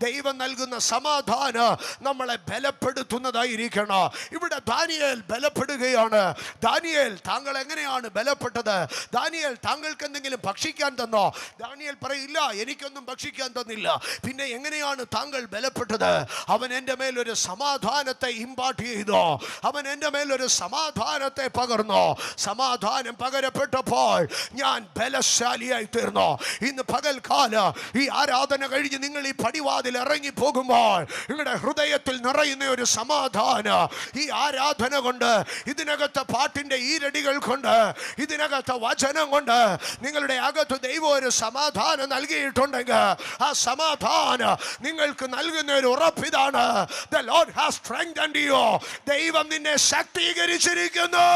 ദൈവം നൽകുന്ന സമാധാനം നമ്മളെ ബലപ്പെടുത്തുന്നതായിരിക്കണം. ഇവിടെ ദാനിയേൽ ബലപ്പെടുകയാണ്. ദാനിയേൽ, താങ്കൾ എങ്ങനെയാണ് ബലപ്പെട്ടത്? ദാനിയേൽ, താങ്കൾക്ക് എന്തെങ്കിലും ഭക്ഷിക്കാൻ തന്നോ? ദാനിയേൽ പറയില്ല, എനിക്കൊന്നും ഭക്ഷിക്കാൻ തന്നില്ല. പിന്നെ എങ്ങനെയാണ് താങ്കൾ ബലപ്പെട്ടത്? അവൻ എൻ്റെ മേലൊരു സമാധാനത്തെ ഇമ്പാർട്ട് ചെയ്തു. അവൻ എൻ്റെ മേലൊരു സമാധാനത്തെ പകർന്നു. സമാധാനം പകരപ്പെട്ടപ്പോൾ ഞാൻ ബലശാലിയായി തീർന്നു. ഇന്ന് പകൽക്കാലം ഈ ആരാധന കഴിഞ്ഞ് നിങ്ങൾ ഈ പടിവാതിൽ ഇറങ്ങി പോകുമ്പോൾ നിങ്ങളുടെ ഹൃദയത്തിൽ നിറയുന്ന ഒരു സമാധാനം ഈ ആരാധന കൊണ്ട്, ഇതിനകത്ത് പാട്ടിന്റെ ഈരടികൾ കൊണ്ട്, ഇതിനകത്ത് വചനം കൊണ്ട് നിങ്ങളുടെ അകത്ത് ദൈവം ഒരു സമാധാനം നൽകിയിട്ടുണ്ടെങ്കിൽ ആ സമാധാനം നിങ്ങൾക്ക് നൽകുന്ന ഒരു ഉറപ്പിതാണ്. The Lord has strengthened you. ദൈവം നിന്നെ ശക്തീകരിച്ചിരിക്കുന്നു.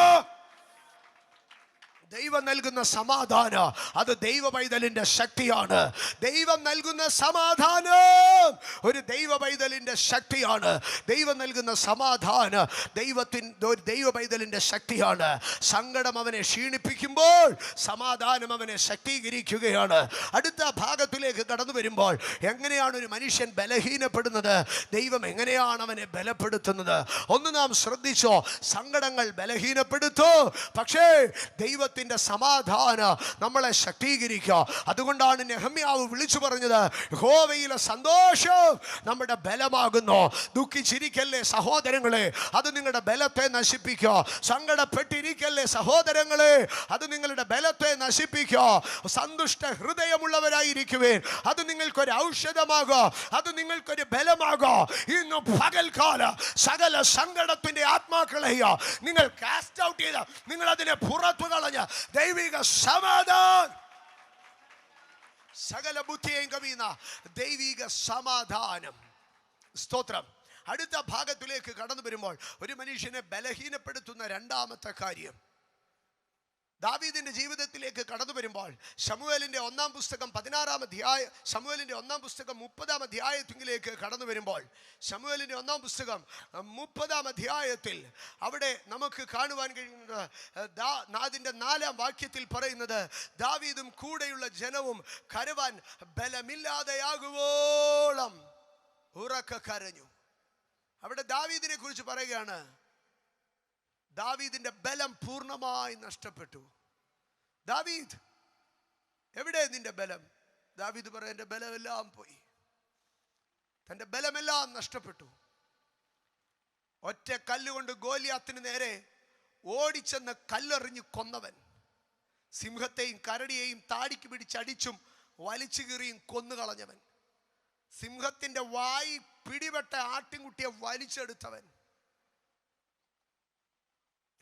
ദൈവം നൽകുന്ന സമാധാനം അത് ദൈവ പൈതലിന്റെ ശക്തിയാണ്. ദൈവം നൽകുന്ന സമാധാനം ഒരു ദൈവ പൈതലിന്റെ ശക്തിയാണ്. ദൈവം നൽകുന്ന സമാധാനം ദൈവ പൈതലിന്റെ ശക്തിയാണ്. സങ്കടം അവനെ ക്ഷീണിപ്പിക്കുമ്പോൾ സമാധാനം അവനെ ശക്തീകരിക്കുകയാണ്. അടുത്ത ഭാഗത്തിലേക്ക് കടന്നു വരുമ്പോൾ എങ്ങനെയാണ് ഒരു മനുഷ്യൻ ബലഹീനപ്പെടുന്നത്? ദൈവം എങ്ങനെയാണ് അവനെ ബലപ്പെടുത്തുന്നത്? ഒന്ന് നാം ശ്രദ്ധിച്ചോ. സങ്കടങ്ങൾ ബലഹീനപ്പെടുത്തു, പക്ഷേ ദൈവത്തിന്റെ സമാധാനം നമ്മളെ ശക്തീകരിക്കുക. അതുകൊണ്ടാണ് നെഹമ്യാവ് വിളിച്ചു പറഞ്ഞത്, യഹോവയിലെ സന്തോഷം നമ്മുടെ ബലമാകുന്നു. ദുഃഖിച്ചിരിക്കല്ലേ സഹോദരങ്ങളെ, അത് നിങ്ങളുടെ ബലത്തെ നശിപ്പിക്കുക. സങ്കടപ്പെട്ടിരിക്കല്ലേ സഹോദരങ്ങളെ, അത് നിങ്ങളുടെ ബലത്തെ നശിപ്പിക്കുക. സന്തുഷ്ട ഹൃദയമുള്ളവരായിരിക്കുവേൻ, അത് നിങ്ങൾക്കൊരു ഔഷധമാകുക, അത് നിങ്ങൾക്കൊരു ബലമാകുക. ഇന്ന് പകൽക്കാല സകല സങ്കടത്തിന്റെ ആത്മാക്കളെയോ നിങ്ങൾ കാസ്റ്റ് ഔട്ട് ചെയ്ത, നിങ്ങൾ അതിനെ പുറത്തു കളഞ്ഞ ദൈവിക സമാധാനം, സകല ബുദ്ധിയെയും കവിയുന്ന ദൈവിക സമാധാനം. സ്തോത്രം. അടുത്ത ഭാഗത്തിലേക്ക് കടന്നു വരുമ്പോൾ ഒരു മനുഷ്യനെ ബലഹീനപ്പെടുത്തുന്ന രണ്ടാമത്തെ കാര്യം, ദാവീദിന്റെ ജീവിതത്തിലേക്ക് കടന്നു വരുമ്പോൾ ശമൂവേലിന്റെ ഒന്നാം പുസ്തകം 16-ാം അധ്യായം, ശമൂവേലിന്റെ ഒന്നാം പുസ്തകം 30-ാം അധ്യായത്തിലേക്ക് കടന്നു വരുമ്പോൾ ശമൂവേലിന്റെ ഒന്നാം പുസ്തകം 30-ാം അധ്യായത്തിൽ അവിടെ നമുക്ക് കാണുവാൻ കഴിയുന്നത് അതിന്റെ 4-ാം വാക്യത്തിൽ പറയുന്നത്, ദാവീദും കൂടെയുള്ള ജനവും കരവാൻ ബലമില്ലാതെയാകുവോളം ഉറക്കെ കരഞ്ഞു. അവിടെ ദാവീദിനെ കുറിച്ച് പറയുകയാണ്, ദാവീദിന്റെ ബലം പൂർണ്ണമായി നഷ്ടപ്പെട്ടു. ദാവീദ്, എവിടെ നിന്റെ ബലം? ദാവീദ് പറയാൻ, എൻ്റെ ബലമെല്ലാം പോയി. തൻ്റെ ബലമെല്ലാം നഷ്ടപ്പെട്ടു. ഒറ്റ കല്ലുകൊണ്ട് ഗോലിയാത്തിന് നേരെ ഓടിച്ചെന്ന് കല്ലെറിഞ്ഞ് കൊന്നവൻ, സിംഹത്തെയും കരടിയെയും താടിക്ക് പിടിച്ചടിച്ചും വലിച്ചു കീറിയും കൊന്നുകളഞ്ഞവൻ, സിംഹത്തിന്റെ വായി പിടിപെട്ട ആട്ടിൻകുട്ടിയെ വലിച്ചെടുത്തവൻ,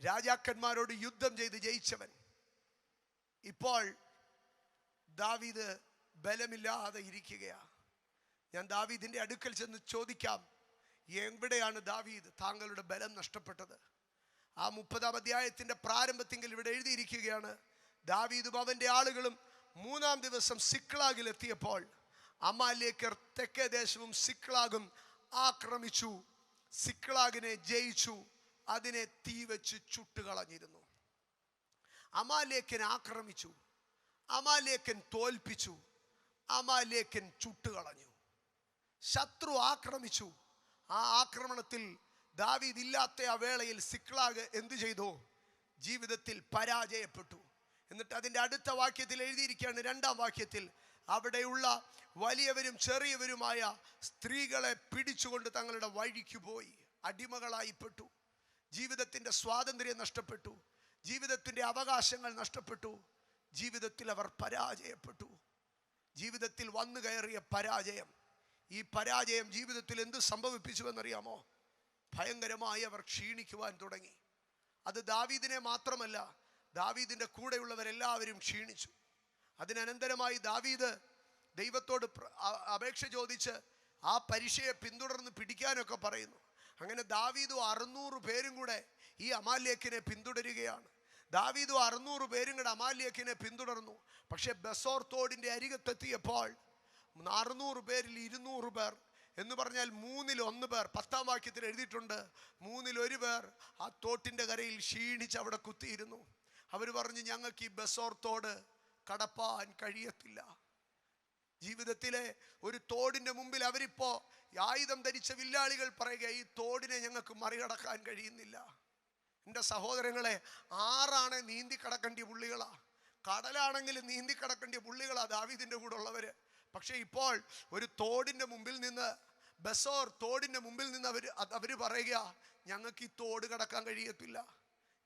രാജാക്കന്മാരോട് യുദ്ധം ചെയ്ത് ജയിച്ചവൻ. ഇപ്പോൾ ദാവീദ് ബലമില്ലാതെ ഇരിക്കുകയാ. ഞാൻ ദാവീദിന്റെ അടുക്കൽ ചെന്ന് ചോദിക്കാം, എവിടെയാണ് ദാവീദ് താങ്കളുടെ ബലം നഷ്ടപ്പെട്ടത്? ആ 30-ാം അധ്യായത്തിന്റെ പ്രാരംഭത്തിൽ ഇവിടെ എഴുതിയിരിക്കുകയാണ്, ദാവീദും അവന്റെ ആളുകളും 3-ാം ദിവസം സിക്ലാഗിൽ എത്തിയപ്പോൾ അമാലേക്യർ തെക്കേ ദേശവും സിക്ലാഗും ആക്രമിച്ചു. സിക്ലാഗിനെ ജയിച്ചു, അതിനെ തീ വെച്ച് ചുട്ടുകളഞ്ഞിരുന്നു. അമാലേക്യൻ ആക്രമിച്ചു, അമാലേക്യൻ തോൽപ്പിച്ചു, അമാലേക്യൻ ചുട്ടുകളഞ്ഞു. ശത്രു ആക്രമിച്ചു. ആ ആക്രമണത്തിൽ ദാവീദ് ഇല്ലാത്ത ആ വേളയിൽ സിക്ലാഗ് എന്തു ചെയ്തു? ജീവിതത്തിൽ പരാജയപ്പെട്ടു. എന്നിട്ട് അതിൻ്റെ അടുത്ത വാക്യത്തിൽ എഴുതിയിരിക്കുകയാണ്, 2-ാം വാക്യത്തിൽ, അവിടെയുള്ള വലിയവരും ചെറിയവരുമായ സ്ത്രീകളെ പിടിച്ചുകൊണ്ട് തങ്ങളുടെ വഴിക്ക് പോയി അടിമകളായിപ്പെട്ടു. ജീവിതത്തിൻ്റെ സ്വാതന്ത്ര്യം നഷ്ടപ്പെട്ടു, ജീവിതത്തിൻ്റെ അവകാശങ്ങൾ നഷ്ടപ്പെട്ടു, ജീവിതത്തിൽ അവർ പരാജയപ്പെട്ടു. ജീവിതത്തിൽ വന്നു കയറിയ പരാജയം, ഈ പരാജയം ജീവിതത്തിൽ എന്ത് സംഭവിപ്പിച്ചുവെന്നറിയാമോ? ഭയങ്കരമായി അവർ ക്ഷീണിക്കുവാൻ തുടങ്ങി. അത് ദാവീദിനെ മാത്രമല്ല, ദാവീദിൻ്റെ കൂടെയുള്ളവരെല്ലാവരും ക്ഷീണിച്ചു. അതിനനന്തരമായി ദാവീദ് ദൈവത്തോട് അപേക്ഷ ചോദിച്ച് ആ പരീക്ഷയെ പിന്തുടർന്ന് പിടിക്കാനൊക്കെ പറയുന്നു. അങ്ങനെ ദാവീദും 600 പേരും കൂടെ ഈ അമാലേക്കിനെ പിന്തുടരുകയാണ്. ദാവീദും 600 പേരും കൂടെ അമാലേക്കിനെ പിന്തുടർന്നു. പക്ഷെ ബസോർ തോടിൻ്റെ അരികത്തെത്തിയപ്പോൾ 600 പേരിൽ 200 പേർ എന്ന് പറഞ്ഞാൽ 1/3 പേർ. 10-ാം വാക്യത്തിൽ എഴുതിയിട്ടുണ്ട്, 1/3 പേർ ആ തോട്ടിൻ്റെ കരയിൽ ക്ഷീണിച്ച് അവിടെ കുത്തിയിരുന്നു. അവർ പറഞ്ഞു, ഞങ്ങൾക്ക് ഈ ബെസോർ തോട് കടപ്പാൻ കഴിയത്തില്ല. ജീവിതത്തിലെ ഒരു തോടിൻ്റെ മുമ്പിൽ അവരിപ്പോൾ ആയുധം ധരിച്ച വില്ലാളികൾ പറയുക, ഈ തോടിനെ ഞങ്ങൾക്ക് മറികടക്കാൻ കഴിയുന്നില്ല. എൻ്റെ സഹോദരങ്ങളെ, ആറാണ് നീന്തി കടക്കേണ്ടിയ പുള്ളികളാ, കടലാണെങ്കിൽ നീന്തി കടക്കേണ്ടിയ പുള്ളികളാ ദാവീദിൻ്റെ കൂടെ ഉള്ളവര്. പക്ഷെ ഇപ്പോൾ ഒരു തോടിൻ്റെ മുമ്പിൽ നിന്ന്, ബെസോർ തോടിൻ്റെ മുമ്പിൽ നിന്ന് അവർ പറയുക, ഞങ്ങൾക്ക് ഈ തോട് കടക്കാൻ കഴിയത്തില്ല,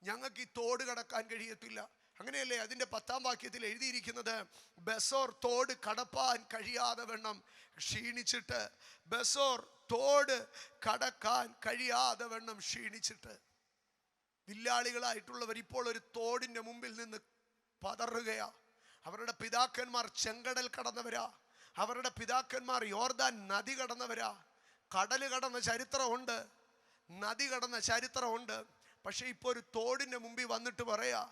ഞങ്ങൾക്ക് ഈ തോട് കടക്കാൻ കഴിയത്തില്ല. അങ്ങനെയല്ലേ അതിൻ്റെ 10-ാം വാക്യത്തിൽ എഴുതിയിരിക്കുന്നത്, ബെസോർ തോട് കടപ്പാൻ കഴിയാതെ വണ്ണം ക്ഷീണിച്ചിട്ട്, ബെസോർ തോട് കടക്കാൻ കഴിയാതെ വണ്ണം ക്ഷീണിച്ചിട്ട്. വില്ലാളികളായിട്ടുള്ളവർ ഇപ്പോൾ ഒരു തോടിൻ്റെ മുമ്പിൽ നിന്ന് പതറുകയാ. അവരുടെ പിതാക്കന്മാർ ചെങ്കടൽ കടന്നവരാ, അവരുടെ പിതാക്കന്മാർ യോർദാൻ നദി കടന്നവരാ. കടല് കടന്ന ചരിത്രമുണ്ട്, നദി കടന്ന ചരിത്രമുണ്ട്. പക്ഷെ ഇപ്പോൾ ഒരു തോടിൻ്റെ മുമ്പിൽ വന്നിട്ട് പറയാ,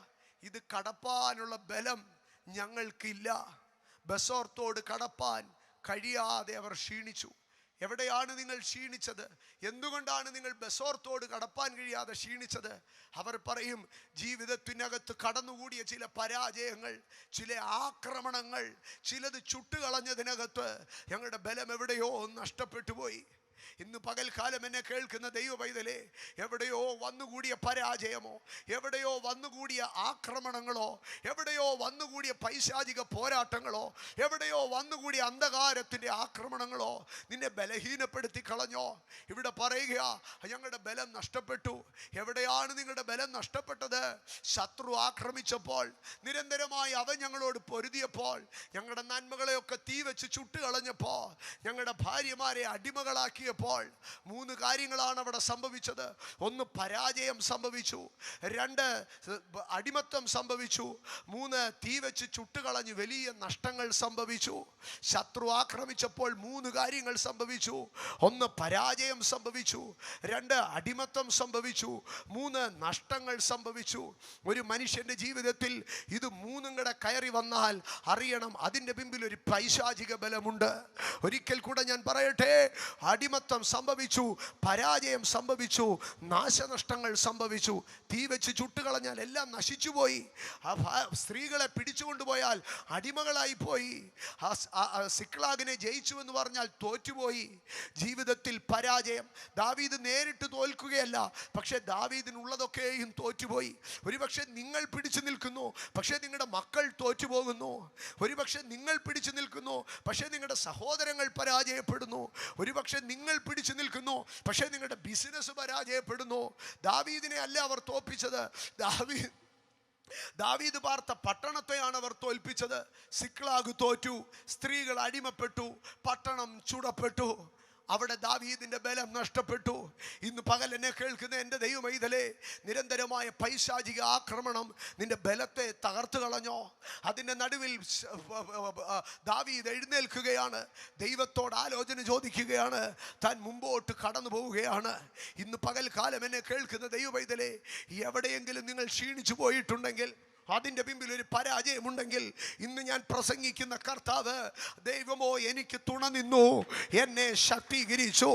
ഇത് കടപ്പാനുള്ള ബലം ഞങ്ങൾക്കില്ല. ബെസോർ തോട് കടപ്പാൻ കഴിയാതെ അവർ ക്ഷീണിച്ചു. എവിടെയാണ് നിങ്ങൾ ക്ഷീണിച്ചത്? എന്തുകൊണ്ടാണ് നിങ്ങൾ ബെസോർ തോട് കടപ്പാൻ കഴിയാതെ ക്ഷീണിച്ചത്? അവർ പറയും, ജീവിതത്തിനകത്ത് കടന്നുകൂടിയ ചില പരാജയങ്ങൾ, ചില ആക്രമണങ്ങൾ, ചിലത് ചുട്ടുകളഞ്ഞതിനകത്ത് ഞങ്ങളുടെ ബലം എവിടെയോ നഷ്ടപ്പെട്ടു പോയി. ഇന്ന് പകൽക്കാലം എന്നെ കേൾക്കുന്ന ദൈവ പൈതലേ, എവിടെയോ വന്നുകൂടിയ പരാജയമോ, എവിടെയോ വന്നുകൂടിയ ആക്രമണങ്ങളോ, എവിടെയോ വന്നുകൂടിയ പൈശാചിക പോരാട്ടങ്ങളോ, എവിടെയോ വന്നുകൂടിയ അന്ധകാരത്തിൻ്റെ ആക്രമണങ്ങളോ നിന്നെ ബലഹീനപ്പെടുത്തി കളഞ്ഞോ? ഇവിടെ പറയുക, ഞങ്ങളുടെ ബലം നഷ്ടപ്പെട്ടു. എവിടെയാണ് നിങ്ങളുടെ ബലം നഷ്ടപ്പെട്ടത്? ശത്രു ആക്രമിച്ചപ്പോൾ, നിരന്തരമായി അവൻ ഞങ്ങളോട് പൊരുതിയപ്പോൾ, ഞങ്ങളുടെ നന്മകളെയൊക്കെ തീ വെച്ച് ചുട്ടുകളഞ്ഞപ്പോൾ, ഞങ്ങളുടെ ഭാര്യമാരെ അടിമകളാക്കിയ 3 കാര്യങ്ങളാണ് അവിടെ സംഭവിച്ചത്. 1, പരാജയം സംഭവിച്ചു. 2, അടിമത്തം സംഭവിച്ചു. 3, തീ വെച്ച് ചുട്ടുകളഞ്ഞ് വലിയ നഷ്ടങ്ങൾ സംഭവിച്ചു. ശത്രു ആക്രമിച്ചപ്പോൾ 3 കാര്യങ്ങൾ സംഭവിച്ചു. 1, പരാജയം സംഭവിച്ചു. 2, അടിമത്തം സംഭവിച്ചു. 3, നഷ്ടങ്ങൾ സംഭവിച്ചു. ഒരു മനുഷ്യന്റെ ജീവിതത്തിൽ ഇത് 3 കൂടെ കയറി വന്നാൽ അറിയണം, അതിൻ്റെ പിമ്പിൽ ഒരു പൈശാചിക ബലമുണ്ട്. ഒരിക്കൽ കൂടെ ഞാൻ പറയട്ടെ, അടിമത്തം സംഭവിച്ചു, പരാജയം സംഭവിച്ചു, നാശനഷ്ടങ്ങൾ സംഭവിച്ചു. തീ വെച്ച് ചുട്ടുകളഞ്ഞാൽ എല്ലാം നശിച്ചുപോയി. സ്ത്രീകളെ പിടിച്ചുകൊണ്ടുപോയാൽ അടിമകളായി പോയി. സിക്ലാഗിനെ ജയിച്ചു എന്ന് പറഞ്ഞാൽ തോറ്റുപോയി. ജീവിതത്തിൽ പരാജയം. ദാവീദ് നേരിട്ട് തോൽക്കുകയല്ല, പക്ഷെ ദാവീദിനുള്ളതൊക്കെയും തോറ്റുപോയി. ഒരുപക്ഷെ നിങ്ങൾ പിടിച്ചു നിൽക്കുന്നു, പക്ഷെ നിങ്ങളുടെ മക്കൾ തോറ്റുപോകുന്നു. ഒരുപക്ഷെ നിങ്ങൾ പിടിച്ചു നിൽക്കുന്നു, പക്ഷെ നിങ്ങളുടെ സഹോദരങ്ങൾ പരാജയപ്പെടുന്നു. ഒരുപക്ഷെ നിങ്ങൾ പിടിച്ചു നിൽക്കുന്നു, പക്ഷേ നിങ്ങളുടെ ബിസിനസ് പരാജയപ്പെടുന്നു. ദാവീദിനെ അല്ല അവർ തോൽപ്പിച്ചത്, ദാവീദ് പാർത്ത പട്ടണത്തെയാണ് അവർ തോൽപ്പിച്ചത്. സിക്ലാഗ് തോറ്റു, സ്ത്രീകൾ അടിമപ്പെട്ടു, പട്ടണം ചുടപ്പെട്ടു. അവിടെ ദാവീദിന്റെ ബലം നഷ്ടപ്പെട്ടു. ഇന്ന് പകൽ എന്നെ കേൾക്കുന്ന എൻ്റെ ദൈവമൈതലേ, നിരന്തരമായ പൈശാചിക ആക്രമണം നിന്റെ ബലത്തെ തകർത്തു കളഞ്ഞോ? അതിൻ്റെ നടുവിൽ ദാവീദ് എഴുന്നേൽക്കുകയാണ്, ദൈവത്തോട് ആലോചന ചോദിക്കുകയാണ്, താൻ മുമ്പോട്ട് കടന്നു പോവുകയാണ്. ഇന്ന് പകൽക്കാലം എന്നെ കേൾക്കുന്ന ദൈവമൈതലേ, എവിടെയെങ്കിലും നിങ്ങൾ ക്ഷീണിച്ചു പോയിട്ടുണ്ടെങ്കിൽ, അതിൻ്റെ പിമ്പിൽ ഒരു പരാജയമുണ്ടെങ്കിൽ, ഇന്ന് ഞാൻ പ്രസംഗിക്കുന്ന കർത്താവ് ദൈവമോ എനിക്ക് തുണ നിന്നു, എന്നെ ശക്തീകരിച്ചു.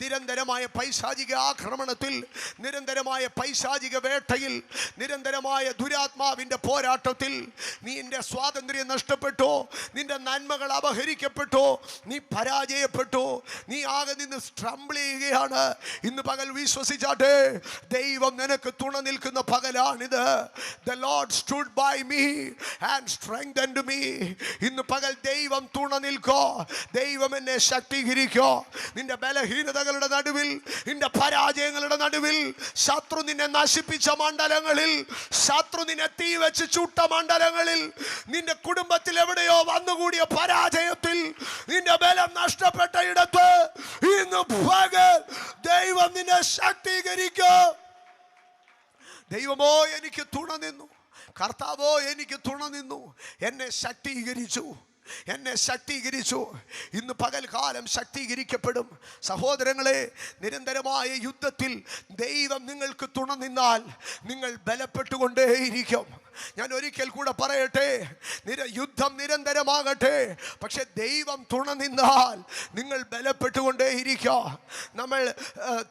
നിരന്തരമായ പൈശാചിക ആക്രമണത്തിൽ, നിരന്തരമായ പൈശാചിക വേട്ടയിൽ, നിരന്തരമായ ദുരാത്മാവിൻ്റെ പോരാട്ടത്തിൽ നിന്റെ സ്വാതന്ത്ര്യം നഷ്ടപ്പെട്ടു, നിന്റെ നന്മകൾ അപഹരിക്കപ്പെട്ടു, നീ പരാജയപ്പെട്ടു, നീ ആകെ നിന്ന് സ്ട്രംബിൾ ചെയ്യുകയാണ്. ഇന്ന് പകൽ വിശ്വസിച്ചാട്ടെ, ദൈവം നിനക്ക് തുണ നിൽക്കുന്ന പകലാണിത്. The Lord stood by me and strengthened me. ഇന്ന് പകൽ ദൈവം തുണ നിൽക്കോ, ദൈവം എന്നെ ശക്തീകരിക്കോ. നിന്റെ ബലഹീനതകളുടെ നടുവിൽ, നിന്റെ പരാജയങ്ങളുടെ നടുവിൽ, ശത്രു നിന്നെ നശിപ്പിച്ച മണ്ഡലങ്ങളിൽ, ശത്രു നിന്നെ തീ വെച്ച് ചുട്ട മണ്ഡലങ്ങളിൽ, നിന്റെ കുടുംബത്തിൽ എവിടെയോ വന്നുകൂടിയ പരാജയത്തിൽ, നിന്റെ ബലം നഷ്ടപ്പെട്ട ഇടത്ത് ഇന്ന് പകൽ ദൈവം നിന്നെ ശക്തീകരിക്കോ. ദൈവമോ എനിക്ക് തുണ നിന്നു, കർത്താവോ എനിക്ക് തുണ നിന്നു, എന്നെ ശക്തീകരിച്ചു. എന്നെ ശക്തീകരിച്ചു. ഇന്ന് പകൽക്കാലം ശക്തീകരിക്കപ്പെടും. സഹോദരങ്ങളെ, നിരന്തരമായ യുദ്ധത്തിൽ ദൈവം നിങ്ങൾക്ക് തുണ നിന്നാൽ നിങ്ങൾ ബലപ്പെട്ടുകൊണ്ടേയിരിക്കും. ഞാൻ ഒരിക്കൽ കൂടെ പറയട്ടെ, യുദ്ധം നിരന്തരമാകട്ടെ, പക്ഷെ ദൈവം തുണ നിന്നാൽ നിങ്ങൾ ബലപ്പെട്ടുകൊണ്ടേയിരിക്കുക. നമ്മൾ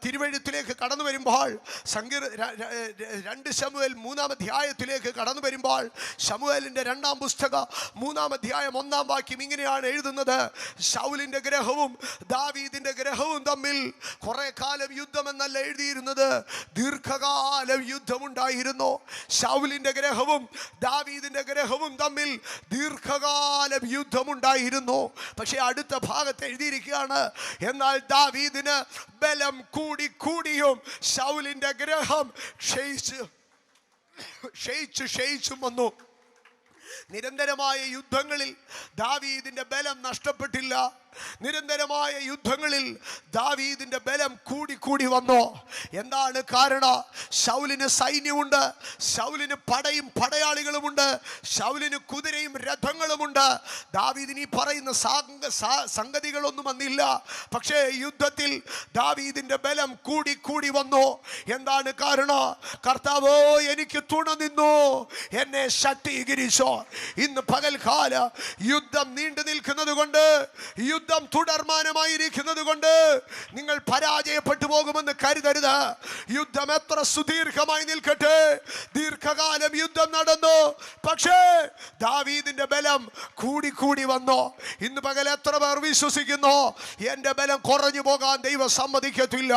തിരുവെഴുത്തിലേക്ക് കടന്നു വരുമ്പോൾ 2 ശമൂവേൽ 3-ാം അധ്യായത്തിലേക്ക് കടന്നു വരുമ്പോൾ, ശമൂവേലിൻ്റെ 2-ാം പുസ്തകം 3-ാം അധ്യായം 1-ാം വാക്യം ഇങ്ങനെയാണ് എഴുതുന്നത്: ശൗലിൻ്റെ ഗ്രഹവും ദാവീദിൻ്റെ ഗ്രഹവും തമ്മിൽ കുറെ കാലം യുദ്ധമെന്നല്ല എഴുതിയിരുന്നത്, ദീർഘകാലം യുദ്ധമുണ്ടായിരുന്നു. ശൗലിൻ്റെ ഗ്രഹവും ദാവീദിന്റെ ഗ്രഹവും തമ്മിൽ ദീർഘകാലം യുദ്ധമുണ്ടായിരുന്നു. പക്ഷെ അടുത്ത ഭാഗത്ത് എഴുതിയിരിക്കുകയാണ്, എന്നാൽ ദാവീദിന് ബലം കൂടി കൂടിയും ശൗലിന്റെ ഗ്രഹം ക്ഷയിച്ചു വന്നു. നിരന്തരമായ യുദ്ധങ്ങളിൽ ദാവീദിന്റെ ബലം നഷ്ടപ്പെട്ടില്ല. നിരന്തരമായ യുദ്ധങ്ങളിൽ ദാവീദിന്റെ ബലം കൂടി കൂടി വന്നു. എന്താണ് കാരണം? ശൗലിന് സൈന്യമുണ്ട്, ശൗലിന് പടയും പടയാളികളുമുണ്ട്, ശൗലിന് കുതിരയും രഥങ്ങളുമുണ്ട്. ദാവീദിന് ഈ പറയുന്ന സംഗതികളൊന്നും വന്നില്ല. പക്ഷേ യുദ്ധത്തിൽ ദാവീദിന്റെ ബലം കൂടി കൂടി വന്നു. എന്താണ് കാരണം? കർത്താവോ എനിക്ക് തുണ നിന്നു, എന്നെ ശക്തീകരിച്ചോ. ഇന്ന് പകൽക്കാല യുദ്ധം നീണ്ടു നിൽക്കുന്നത് കൊണ്ട്, യുദ്ധം തുടർമാനമായിരിക്കുന്നത് കൊണ്ട് നിങ്ങൾ പരാജയപ്പെട്ടു പോകുമെന്ന് കരുതരുത്. യുദ്ധം എത്ര സുദീർഘമായി നിൽക്കട്ടെ, ദീർഘകാലം യുദ്ധം നടന്നു, പക്ഷേ ദാവീദിന്റെ ബലം കൂടി കൂടി വന്നു. ഇന്ന് പകൽ എത്ര പേർ വിശ്വസിക്കുന്നു, എന്റെ ബലം കുറഞ്ഞു പോകാൻ ദൈവം സമ്മതിക്കത്തില്ല?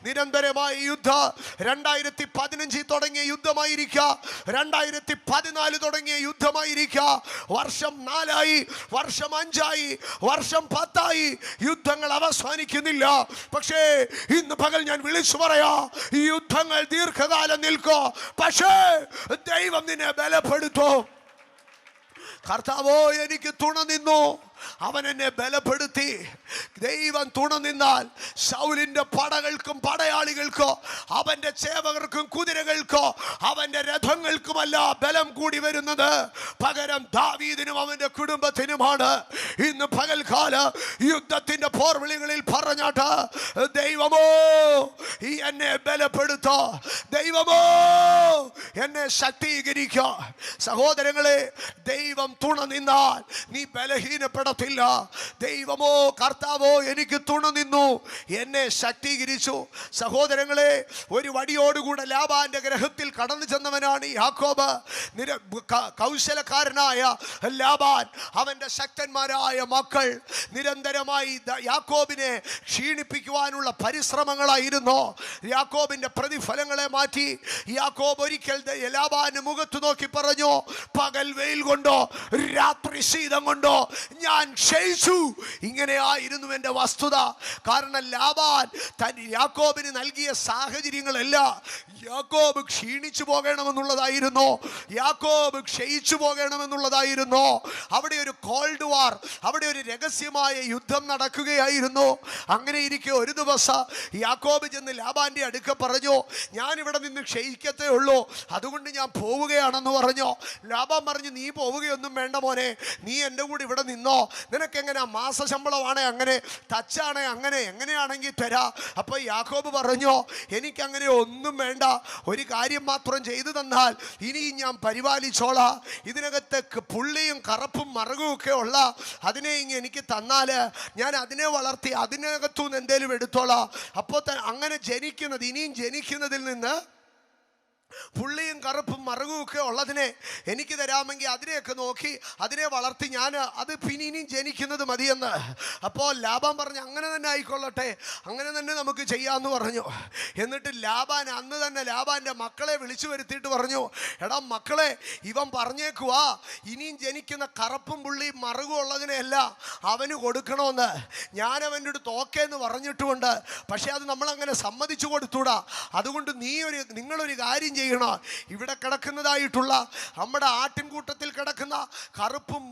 നിരന്തരമായ യുദ്ധം 2015 തുടങ്ങിയ യുദ്ധമായിരിക്കാം, 2014 തുടങ്ങിയ യുദ്ധമായിരിക്കാം, വർഷം 4ആയി, വർഷം 5ആയി, വർഷം 10ആയി, യുദ്ധങ്ങൾ അവസാനിക്കുന്നില്ല. പക്ഷേ ഇന്ന് പകൽ ഞാൻ വിളിച്ചു പറയാ, ഈ യുദ്ധങ്ങൾ ദീർഘകാലം നിൽക്കോ, പക്ഷേ ദൈവം നിന്നെ ബലപ്പെടുത്തും. കർത്താവോ എനിക്ക് തുണ നിന്നു, അവൻ എന്നെ ബലപ്പെടുത്തി. ദൈവം തുണ നിന്നാൽ ശൗലിന്റെ പടകൾക്കും പടയാളികൾക്കോ, അവന്റെ സേവകർക്കും കുതിരകൾക്കോ, അവന്റെ രഥങ്ങൾക്കുമല്ല ബലം കൂടി വരുന്നത്, പകരം ദാവീദിനും അവന്റെ കുടുംബത്തിനുമാണ്. ഇന്ന് പകൽക്കാല യുദ്ധത്തിന്റെ പോർവിളികളിൽ പറഞ്ഞാട്ട്, ദൈവമോ എന്നെ ബലപ്പെടുത്തോ, ദൈവമോ എന്നെ ശക്തീകരിക്കോ. സഹോദരങ്ങളെ, ദൈവം തുണ നിന്നാൽ നീ ബലഹീനപ്പെടത്തില്ല. ദൈവമോ കർത്താവോ എനിക്ക് തുണ നിന്നു, എന്നെ ശക്തീകരിച്ചു. സഹോദരങ്ങളെ, ഒരു വടിയോടുകൂടെ ലാബാന്റെ ഗ്രഹത്തിൽ കടന്നു ചെന്നവനാണ് യാക്കോബ്. കൗശലക്കാരനായ ലാബാൻ, അവന്റെ ശക്തന്മാരായ മക്കൾ നിരന്തരമായി യാക്കോബിനെ ക്ഷീണിപ്പിക്കുവാനുള്ള പരിശ്രമങ്ങളായിരുന്നു. യാക്കോബിന്റെ പ്രതിഫലങ്ങളെ മാറ്റി യാക്കോബ് ഒരിക്കൽ ലാബാന്റെ മുഖത്ത് നോക്കി പറഞ്ഞു, പകൽ വെയിൽ കൊണ്ടോ രാത്രി ശീതം കൊണ്ടോ ഞാൻ ക്ഷയിച്ചു. ഇങ്ങനെയായിരുന്നു എൻ്റെ വസ്തുത. കാരണം ലാബാൻ യാക്കോബിന് നൽകിയ സാഹചര്യങ്ങളല്ല യാക്കോബ് ക്ഷീണിച്ചു പോകണമെന്നുള്ളതായിരുന്നു, യാക്കോബ് ക്ഷയിച്ചു പോകണമെന്നുള്ളതായിരുന്നു. അവിടെ ഒരു കോൾഡ് വാർ, അവിടെ ഒരു രഹസ്യമായ യുദ്ധം നടക്കുകയായിരുന്നു. അങ്ങനെ ഇരിക്കെ ഒരു ദിവസം യാക്കോബ് ചെന്ന് ലാബാന്റെ അടുക്ക പറഞ്ഞു, ഞാൻ ഇവിടെ നിന്ന് ക്ഷയിക്കത്തേ ഉള്ളൂ, അതുകൊണ്ട് ഞാൻ പോവുകയാണെന്ന് പറഞ്ഞു. ലാബാൻ പറഞ്ഞു, നീ പോവുകയൊന്നും വേണ്ട മോനെ, നീ എൻ്റെ കൂടെ ഇവിടെ നിന്നോ, നിനക്കെങ്ങനെ മാസശമ്പളമാണേ അങ്ങനെ, തച്ചാണേ അങ്ങനെ, എങ്ങനെയാണെങ്കിൽ തരാ. അപ്പോൾ യാക്കോബ് പറഞ്ഞു, എനിക്കങ്ങനെ ഒന്നും വേണ്ട, ഒരു കാര്യം മാത്രം ചെയ്തു തന്നാൽ ഇനിയും ഞാൻ പരിപാലിച്ചോളാം. ഇതിനകത്ത് പുള്ളിയും കറുപ്പും മറുകും ഒക്കെ ഉള്ള അതിനെ എനിക്ക് തന്നാൽ ഞാൻ അതിനെ വളർത്തി അതിനകത്തുനിന്ന് എന്തേലും എടുത്തോളാം. അപ്പോൾ അങ്ങനെ ജനിക്കുന്നത്, ഇനിയും ജനിക്കുന്നതിൽ നിന്ന് പുള്ളിയും കറുപ്പും മറുകും ഒക്കെ ഉള്ളതിനെ എനിക്ക് തരാമെങ്കിൽ അതിനെയൊക്കെ നോക്കി അതിനെ വളർത്തി ഞാൻ അത് പിന്നെ ഇനിയും ജനിക്കുന്നത് മതിയെന്ന്. അപ്പോൾ ലാബാൻ പറഞ്ഞു, അങ്ങനെ തന്നെ ആയിക്കൊള്ളട്ടെ, അങ്ങനെ തന്നെ നമുക്ക് ചെയ്യാമെന്ന് പറഞ്ഞു. എന്നിട്ട് ലാബാൻ അന്ന് തന്നെ ലാബാൻ്റെ മക്കളെ വിളിച്ചു വരുത്തിയിട്ട് പറഞ്ഞു, എടാ മക്കളെ, ഇവൻ പറഞ്ഞേക്കുവാ ഇനിയും ജനിക്കുന്ന കറുപ്പും പുള്ളിയും മറുകും ഉള്ളതിനെയല്ല അവന് കൊടുക്കണമെന്ന്. ഞാൻ അവൻ്റെ അടുത്ത് ഓക്കേന്ന് പറഞ്ഞിട്ടുമുണ്ട്, പക്ഷേ അത് നമ്മളങ്ങനെ സമ്മതിച്ചു കൊടുത്തൂടാ. അതുകൊണ്ട് നിങ്ങളൊരു കാര്യം ചെയ്യണം. ഇവിടെ കിടക്കുന്നതായിട്ടുള്ള നമ്മുടെ ആട്ടിൻകൂട്ടത്തിൽ കിടക്കുന്ന കറുപ്പും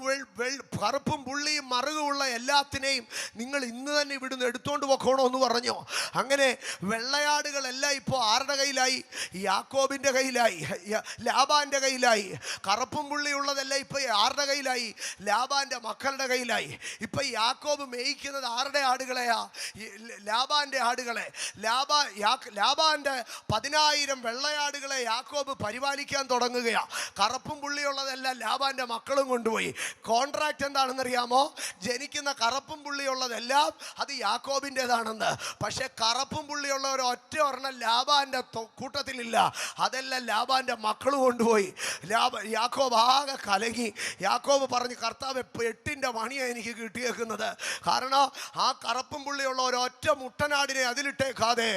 പുള്ളിയും മറുകുമുള്ള എല്ലാത്തിനെയും നിങ്ങൾ ഇന്ന് തന്നെ ഇവിടുന്ന് എടുത്തോണ്ട് പോക്കണോ എന്ന് പറഞ്ഞു. അങ്ങനെ വെള്ളയാടുകളെല്ലാം ഇപ്പോൾ ആരുടെ കയ്യിലായി? യാക്കോബിൻ്റെ കയ്യിലായി, ലാബാൻ്റെ കയ്യിലായി. കറുപ്പും പുള്ളിയുള്ളതെല്ലാം ഇപ്പൊ ആരുടെ കയ്യിലായി? ലാബാൻ്റെ മക്കളുടെ കയ്യിലായി. ഇപ്പൊ യാക്കോബ് മേയ്ക്കുന്നത് ആരുടെ ആടുകളെയാ? ലാബാൻ്റെ ആടുകളെ. ലാബാൻ്റെ 10,000 വെള്ളയാടുകളെ യാക്കോബ് പരിപാലിക്കാൻ തുടങ്ങുകയാ. കറുപ്പും പുള്ളിയുള്ളതെല്ലാം ലാബാൻ്റെ മക്കളും കൊണ്ടുപോയി. കോൺട്രാക്ട് എന്താണെന്നറിയാമോ? ജനിക്കുന്ന കറുപ്പും പുള്ളിയുള്ളതെല്ലാം അത് യാക്കോബിൻ്റെതാണെന്ന്. പക്ഷെ കറുപ്പും പുള്ളിയുള്ള ഒരു ഒറ്റ ഒരെണ്ണം ലാബാൻ്റെ കൂട്ടത്തിലില്ല. അതെല്ലാം ലാബാൻ്റെ മക്കൾ കൊണ്ടുപോയി. യാക്കോബ് ആകെ കലങ്ങി. യാക്കോബ് പറഞ്ഞു, കർത്താവ് 8ന്റെ മണിയാണ് എനിക്ക് കിട്ടിയേക്കുന്നത്. കാരണം ആ കറുപ്പും പുള്ളിയുള്ള ഒരൊറ്റ മുട്ടനാടിനെ അതിലിട്ടേക്കാതെ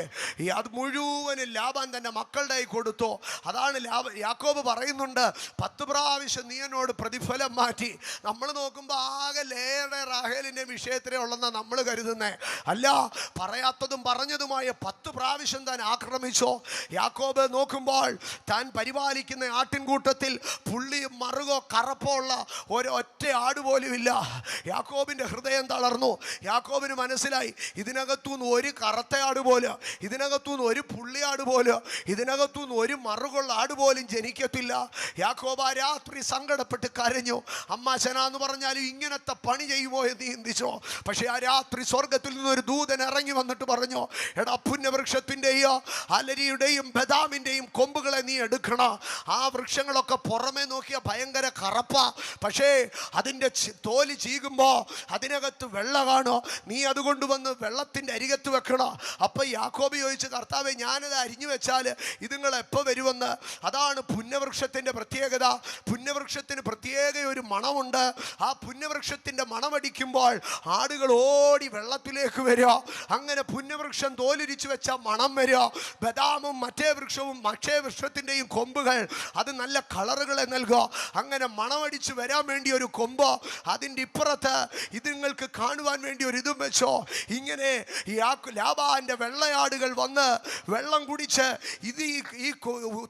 അത് മുഴുവനും ലാബാൻ തൻ്റെ മക്കളുടെ കൊടുത്തു. അതാണ് യാക്കോബ് പറയുന്നുണ്ട്, 10 പ്രാവശ്യം നീ എന്നോട് പ്രതിഫലം മാറ്റി. നമ്മൾ നോക്കുമ്പോൾ ആകെ ലേയുടെ റാഹേലിൻ്റെ വിഷയത്തിലേ ഉള്ളെന്നാണ് നമ്മൾ കരുതുന്നേ. അല്ല, പറയാത്തതും പറഞ്ഞതുമായ 10 പ്രാവശ്യം താൻ ആക്രമിച്ചോ. യാക്കോബ് നോക്കുമ്പോൾ താൻ പരിപാലിക്കുന്ന ആട്ടിൻകൂട്ടത്തിൽ പുള്ളിയും മറുകോ കറുപ്പോ ഉള്ള ഒരൊറ്റ ആട് പോലും ഇല്ല. യാക്കോബിൻ്റെ ഹൃദയം തളർന്നു. യാക്കോബിന് മനസ്സിലായി, ഇതിനകത്തുനിന്ന് ഒരു കറുത്ത ആട് പോലും, ഇതിനകത്തുനിന്ന് ഒരു പുള്ളിയാട് പോലും, ഇതിനകത്തുനിന്ന് ഒരു മറുകുള്ള ആട് പോലും ജനിക്കത്തില്ല. യാക്കോബ് ആ രാത്രി സങ്കടപ്പെട്ട് കരഞ്ഞു. അമ്മാശനാന്ന് പറഞ്ഞാലും ഇങ്ങനത്തെ പണി ചെയ്യുമോ എന്ന് ചിന്തിച്ചോ. പക്ഷെ ആ രാത്രി സ്വർഗത്തിൽ നിന്നൊരു ദൂതൻ ഇറങ്ങി വന്നിട്ട് പറഞ്ഞു, എടാ, പുണ്യവൃക്ഷത്തിൻ്റെയോ അലരിയുടെയും ബദാമിൻ്റെയും കൊമ്പുകളെ നീ എടുക്കണം. ആ വൃക്ഷങ്ങളൊക്കെ പുറമേ നോക്കിയാൽ ഭയങ്കര കറുപ്പ, പക്ഷേ അതിൻ്റെ തോല് ചീകുമ്പോൾ അതിനകത്ത് വെള്ള കാണോ. നീ അതുകൊണ്ട് വന്ന് വെള്ളത്തിൻ്റെ അരികത്ത് വെക്കണം. അപ്പം യാക്കോബ് ചോദിച്ചു, കർത്താവേ, ഞാനത് അരിഞ്ഞു വെച്ചാൽ ഇതുങ്ങൾ എപ്പോൾ വരുമെന്ന്. അതാണ് പുണ്യവൃക്ഷത്തിൻ്റെ പ്രത്യേകത. പുണ്യവൃക്ഷത്തിന് പ്രത്യേക ഒരു മണമുണ്ട്. ആ പുണ്യവൃക്ഷത്തിൻ്റെ മണമടിക്കുമ്പോൾ ആടുകൾ ഓടി വെള്ളത്തിലേക്ക് വരിക. അങ്ങനെ പുണ്യവൃക്ഷം തോലുരിച്ചു വെച്ച മണം വരിക. ബദാമും മറ്റേ വൃക്ഷത്തിൻ്റെയും കൊമ്പുകൾ അത് നല്ല കളറുകളെ നൽകുക. അങ്ങനെ മണമടിച്ച് വരാൻ വേണ്ടി ഒരു കൊമ്പ്, അതിൻ്റെ ഇപ്പുറത്ത് ഇതുങ്ങൾക്ക് കാണുവാൻ വേണ്ടി ഒരു ഇതും വെച്ചോ. ഇങ്ങനെ ലാബാന്റെ വെള്ളയാടുകൾ വന്ന് വെള്ളം കുടിച്ച് ഇത് ഈ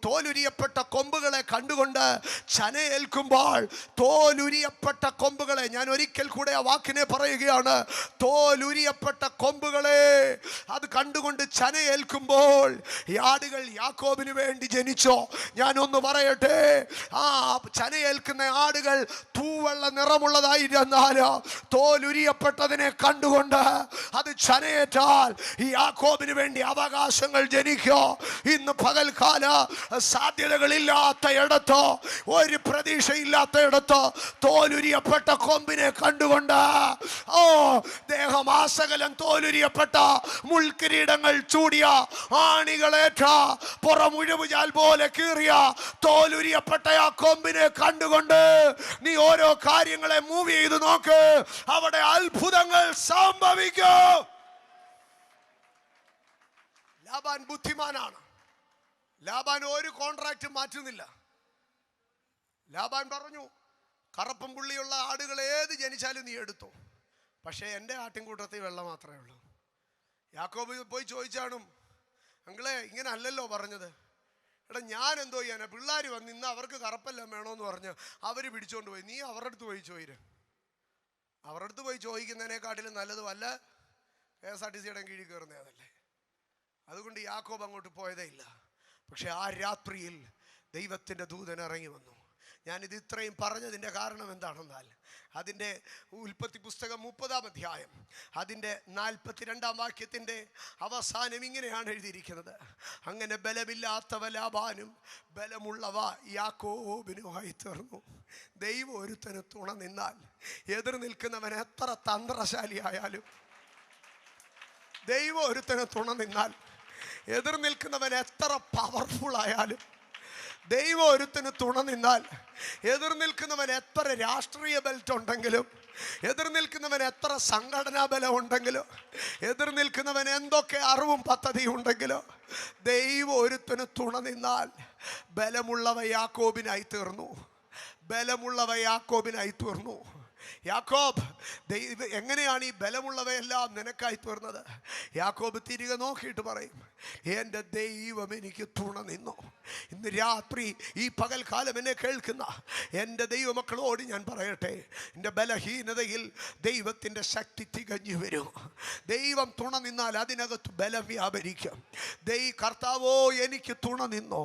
തോലുരിയപ്പെട്ട കൊമ്പുകളെ കണ്ടുകൊണ്ട് ചനയേൽക്കുമ്പോൾ, തോലുരിയപ്പെട്ട കൊമ്പുകളെ, ഞാൻ ഒരിക്കൽ കൂടെ ആ വാക്കിനെ പറയുകയാണ്, തോലുരിയപ്പെട്ട കൊമ്പുകളെ അത് കണ്ടുകൊണ്ട് ചനയേൽക്കുമ്പോൾ ഈ ആടുകൾ യാക്കോബിന് വേണ്ടി ജനിച്ചോ. ഞാനൊന്ന് പറയട്ടെ, ആ ചനയേൽക്കുന്ന ആടുകൾ തൂവെള്ള നിറമുള്ളതായിരുന്നാലോ തോലുരിയപ്പെട്ടതിനെ കണ്ടുകൊണ്ട് അത് ചനയേറ്റാൽ ഈ യാക്കോബിന് വേണ്ടി അവകാശങ്ങൾ ജനിക്കോ. ഇന്ന് പകൽക്കാല സാധ്യതകളില്ലാത്ത ഇടത്തോ ഒരു പ്രതീക്ഷയില്ലാത്ത ഇടത്തോ തോലുരിയപ്പെട്ട കൊമ്പിനെ കണ്ടുകൊണ്ട്, ഓ ദേഹമാസകലം തോലുരിയപ്പെട്ട മുൾക്കിരീടങ്ങൾ ചൂടിയ ആണികളേറ്റ പുറമുഴുവുചാൽ പോലെ കീറിയ തോലുരിയപ്പെട്ട ആ കൊമ്പിനെ കണ്ടുകൊണ്ട് നീ ഓരോ കാര്യങ്ങളെ മൂവ് ചെയ്ത് നോക്ക്. അവിടെ അത്ഭുതങ്ങൾ സംഭവിക്കും. ലാബാൻ ബുദ്ധിമാനാണ്. ലാബാൻ ഒരു കോൺട്രാക്റ്റ് മാറ്റുന്നില്ല. ലാബാൻ പറഞ്ഞു, കറുപ്പും പുള്ളിയുള്ള ആടുകൾ ഏത് ജനിച്ചാലും നീ എടുത്തു, പക്ഷേ എൻ്റെ ആട്ടിൻകൂട്ടത്തിൽ വെള്ളം മാത്രമേ ഉള്ളൂ. യാക്കോബ് പോയി ചോദിച്ചാണും, അങ്കിളെ ഇങ്ങനെ അല്ലല്ലോ പറഞ്ഞത്. എടാ, ഞാൻ എന്തോ ചെയ്യാനാ? പിള്ളേർ വന്ന് ഇന്ന് അവർക്ക് കറുപ്പെല്ലാം വേണമെന്ന് പറഞ്ഞ് അവർ പിടിച്ചോണ്ട് പോയി. നീ അവരുടെ അടുത്ത് പോയി ചോദിര്. അവരുടെ അടുത്ത് പോയി ചോദിക്കുന്നതിനെക്കാട്ടിലും നല്ലത് വല്ല KSRTCയുടെ കീഴിൽ കയറുന്നതല്ലേ. അതുകൊണ്ട് യാക്കോബ് അങ്ങോട്ട് പോയതേ ഇല്ല. പക്ഷെ ആ രാത്രിയിൽ ദൈവത്തിൻ്റെ ദൂതൻ ഇറങ്ങി വന്നു. ഞാനിത് ഇത്രയും പറഞ്ഞതിൻ്റെ കാരണം എന്താണെന്നാൽ, അതിൻ്റെ ഉൽപ്പത്തി പുസ്തകം 30-ാം അധ്യായം അതിൻ്റെ 42-ാം വാക്യത്തിൻ്റെ അവസാനം ഇങ്ങനെയാണ് എഴുതിയിരിക്കുന്നത്. അങ്ങനെ ബലമില്ലാത്തവ ലാബാനും ബലമുള്ളവ യാക്കോബിനുമായി തീർന്നു. ദൈവം ഒരുത്തന് തുണ നിന്നാൽ, എതിർ നിൽക്കുന്നവൻ എത്ര തന്ത്രശാലിയായാലും, ദൈവം ഒരുത്തന് തുണ നിന്നാൽ, എതിർ നിൽക്കുന്നവൻ എത്ര പവർഫുൾ ആയാലും, ദൈവം ഒരുത്തിന് തുണ നിന്നാൽ, എതിർ നിൽക്കുന്നവൻ എത്ര രാഷ്ട്രീയ ബലം ഉണ്ടെങ്കിലും, എതിർ നിൽക്കുന്നവൻ എത്ര സംഘടനാ ബലം ഉണ്ടെങ്കിലും, എതിർ നിൽക്കുന്നവൻ എന്തൊക്കെ അറിവും പദ്ധതിയും ഉണ്ടെങ്കിലോ, ദൈവം ഒരുത്തിന് തുണ നിന്നാൽ ബലമുള്ളവ യാക്കോബിനായി തീർന്നു. ബലമുള്ളവ യാക്കോബിനായി തീർന്നു. യാക്കോബ്, എങ്ങനെയാണ് ഈ ബലമുള്ളവയെല്ലാം നിനക്കായി തീർന്നത്? യാക്കോബ് തിരികെ നോക്കിയിട്ട് പറയും, എൻ്റെ ദൈവം എനിക്ക് തുണ നിന്നു. ഇന്ന് രാത്രി ഈ പകൽക്കാലം എന്നെ കേൾക്കുന്ന എൻ്റെ ദൈവമക്കളോട് ഞാൻ പറയട്ടെ, എൻ്റെ ബലഹീനതയിൽ ദൈവത്തിൻ്റെ ശക്തി തികഞ്ഞു വരും. ദൈവം തുണ നിന്നാൽ അതിനകത്ത് ബലം വ്യാപരിക്കും. കർത്താവോ എനിക്ക് തുണ നിന്നോ,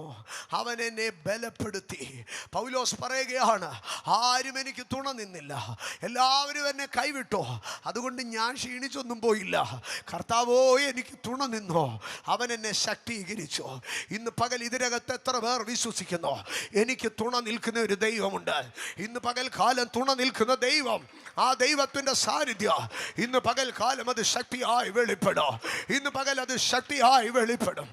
അവൻ എന്നെ ബലപ്പെടുത്തി. പൗലോസ് പറയുകയാണ്, ആരും എനിക്ക് തുണ നിന്നില്ല, എല്ലാവരും എന്നെ കൈവിട്ടോ, അതുകൊണ്ട് ഞാൻ ക്ഷീണിച്ചൊന്നും പോയില്ല. കർത്താവോ എനിക്ക് തുണ നിന്നോ, അവൻ എന്നെ ശക്തീകരിച്ചു. ഇന്ന് പകൽ ഇതിനകത്ത് എത്ര പേർ വിശ്വസിക്കുന്നു എനിക്ക് തുണ നിൽക്കുന്ന ഒരു ദൈവമുണ്ട്? ഇന്ന് പകൽക്കാലം തുണ നിൽക്കുന്ന ദൈവം, ആ ദൈവത്തിൻ്റെ സാന്നിധ്യം ഇന്ന് പകൽക്കാലം അത് ശക്തിയായി വെളിപ്പെടും. ഇന്ന് പകൽ അത് ശക്തിയായി വെളിപ്പെടും.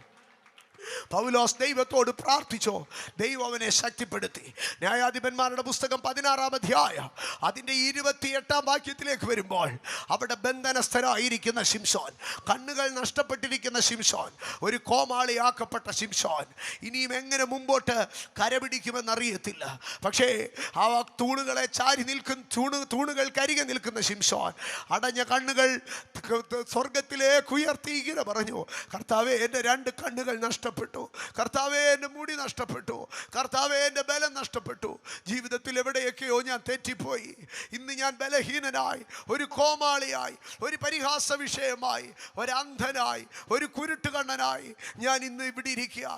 പൗലോസ് ദൈവത്തോട് പ്രാർത്ഥിച്ചോ, ദൈവം അവനെ ശക്തിപ്പെടുത്തി. ന്യായാധിപന്മാരുടെ പുസ്തകം 16-ാം അധ്യായം അതിൻ്റെ 28-ാം വാക്യത്തിലേക്ക് വരുമ്പോൾ, അവിടെ ബന്ധനസ്ഥരായിരിക്കുന്ന ശിംശോൻ, കണ്ണുകൾ നഷ്ടപ്പെട്ടിരിക്കുന്ന ശിംശോൻ, ഒരു കോമാളിയാക്കപ്പെട്ട ശിംശോൻ, ഇനിയും എങ്ങനെ മുമ്പോട്ട് കരപിടിക്കുമെന്നറിയത്തില്ല. പക്ഷേ ആ തൂണുകളെ ചാരി നിൽക്കുന്ന തൂണുകൾക്കരികെ നിൽക്കുന്ന ശിംശോൻ അടഞ്ഞ കണ്ണുകൾ സ്വർഗത്തിലേക്ക് ഉയർത്തി ഇങ്ങനെ പറഞ്ഞു, കർത്താവേ എൻ്റെ 2 കണ്ണുകൾ നഷ്ടപ്പെട്ടു, കർത്താവേ എൻ്റെ മുടി നഷ്ടപ്പെട്ടു, കർത്താവേ എൻ്റെ ബലം നഷ്ടപ്പെട്ടു. ജീവിതത്തിൽ എവിടെയൊക്കെയോ ഞാൻ തെറ്റിപ്പോയി. ഇന്ന് ഞാൻ ബലഹീനനായി, ഒരു കോമാളിയായി, ഒരു പരിഹാസ വിഷയമായി, ഒരു അന്ധനായി, ഒരു കുരുട്ടുകണ്ണനായി ഞാൻ ഇന്ന് ഇവിടെ ഇരിക്കുക.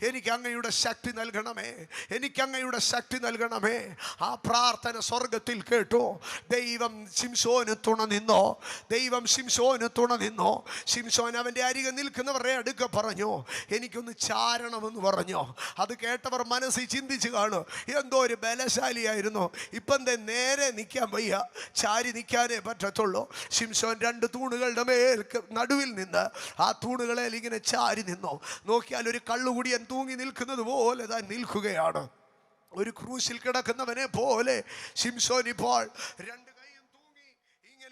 എനിക്ക് അങ്ങയുടെ ശക്തി നൽകണമേ, എനിക്ക് അങ്ങയുടെ ശക്തി നൽകണമേ. ആ പ്രാർത്ഥന സ്വർഗത്തിൽ കേട്ടു. ദൈവം ശിംശോന് തുണ നിന്നോ, ദൈവം ശിംശോന് തുണ നിന്നോ. ശിംശോൻ അവൻ്റെ അരികെ നിൽക്കുന്നവരുടെ അടുക്ക പറഞ്ഞു, എനിക്കൊന്ന് ചാരണമെന്ന് പറഞ്ഞു. അത് കേട്ടവർ മനസ്സിൽ ചിന്തിച്ച് കാണും, എന്തോ ഒരു ബലശാലിയായിരുന്നു, ഇപ്പം നേരെ നിൽക്കാൻ വയ്യ, ചാരി നിൽക്കാനേ പറ്റത്തുള്ളൂ. ശിംശോൻ 2 തൂണുകളുടെ മേൽ നടുവിൽ നിന്ന് ആ തൂണുകളെ ഇങ്ങനെ ചാരി നിന്നു. നോക്കിയാൽ ഒരു കള്ളുകുടിയൻ തൂങ്ങി നിൽക്കുന്നത് പോലെ താൻ നിൽക്കുകയാണ്. ഒരു ക്രൂശിൽ കിടക്കുന്നവനെ പോലെ ശിംശോൻ ഇപ്പോൾ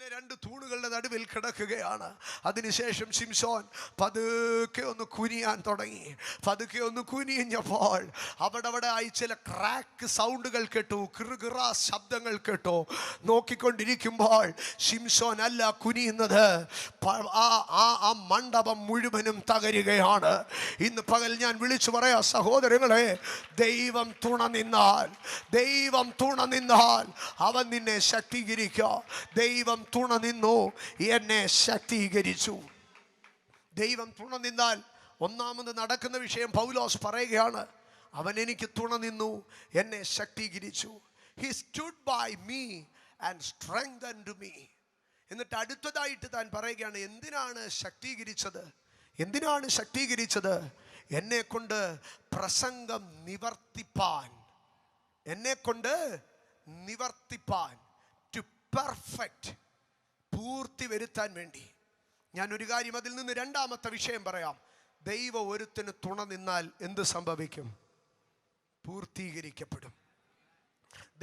2 തൂണുകളുടെ നടുവിൽ കിടക്കുകയാണ്. അതിനുശേഷം ശിംശോൻ പതുക്കെ ഒന്ന് കുനിയാൻ തുടങ്ങി. പതുക്കെ ഒന്ന് കുനിഞ്ഞപ്പോൾ അവിടെ ആയി ചില ക്രാക്ക് സൗണ്ടുകൾ കേട്ടു, കിറുകിറ ശബ്ദങ്ങൾ കേട്ടു. നോക്കിക്കൊണ്ടിരിക്കുമ്പോൾ ശിംശോൻ അല്ല കുനിയുന്നത്, ആ മണ്ഡപം മുഴുവനും തകരുകയാണ്. ഇന്ന് പകൽ ഞാൻ വിളിച്ചു പറയാ സഹോദരങ്ങളെ, ദൈവം തുണ നിന്നാൽ, ദൈവം തുണ നിന്നാൽ അവൻ നിന്നെ ശക്തീകരിക്കുക. ദൈവം തുണ നിന്നു, എന്നെ ശക്തീകരിച്ചു. ദൈവം തുണ നിന്നാൽ ഒന്നാമത് നടക്കുന്ന വിഷയം പൗലോസ് പറയുകയാണ്, അവൻ എനിക്ക് തുണ നിന്നു, എന്നെ ശക്തീകരിച്ചു. He stood by me and strengthened me. എന്നിട്ട് അടുത്തതായിട്ട് താൻ പറയുകയാണ്, എന്തിനാണ് ശക്തീകരിച്ചത്? എന്തിനാണ് ശക്തീകരിച്ചത്? എന്നെ കൊണ്ട് പ്രസംഗം നിവർത്തിപ്പാൻ, എന്നെ കൊണ്ട് നിവർത്തിപ്പാൻ, ടു പെർഫെക്റ്റ്, പൂർത്തി വരുത്താൻ വേണ്ടി. ഞാൻ ഒരു കാര്യം അതിൽ നിന്ന് രണ്ടാമത്തെ വിഷയം പറയാം. ദൈവം ഒരുത്തിന് തുണ നിന്നാൽ എന്ത് സംഭവിക്കും? പൂർത്തീകരിക്കപ്പെടും.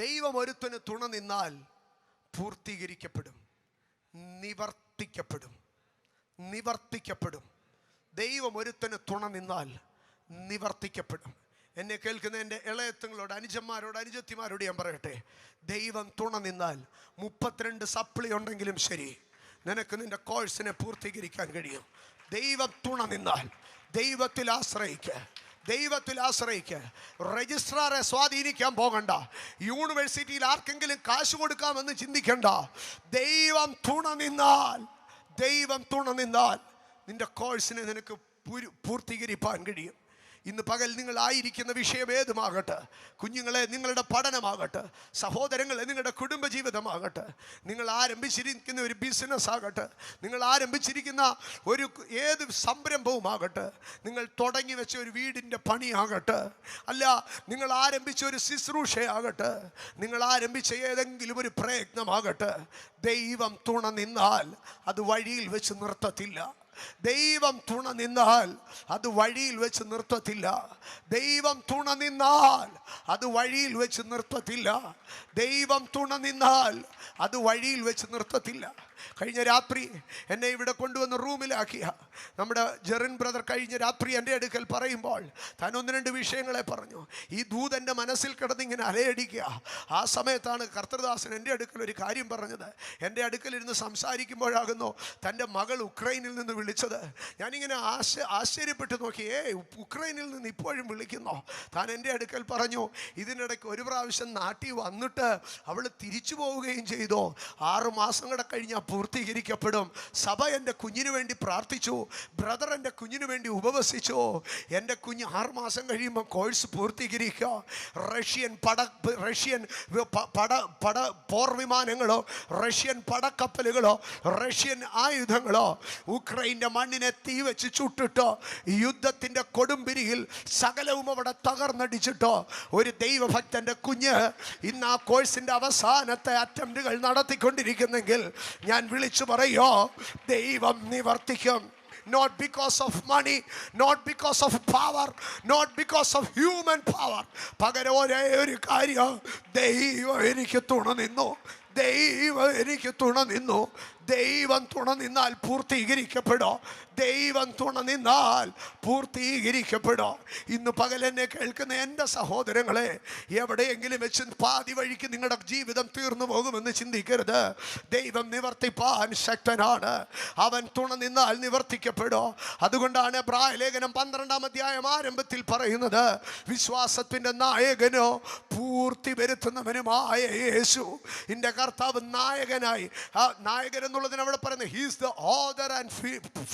ദൈവം ഒരുത്തിന് തുണ നിന്നാൽ പൂർത്തീകരിക്കപ്പെടും, നിവർത്തിക്കപ്പെടും, നിവർത്തിക്കപ്പെടും. ദൈവം ഒരുത്തിന് തുണ നിന്നാൽ നിവർത്തിക്കപ്പെടും. എന്നെ കേൾക്കുന്ന എൻ്റെ ഇളയത്തുങ്ങളോട്, അനുജന്മാരോട്, അനുജത്തിമാരോട് ഞാൻ പറയട്ടെ, ദൈവം തുണ നിന്നാൽ 32 സപ്ലി ഉണ്ടെങ്കിലും ശരി, നിനക്ക് നിൻ്റെ കോഴ്സിനെ പൂർത്തീകരിക്കാൻ കഴിയും. ദൈവം തുണ നിന്നാൽ ദൈവത്തിൽ ആശ്രയിക്കുക, ദൈവത്തിൽ ആശ്രയിക്കുക. രജിസ്ട്രാറെ സ്വാധീനിക്കാൻ പോകണ്ട, യൂണിവേഴ്സിറ്റിയിൽ ആർക്കെങ്കിലും കാശ് കൊടുക്കാമെന്ന് ചിന്തിക്കണ്ട. ദൈവം തുണ നിന്നാൽ, ദൈവം തുണ നിന്നാൽ നിൻ്റെ കോഴ്സിനെ നിനക്ക് പൂർത്തീകരിക്കാൻ കഴിയും. ഇന്ന് പകൽ നിങ്ങളായിരിക്കുന്ന വിഷയം ഏതുമാകട്ടെ, കുഞ്ഞുങ്ങളെ നിങ്ങളുടെ പഠനമാകട്ടെ, സഹോദരങ്ങളെ നിങ്ങളുടെ കുടുംബജീവിതമാകട്ടെ, നിങ്ങൾ ആരംഭിച്ചിരിക്കുന്ന ഒരു ബിസിനസ് ആകട്ടെ, നിങ്ങൾ ആരംഭിച്ചിരിക്കുന്ന ഒരു ഏത് സംരംഭവുമാകട്ടെ, നിങ്ങൾ തുടങ്ങി വെച്ച ഒരു വീടിൻ്റെ പണിയാകട്ടെ, അല്ല നിങ്ങൾ ആരംഭിച്ച ഒരു ശുശ്രൂഷയാകട്ടെ, നിങ്ങൾ ആരംഭിച്ച ഏതെങ്കിലും ഒരു പ്രയത്നമാകട്ടെ, ദൈവം തുണ നിന്നാൽ അത് വഴിയിൽ വെച്ച് നിർത്തത്തില്ല. ദൈവം തുണ നിന്നാൽ അത് വഴിയിൽ വെച്ച് നിർത്തത്തില്ല. ദൈവം തുണ നിന്നാൽ അത് വഴിയിൽ വെച്ച് നിർത്തത്തില്ല. ദൈവം തുണ നിന്നാൽ അത് വഴിയിൽ വെച്ച് നിർത്തത്തില്ല. കഴിഞ്ഞ രാത്രി എന്നെ ഇവിടെ കൊണ്ടുവന്ന് റൂമിലാക്കിയ നമ്മുടെ ജെറിൻ ബ്രദർ കഴിഞ്ഞ രാത്രി എൻ്റെ അടുക്കൽ പറയുമ്പോൾ താൻ 1-2 വിഷയങ്ങളെ പറഞ്ഞു. ഈ ദൂതൻ്റെ മനസ്സിൽ കിടന്നിങ്ങനെ അലയടിക്കുക. ആ സമയത്താണ് കർത്തൃദാസൻ എൻ്റെ അടുക്കൽ ഒരു കാര്യം പറഞ്ഞത്. എൻ്റെ അടുക്കലിരുന്ന് സംസാരിക്കുമ്പോഴാകുന്നു തൻ്റെ മകൾ ഉക്രൈനിൽ നിന്ന് വിളിച്ചത്? ഞാനിങ്ങനെ ആശ്ചര്യപ്പെട്ട് നോക്കി. ഉക്രൈനിൽ നിന്ന് ഇപ്പോഴും വിളിക്കുന്നോ? താൻ എൻ്റെ അടുക്കൽ പറഞ്ഞു, ഇതിനിടയ്ക്ക് ഒരു പ്രാവശ്യം നാട്ടിൽ വന്നിട്ട് അവൾ തിരിച്ചു പോവുകയും ചെയ്തു. 6 മാസം കൂടെ കഴിഞ്ഞാൽ പൂർത്തീകരിക്കപ്പെടും. സഭ എൻ്റെ കുഞ്ഞിന് വേണ്ടി പ്രാർത്ഥിച്ചു, ബ്രദർ എൻ്റെ കുഞ്ഞിന് വേണ്ടി ഉപവസിച്ചു. എൻ്റെ കുഞ്ഞ് 6 മാസം കഴിയുമ്പോൾ കോഴ്സ് പൂർത്തീകരിക്കുക. റഷ്യൻ പോർ വിമാനങ്ങളോ, റഷ്യൻ പടക്കപ്പലുകളോ, റഷ്യൻ ആയുധങ്ങളോ ഉക്രൈൻ്റെ മണ്ണിനെ തീ വെച്ച് ചുട്ടിട്ടോ, യുദ്ധത്തിൻ്റെ കൊടുമ്പിരിയിൽ സകലവും അവിടെ തകർന്നടിച്ചിട്ടോ, ഒരു ദൈവഭക്തൻ്റെ കുഞ്ഞ് ഇന്ന് ആ കോഴ്സിൻ്റെ അവസാനത്തെ അറ്റംപ്റ്റുകൾ നടത്തിക്കൊണ്ടിരിക്കുന്നെങ്കിൽ ഞാൻ വിളിച്ചു പറയോ, ദൈവം നിവർത്തിക്കും. Not because of money, not because of power, not because of human power. പകരം ഒരേ ഒരു കാര്യം, ദൈവം എനിക്ക് തുണ നിന്നു. ദൈവം എനിക്ക് തുണ നിന്നു. ദൈവം തുണ നിന്നാൽ പൂർത്തീകരിക്കപ്പെടോ. ദൈവം തുണ നിന്നാൽ പൂർത്തീകരിക്കപ്പെടോ. ഇന്ന് പകലെന്നെ കേൾക്കുന്ന എൻ്റെ സഹോദരങ്ങളെ, എവിടെയെങ്കിലും വെച്ച് പാതി വഴിക്ക് നിങ്ങളുടെ ജീവിതം തീർന്നു പോകുമെന്ന് ചിന്തിക്കരുത്. ദൈവം നിവർത്തിപ്പാൻ ശക്തനാണ്. അവൻ തുണ നിന്നാൽ നിവർത്തിക്കപ്പെടോ. അതുകൊണ്ടാണ് എബ്രായ ലേഖനം 12-ാം അധ്യായം ആരംഭത്തിൽ പറയുന്നത്, വിശ്വാസത്തിൻ്റെ നായകനോ പൂർത്തി വരുത്തുന്നവനുമായ യേശു. എൻ്റെ കർത്താവ് നായകനായി. ആ നായകൻ എന്നുള്ളതിന് അവിടെ പറയുന്നത്, he's the author and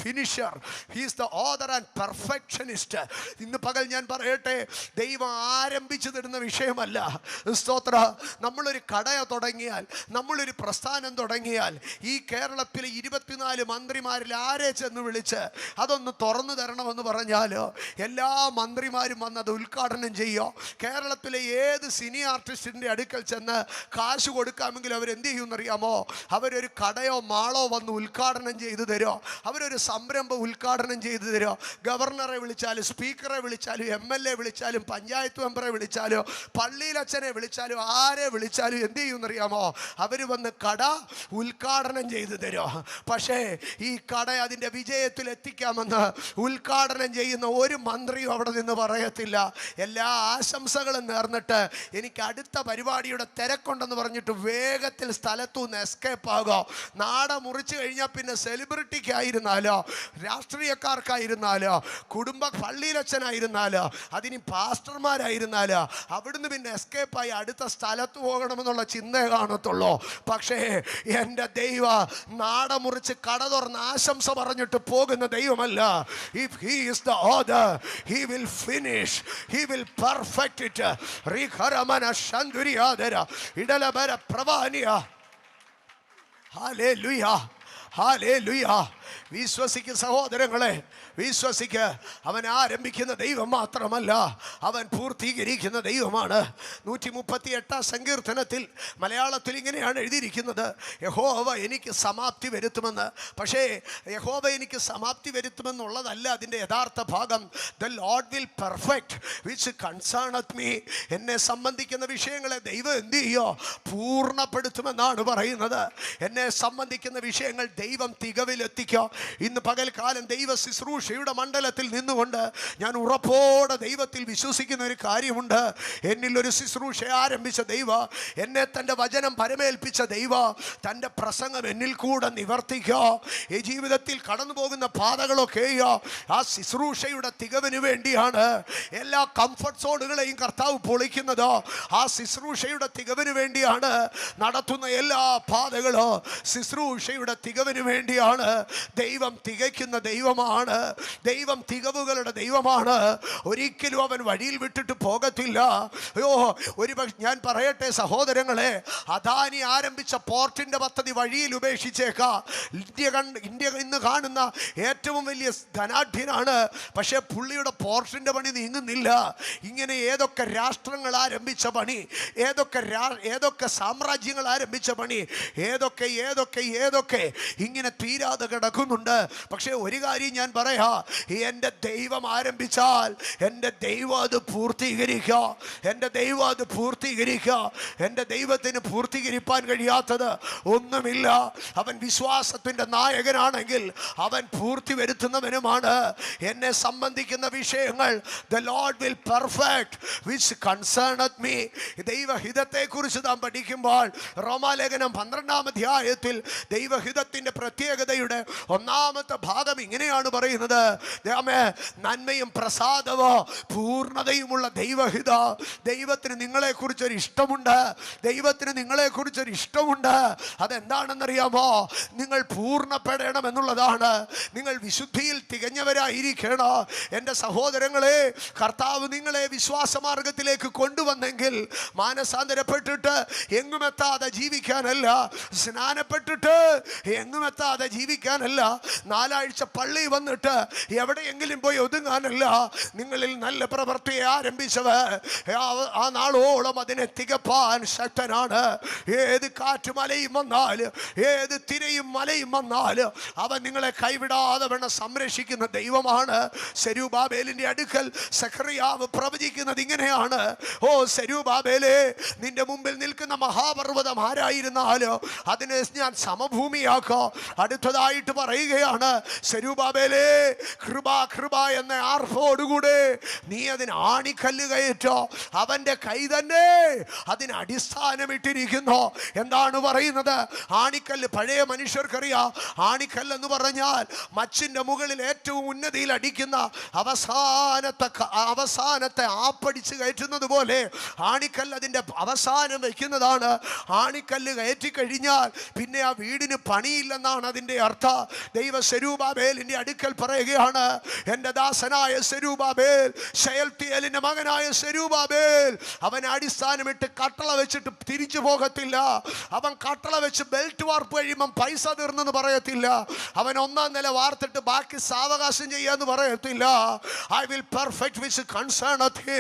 finisher, he's the author and perfectionist. ഇന്ന് പകൽ ഞാൻ പറയട്ടെ, ദൈവം ആരംഭിച്ചു തരുന്ന വിഷയമല്ല. സ്തോത്ര. നമ്മളൊരു കട തുടങ്ങിയാൽ, നമ്മളൊരു പ്രസ്ഥാനം തുടങ്ങിയാൽ, ഈ കേരളത്തിലെ 24 മന്ത്രിമാരിൽ ആരെ ചെന്ന് വിളിച്ച് അതൊന്ന് തുറന്നു തരണമെന്ന് പറഞ്ഞാലോ എല്ലാ മന്ത്രിമാരും വന്ന് അത് ഉദ്ഘാടനം ചെയ്യോ? കേരളത്തിലെ ഏത് സിനി ആർട്ടിസ്റ്റിൻ്റെ അടുക്കൽ ചെന്ന് കാശ് കൊടുക്കാമെങ്കിൽ അവരെന്ത് ചെയ്യുമെന്നറിയാമോ? അവരൊരു കടയോ മാളോ വന്ന് ഉദ്ഘാടനം ചെയ്തു തരുമോ? അവരൊരു സംരംഭം ഉദ്ഘാടനം ചെയ്തു തരുമോ? ഗവർണറെ വിളിച്ചാലും, സ്പീക്കറെ വിളിച്ചാലും, MLA വിളിച്ചാലും, പഞ്ചായത്ത് മെമ്പറെ വിളിച്ചാലോ, പള്ളിയിലച്ഛനെ വിളിച്ചാലും, ആരെ വിളിച്ചാലും എന്ത് ചെയ്യുമെന്നറിയാമോ? അവർ വന്ന് കട ഉദ്ഘാടനം ചെയ്തു തരുമോ? പക്ഷേ ഈ കട അതിൻ്റെ വിജയത്തിൽ എത്തിക്കാമെന്ന് ഉദ്ഘാടനം ചെയ്യുന്ന ഒരു മന്ത്രിയും അവിടെ നിന്ന് പറയത്തില്ല. എല്ലാ ആശംസകളും നേർന്നിട്ട് എനിക്ക് അടുത്ത പരിപാടിയുടെ തിരക്കുണ്ടെന്ന് പറഞ്ഞിട്ട് വേഗത്തിൽ സ്ഥലത്തുനിന്ന് എസ്കേപ്പ് ആകോ. നാട മുറിച്ച് കഴിഞ്ഞാൽ പിന്നെ സെലിബ്രിറ്റിക്കായിരുന്നാലോ, രാഷ്ട്രീയക്കാർക്കായിരുന്നാലോ, പള്ളിയിലച്ഛനായിരുന്നാലോ, അതിന് പാസ്റ്റർമാരായിരുന്നാലോ, അവിടുന്ന് പിന്നെ എസ്കേപ്പായി അടുത്ത സ്ഥലത്ത് പോകണമെന്നുള്ള ചിന്തയെ കാണത്തുള്ളൂ. പക്ഷേ എൻ്റെ ദൈവ നാട മുറിച്ച് കട തുറന്ന് ആശംസ പറഞ്ഞിട്ട് പോകുന്ന ദൈവമല്ല. If he is the author, he will finish, he will perfect it. Rikharamana Shanduriyadera Idalabara Pravaniya. Hallelujah. Hallelujah. വിശ്വസിക്കുക സഹോദരങ്ങളെ, വിശ്വസിക്കുക. അവൻ ആരംഭിക്കുന്ന ദൈവം മാത്രമല്ല, അവൻ പൂർത്തീകരിക്കുന്ന ദൈവമാണ്. 138-ാം സങ്കീർത്തനത്തിൽ മലയാളത്തിൽ ഇങ്ങനെയാണ് എഴുതിയിരിക്കുന്നത്, യഹോവ എനിക്ക് സമാപ്തി വരുത്തുമെന്ന്. പക്ഷേ യഹോവ എനിക്ക് സമാപ്തി വരുത്തുമെന്നുള്ളതല്ല അതിൻ്റെ യഥാർത്ഥ ഭാഗം. The Lord will perfect which concerneth me. എന്നെ സംബന്ധിക്കുന്ന വിഷയങ്ങളെ ദൈവം എന്ത് ചെയ്യോ? പൂർണ്ണപ്പെടുത്തുമെന്നാണ് പറയുന്നത്. എന്നെ സംബന്ധിക്കുന്ന വിഷയങ്ങൾ ദൈവം തികവിലെത്തിക്കോ. ഇന്ന് പകൽക്കാലം ദൈവ ശുശ്രൂഷയുടെ മണ്ഡലത്തിൽ നിന്നുകൊണ്ട് ഞാൻ ഉറപ്പോടെ ദൈവത്തിൽ വിശ്വസിക്കുന്ന ഒരു കാര്യമുണ്ട്. എന്നിൽ ഒരു ശുശ്രൂഷ ആരംഭിച്ച ദൈവ, എന്നെ തൻ്റെ വചനം പരമേൽപ്പിച്ച ദൈവ, തൻ്റെ പ്രസംഗം എന്നിൽ കൂടെ നിവർത്തിക്കോ. ഈ ജീവിതത്തിൽ കടന്നു പോകുന്ന പാതകളൊക്കെയോ ആ ശുശ്രൂഷയുടെ തികവിന് വേണ്ടിയാണ്. എല്ലാ കംഫർട്ട് സോണുകളെയും കർത്താവ് പൊളിക്കുന്നതോ ആ ശുശ്രൂഷയുടെ തികവിന് വേണ്ടിയാണ്. നടത്തുന്ന എല്ലാ പാതകളോ ശുശ്രൂഷയുടെ തികവിന് വേണ്ടിയാണ്. ദൈവം തികയ്ക്കുന്ന ദൈവമാണ്. ദൈവം തികവുകളുടെ ദൈവമാണ്. ഒരിക്കലും അവൻ വഴിയിൽ വിട്ടിട്ട് പോകത്തില്ല. ഞാൻ പറയട്ടെ സഹോദരങ്ങളെ, അദാനി ആരംഭിച്ച പോർട്ടിൻ്റെ പദ്ധതി വഴിയിൽ ഉപേക്ഷിച്ചേക്കാം. ഇന്ത്യ ഇന്ന് കാണുന്ന ഏറ്റവും വലിയ ധനാഢ്യനാണ്. പക്ഷേ പുള്ളിയുടെ പോർട്ടിൻ്റെ പണി നീങ്ങുന്നില്ല. ഇങ്ങനെ ഏതൊക്കെ രാഷ്ട്രങ്ങൾ ആരംഭിച്ച പണി, ഏതൊക്കെ സാമ്രാജ്യങ്ങൾ ആരംഭിച്ച പണി, ഏതൊക്കെ ഇങ്ങനെ തീരാതെ കിടക്കുന്നുണ്ട്. പക്ഷേ ഒരു കാര്യം ഞാൻ പറയാ, എൻ്റെ ദൈവം ആരംഭിച്ചാൽ എൻ്റെ ദൈവം അത് പൂർത്തീകരിക്കുക. എൻ്റെ ദൈവം അത് പൂർത്തീകരിക്കുക. എൻ്റെ ദൈവത്തിന് പൂർത്തീകരിപ്പാൻ കഴിയാത്തത് ഒന്നുമില്ല. അവൻ വിശ്വാസത്തിൻ്റെ നായകനാണെങ്കിൽ അവൻ പൂർത്തി വരുത്തുന്നവനുമാണ്. എന്നെ സംബന്ധിക്കുന്ന വിഷയങ്ങൾ the Lord will perfect which concerneth me. ദൈവഹിതത്തെക്കുറിച്ച് നാം പഠിക്കുമ്പോൾ റോമാലേഖനം 12-ാം അധ്യായത്തിൽ ദൈവഹിതത്തിൻ്റെ അതിൻ്റെ പ്രത്യേകതയുടെ ഒന്നാമത്തെ ഭാഗം ഇങ്ങനെയാണ് പറയുന്നത്. നന്മയും പ്രസാദവോ പൂർണ്ണതയുമുള്ള ദൈവഹിത. ദൈവത്തിന് നിങ്ങളെക്കുറിച്ചൊരു ഇഷ്ടമുണ്ട്. ദൈവത്തിന് നിങ്ങളെക്കുറിച്ചൊരു ഇഷ്ടമുണ്ട്. അതെന്താണെന്നറിയാമോ? നിങ്ങൾ പൂർണ്ണപ്പെടണം എന്നുള്ളതാണ്. നിങ്ങൾ വിശുദ്ധിയിൽ തികഞ്ഞവരായിരിക്കണം. എൻ്റെ സഹോദരങ്ങളെ, കർത്താവ് നിങ്ങളെ വിശ്വാസമാർഗത്തിലേക്ക് കൊണ്ടുവന്നെങ്കിൽ മാനസാന്തരപ്പെട്ടിട്ട് എങ്ങുമെത്താതെ ജീവിക്കാനല്ല, സ്നാനപ്പെട്ടിട്ട് എങ്ങുമെത്താതെ ജീവിക്കാനല്ല, 4 ആഴ്ച പള്ളി വന്നിട്ട് എവിടെയെങ്കിലും പോയി ഒതുങ്ങാനല്ല. നിങ്ങളിൽ നല്ല പ്രവൃത്തിയെ ആരംഭിച്ചവർ ആ നാളോളം അതിനെ തികപ്പാൻ ശക്തനാണ്. ഏത് കാറ്റ് മലയും വന്നാലും ഏത് തിരയും മലയും വന്നാലും അവൻ നിങ്ങളെ കൈവിടാതെ വേണം സംരക്ഷിക്കുന്ന ദൈവമാണ്. സെരുബാബേലിന്റെ അടുക്കൽ സെഖറിയാവ് പ്രവചിക്കുന്നത് ഇങ്ങനെയാണ്: ഓ സെരുബാബേലേ, നിന്റെ മുമ്പിൽ നിൽക്കുന്ന മഹാപർവ്വതം ആരായിരുന്നാലോ അതിനെ ഞാൻ സമഭൂമിയാക്കോ. അടുത്തതായിട്ട് പറയുകയാണ്, സെരുബാബേലേ, കൃപ കൃപ എന്ന ആർപ്പോടുകൂടെ നീ അതിന് ആണിക്കല്ല് കയറ്റോ. അവന്റെ കൈ തന്നെ അതിന് അടിസ്ഥാനമിട്ടിരിക്കുന്നു. എന്താണ് പറയുന്നത്? ആണിക്കല്ല് പഴയ മനുഷ്യർക്കറിയാം. ആണിക്കല്ല് എന്ന് പറഞ്ഞാൽ മച്ചിന്റെ മുകളിൽ ഏറ്റവും ഉന്നതിയിൽ അടിക്കുന്ന അവസാനത്തെ ആപ്പടിച്ച് കയറ്റുന്നത് പോലെ ആണിക്കല്ല് അതിൻ്റെ അവസാനം വയ്ക്കുന്നതാണ്. ആണിക്കല്ല് കയറ്റി കഴിഞ്ഞാൽ പിന്നെ ആ വീടിന് പണിയില്ലെന്നാണ് അതിൻ്റെ അർത്ഥം. ദൈവ സെരുബാബേലിന്റെ അടുക്കൽ പറയുകയാണ്, എൻ്റെ ദാസനായ സെരുബാബേൽ, ശയൽത്തിയേലിന്റെ മകനായ സെരുബാബേൽ, അവൻ അടിസ്ഥാനമിട്ട് കട്ടള വെച്ചിട്ട് തിരിച്ചു പോകത്തില്ല. അവൻ കട്ടള വെച്ച് ബെൽറ്റ് വാർപ്പ് കഴിയുമ്പം പൈസ തീർന്നെന്ന് പറയത്തില്ല. അവൻ 1ാം നില വാർത്തിട്ട് ബാക്കി സാവകാശം ചെയ്യാന്ന് പറയത്തില്ല. I will perfect which concerneth.